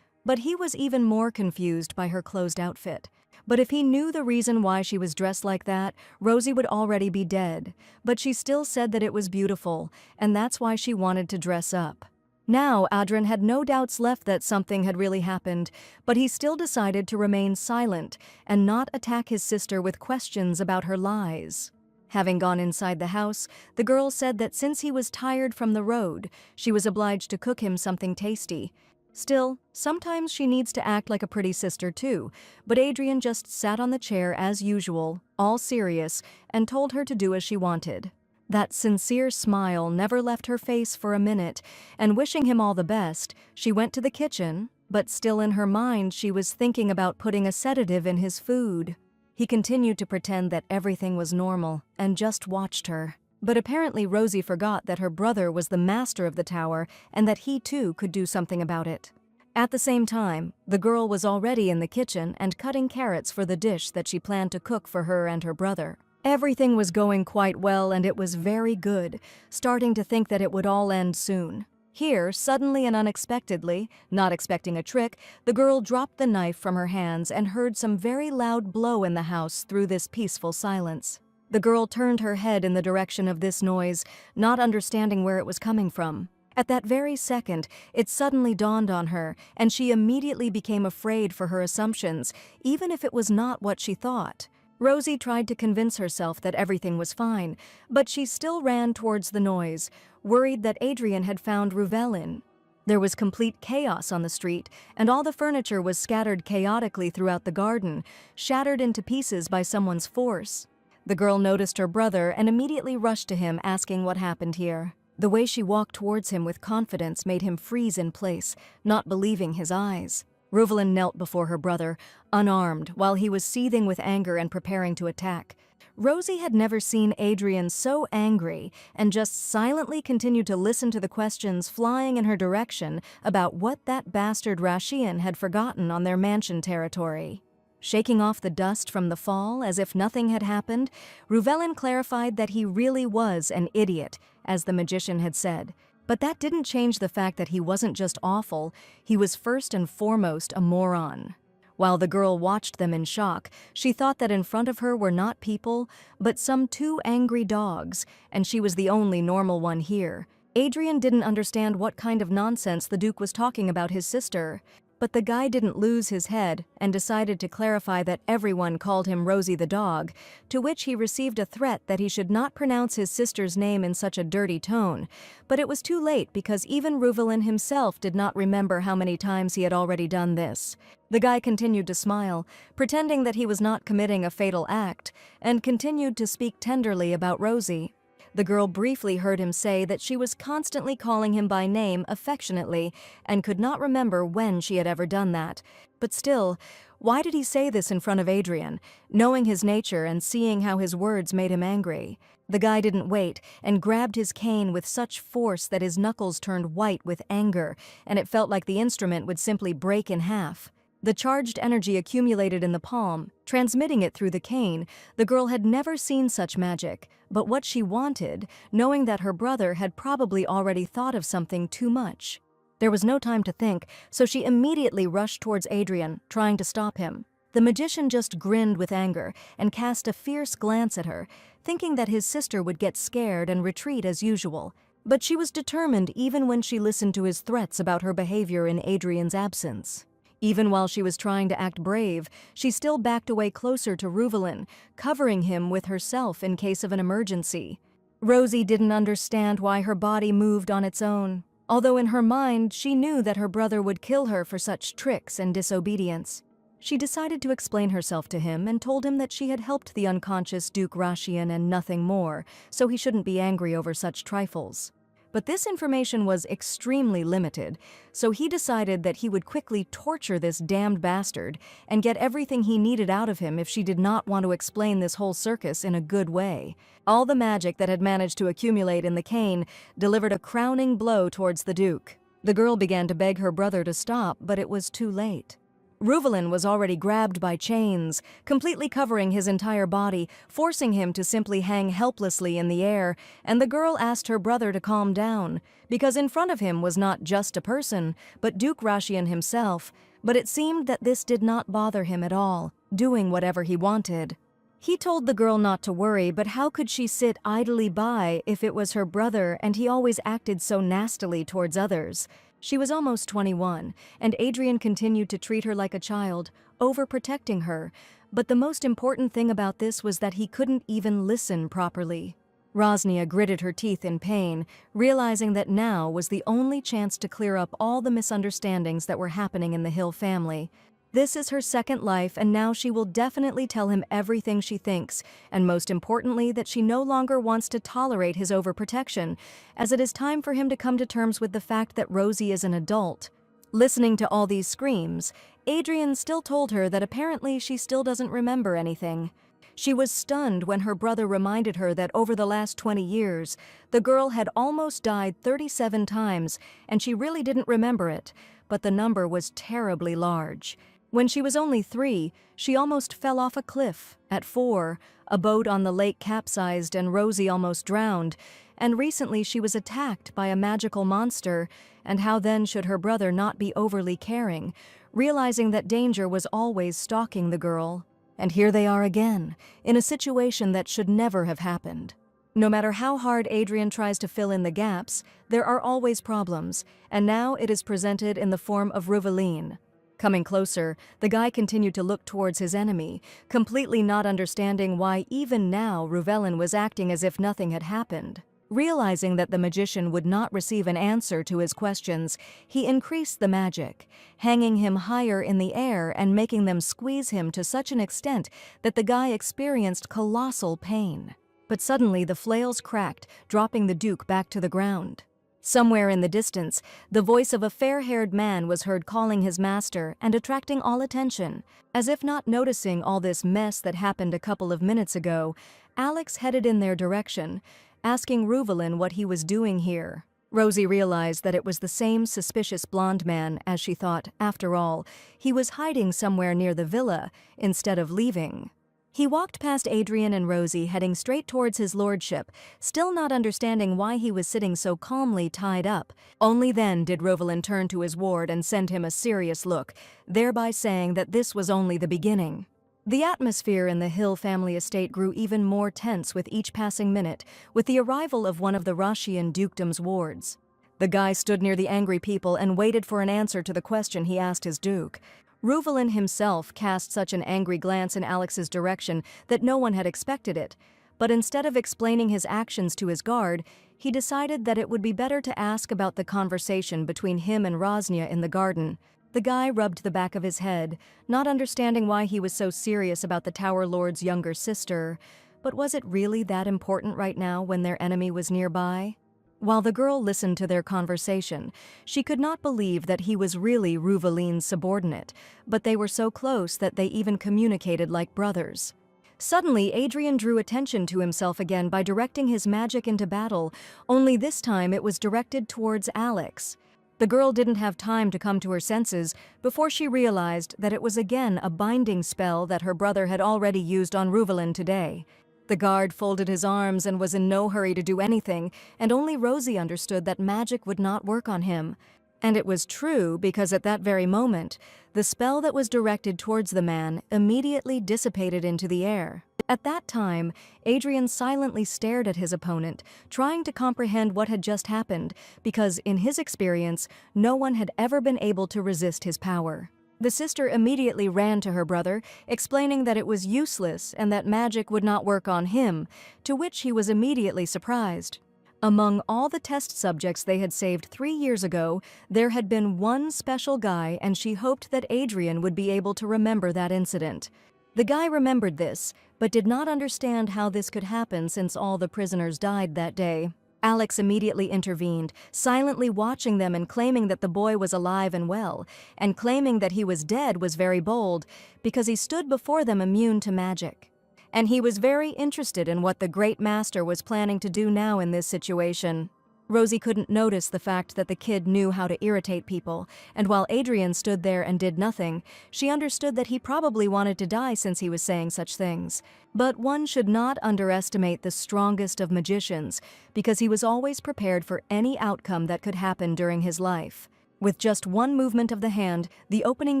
But he was even more confused by her closed outfit. But if he knew the reason why she was dressed like that, Rosie would already be dead. But she still said that it was beautiful, and that's why she wanted to dress up. Now, Adrian had no doubts left that something had really happened, but he still decided to remain silent and not attack his sister with questions about her lies. Having gone inside the house, the girl said that since he was tired from the road, she was obliged to cook him something tasty. Still, sometimes she needs to act like a pretty sister too, but Adrian just sat on the chair as usual, all serious, and told her to do as she wanted. That sincere smile never left her face for a minute, and wishing him all the best, she went to the kitchen, but still in her mind she was thinking about putting a sedative in his food. He continued to pretend that everything was normal and just watched her. But apparently Rosie forgot that her brother was the master of the tower and that he too could do something about it. At the same time, the girl was already in the kitchen and cutting carrots for the dish that she planned to cook for her and her brother. Everything was going quite well and it was very good, starting to think that it would all end soon. Here, suddenly and unexpectedly, not expecting a trick, the girl dropped the knife from her hands and heard some very loud blow in the house through this peaceful silence. The girl turned her head in the direction of this noise, not understanding where it was coming from. At that very second, it suddenly dawned on her, and she immediately became afraid for her assumptions, even if it was not what she thought. Rosie tried to convince herself that everything was fine, but she still ran towards the noise, worried that Adrian had found Ruvelin. There was complete chaos on the street, and all the furniture was scattered chaotically throughout the garden, shattered into pieces by someone's force. The girl noticed her brother and immediately rushed to him, asking what happened here. The way she walked towards him with confidence made him freeze in place, not believing his eyes. Ruvelin knelt before her brother, unarmed, while he was seething with anger and preparing to attack. Rosie had never seen Adrian so angry and just silently continued to listen to the questions flying in her direction about what that bastard Rashian had forgotten on their mansion territory. Shaking off the dust from the fall as if nothing had happened, Ruvelin clarified that he really was an idiot, as the magician had said. But that didn't change the fact that he wasn't just awful, he was first and foremost a moron. While the girl watched them in shock, she thought that in front of her were not people, but some 2 angry dogs, and she was the only normal one here. Adrian didn't understand what kind of nonsense the Duke was talking about his sister. But the guy didn't lose his head and decided to clarify that everyone called him Rosie the dog, to which he received a threat that he should not pronounce his sister's name in such a dirty tone. But it was too late because even Ruvelin himself did not remember how many times he had already done this. The guy continued to smile, pretending that he was not committing a fatal act, and continued to speak tenderly about Rosie. The girl briefly heard him say that she was constantly calling him by name affectionately and could not remember when she had ever done that. But still, why did he say this in front of Adrian, knowing his nature and seeing how his words made him angry? The guy didn't wait and grabbed his cane with such force that his knuckles turned white with anger, and it felt like the instrument would simply break in half. The charged energy accumulated in the palm, transmitting it through the cane. The girl had never seen such magic, but what she wanted, knowing that her brother had probably already thought of something too much. There was no time to think, so she immediately rushed towards Adrian, trying to stop him. The magician just grinned with anger and cast a fierce glance at her, thinking that his sister would get scared and retreat as usual. But she was determined even when she listened to his threats about her behavior in Adrian's absence. Even while she was trying to act brave, she still backed away closer to Ruvelin, covering him with herself in case of an emergency. Rosie didn't understand why her body moved on its own, although in her mind she knew that her brother would kill her for such tricks and disobedience. She decided to explain herself to him and told him that she had helped the unconscious Duke Rashian and nothing more, so he shouldn't be angry over such trifles. But this information was extremely limited, so he decided that he would quickly torture this damned bastard and get everything he needed out of him if she did not want to explain this whole circus in a good way. All the magic that had managed to accumulate in the cane delivered a crowning blow towards the Duke. The girl began to beg her brother to stop, but it was too late. Ruvelin was already grabbed by chains, completely covering his entire body, forcing him to simply hang helplessly in the air, and the girl asked her brother to calm down, because in front of him was not just a person, but Duke Rashian himself, but it seemed that this did not bother him at all, doing whatever he wanted. He told the girl not to worry, but how could she sit idly by if it was her brother and he always acted so nastily towards others? She was almost 21, and Adrian continued to treat her like a child, overprotecting her, but the most important thing about this was that he couldn't even listen properly. Rosnia gritted her teeth in pain, realizing that now was the only chance to clear up all the misunderstandings that were happening in the Hill family. This is her second life, and now she will definitely tell him everything she thinks, and most importantly that she no longer wants to tolerate his overprotection, as it is time for him to come to terms with the fact that Rosie is an adult. Listening to all these screams, Adrian still told her that apparently she still doesn't remember anything. She was stunned when her brother reminded her that over the last 20 years, the girl had almost died 37 times, and she really didn't remember it, but the number was terribly large. When she was only 3, she almost fell off a cliff. At 4, a boat on the lake capsized and Rosie almost drowned, and recently she was attacked by a magical monster, and how then should her brother not be overly caring, realizing that danger was always stalking the girl. And here they are again, in a situation that should never have happened. No matter how hard Adrian tries to fill in the gaps, there are always problems, and now it is presented in the form of Ruvaline. Coming closer, the guy continued to look towards his enemy, completely not understanding why even now Ruvaline was acting as if nothing had happened. Realizing that the magician would not receive an answer to his questions, he increased the magic, hanging him higher in the air and making them squeeze him to such an extent that the guy experienced colossal pain. But suddenly the flails cracked, dropping the Duke back to the ground. Somewhere in the distance, the voice of a fair-haired man was heard calling his master and attracting all attention. As if not noticing all this mess that happened a couple of minutes ago, Alex headed in their direction, asking Ruvaline what he was doing here. Rosie realized that it was the same suspicious blonde man, as she thought, after all, he was hiding somewhere near the villa instead of leaving. He walked past Adrian and Rosie, heading straight towards his lordship, still not understanding why he was sitting so calmly tied up. Only then did Ruvaline turn to his ward and send him a serious look, thereby saying that this was only the beginning. The atmosphere in the Hill family estate grew even more tense with each passing minute, with the arrival of one of the Rashian dukedom's wards. The guy stood near the angry people and waited for an answer to the question he asked his duke. Ruvaline himself cast such an angry glance in Alex's direction that no one had expected it, but instead of explaining his actions to his guard, he decided that it would be better to ask about the conversation between him and Rosnia in the garden. The guy rubbed the back of his head, not understanding why he was so serious about the Tower Lord's younger sister, but was it really that important right now when their enemy was nearby? While the girl listened to their conversation, she could not believe that he was really Ruvaline's subordinate, but they were so close that they even communicated like brothers. Suddenly, Adrian drew attention to himself again by directing his magic into battle, only this time it was directed towards Alex. The girl didn't have time to come to her senses before she realized that it was again a binding spell that her brother had already used on Ruvaline today. The guard folded his arms and was in no hurry to do anything, and only Rosie understood that magic would not work on him. And it was true because at that very moment, the spell that was directed towards the man immediately dissipated into the air. At that time, Adrian silently stared at his opponent, trying to comprehend what had just happened, because in his experience, no one had ever been able to resist his power. The sister immediately ran to her brother, explaining that it was useless and that magic would not work on him, to which he was immediately surprised. Among all the test subjects they had saved 3 years ago, there had been one special guy, and she hoped that Adrian would be able to remember that incident. The guy remembered this, but did not understand how this could happen since all the prisoners died that day. Alex immediately intervened, silently watching them and claiming that the boy was alive and well, and claiming that he was dead was very bold, because he stood before them immune to magic. And he was very interested in what the great master was planning to do now in this situation. Rosie couldn't notice the fact that the kid knew how to irritate people, and while Adrian stood there and did nothing, she understood that he probably wanted to die since he was saying such things. But one should not underestimate the strongest of magicians, because he was always prepared for any outcome that could happen during his life. With just one movement of the hand, the opening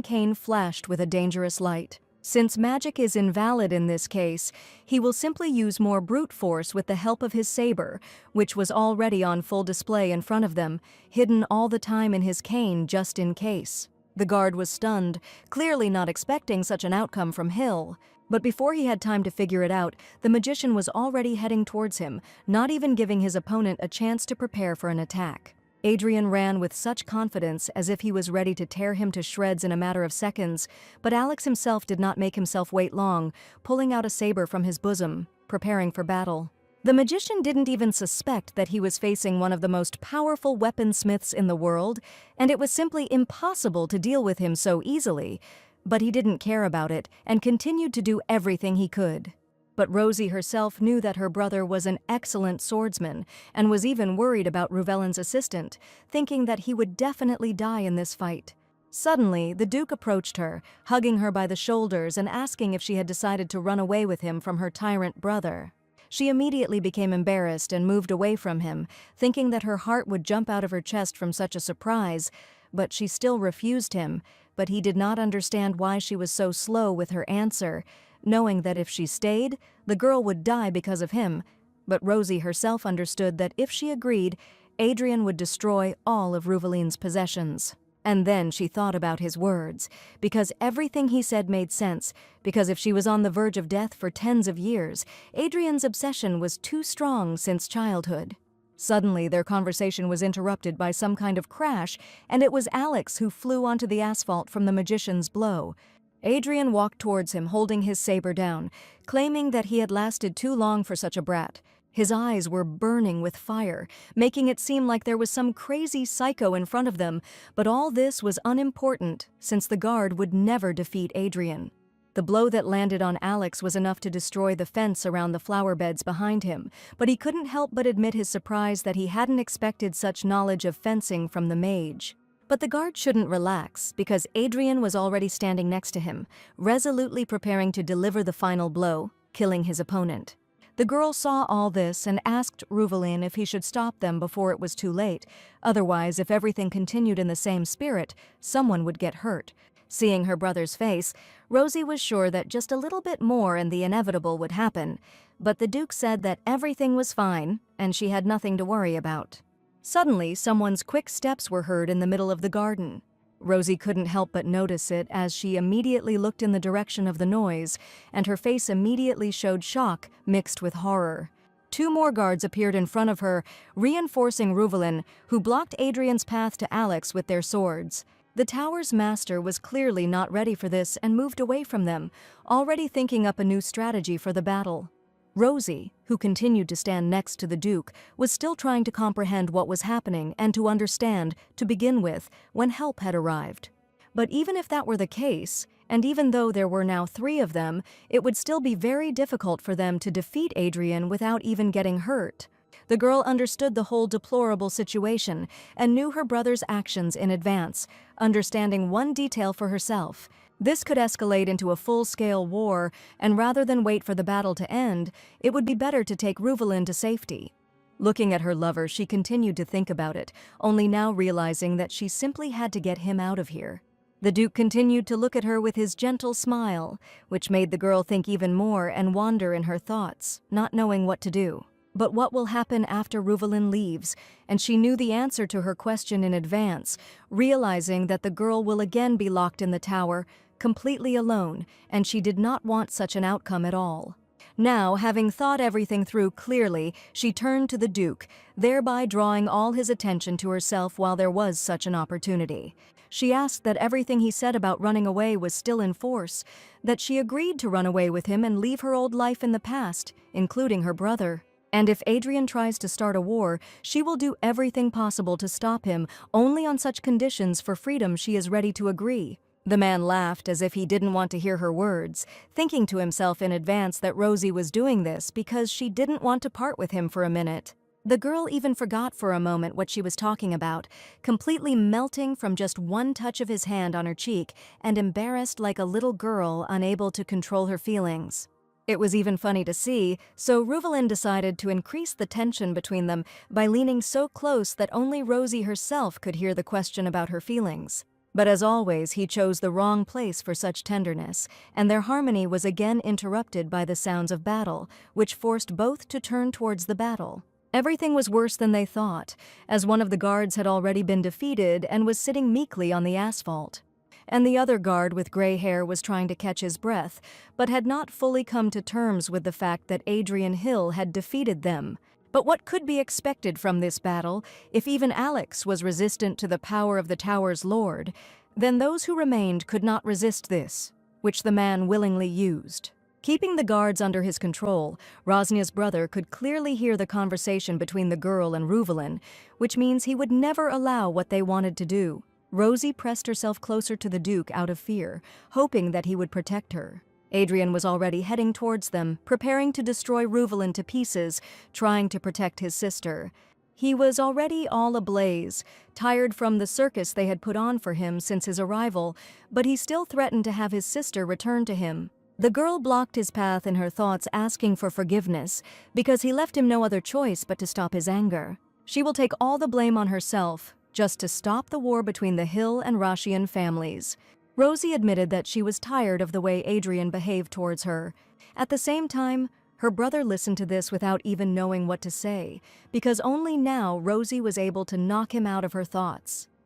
cane flashed with a dangerous light. Since magic is invalid in this case, he will simply use more brute force with the help of his saber, which was already on full display in front of them, hidden all the time in his cane just in case. The guard was stunned, clearly not expecting such an outcome from Hill. But before he had time to figure it out, the magician was already heading towards him, not even giving his opponent a chance to prepare for an attack. Adrian ran with such confidence as if he was ready to tear him to shreds in a matter of seconds, but Alex himself did not make himself wait long, pulling out a saber from his bosom, preparing for battle. The magician didn't even suspect that he was facing one of the most powerful weaponsmiths in the world, and it was simply impossible to deal with him so easily. But he didn't care about it and continued to do everything he could. But Rosie herself knew that her brother was an excellent swordsman and was even worried about Ruvelin's assistant, thinking that he would definitely die in this fight. Suddenly, the Duke approached her, hugging her by the shoulders and asking if she had decided to run away with him from her tyrant brother. She immediately became embarrassed and moved away from him, thinking that her heart would jump out of her chest from such a surprise, but she still refused him. But he did not understand why she was so slow with her answer, knowing that if she stayed, the girl would die because of him. But Rosie herself understood that if she agreed, Adrian would destroy all of Ruvelin's possessions. And then she thought about his words, because everything he said made sense, because if she was on the verge of death for tens of years, Adrian's obsession was too strong since childhood. Suddenly, their conversation was interrupted by some kind of crash, and it was Alex who flew onto the asphalt from the magician's blow. Adrian walked towards him, holding his saber down, claiming that he had lasted too long for such a brat. His eyes were burning with fire, making it seem like there was some crazy psycho in front of them, but all this was unimportant, since the guard would never defeat Adrian. The blow that landed on Alex was enough to destroy the fence around the flower beds behind him, but he couldn't help but admit his surprise that he hadn't expected such knowledge of fencing from the mage. But the guard shouldn't relax, because Adrian was already standing next to him, resolutely preparing to deliver the final blow, killing his opponent. The girl saw all this and asked Ruvelin if he should stop them before it was too late. Otherwise, if everything continued in the same spirit, someone would get hurt. Seeing her brother's face, Rosie was sure that just a little bit more and the inevitable would happen. But the Duke said that everything was fine, and she had nothing to worry about. Suddenly, someone's quick steps were heard in the middle of the garden. Rosie couldn't help but notice it as she immediately looked in the direction of the noise, and her face immediately showed shock mixed with horror. 2 more guards appeared in front of her, reinforcing Ruvelin, who blocked Adrian's path to Alex with their swords. The tower's master was clearly not ready for this and moved away from them, already thinking up a new strategy for the battle. Rosie, who continued to stand next to the Duke, was still trying to comprehend what was happening and to understand, to begin with, when help had arrived. But even if that were the case, and even though there were now 3 of them, it would still be very difficult for them to defeat Adrian without even getting hurt. The girl understood the whole deplorable situation and knew her brother's actions in advance, understanding one detail for herself. This could escalate into a full-scale war, and rather than wait for the battle to end, it would be better to take Ruvelin to safety. Looking at her lover, she continued to think about it, only now realizing that she simply had to get him out of here. The Duke continued to look at her with his gentle smile, which made the girl think even more and wander in her thoughts, not knowing what to do. But what will happen after Ruvelin leaves? And she knew the answer to her question in advance, realizing that the girl will again be locked in the tower, completely alone, and she did not want such an outcome at all. Now, having thought everything through clearly, she turned to the Duke, thereby drawing all his attention to herself while there was such an opportunity. She asked that everything he said about running away was still in force, that she agreed to run away with him and leave her old life in the past, including her brother. And if Adrian tries to start a war, she will do everything possible to stop him. Only on such conditions for freedom she is ready to agree. The man laughed as if he didn't want to hear her words, thinking to himself in advance that Rosie was doing this because she didn't want to part with him for a minute. The girl even forgot for a moment what she was talking about, completely melting from just one touch of his hand on her cheek and embarrassed like a little girl unable to control her feelings. It was even funny to see, so Ruvelin decided to increase the tension between them by leaning so close that only Rosie herself could hear the question about her feelings. But as always, he chose the wrong place for such tenderness, and their harmony was again interrupted by the sounds of battle, which forced both to turn towards the battle. Everything was worse than they thought, as one of the guards had already been defeated and was sitting meekly on the asphalt. and the other guard with gray hair was trying to catch his breath, but had not fully come to terms with the fact that Adrian Hill had defeated them. But what could be expected from this battle, if even Alex was resistant to the power of the tower's lord? Then those who remained could not resist this, which the man willingly used. Keeping the guards under his control, Rosnia's brother could clearly hear the conversation between the girl and Ruvelin, which means he would never allow what they wanted to do. Rosie pressed herself closer to the Duke out of fear, hoping that he would protect her. Adrian was already heading towards them, preparing to destroy Ruvelin to pieces, trying to protect his sister. He was already all ablaze, tired from the circus they had put on for him since his arrival, but he still threatened to have his sister return to him. The girl blocked his path in her thoughts, asking for forgiveness, because he left him no other choice but to stop his anger. She will take all the blame on herself, just to stop the war between the Hill and Rashian families. Rosie admitted that she was tired of the way Adrian behaved towards her. At the same time, her brother listened to this without even knowing what to say, because only now Rosie was able to knock him out of her thoughts.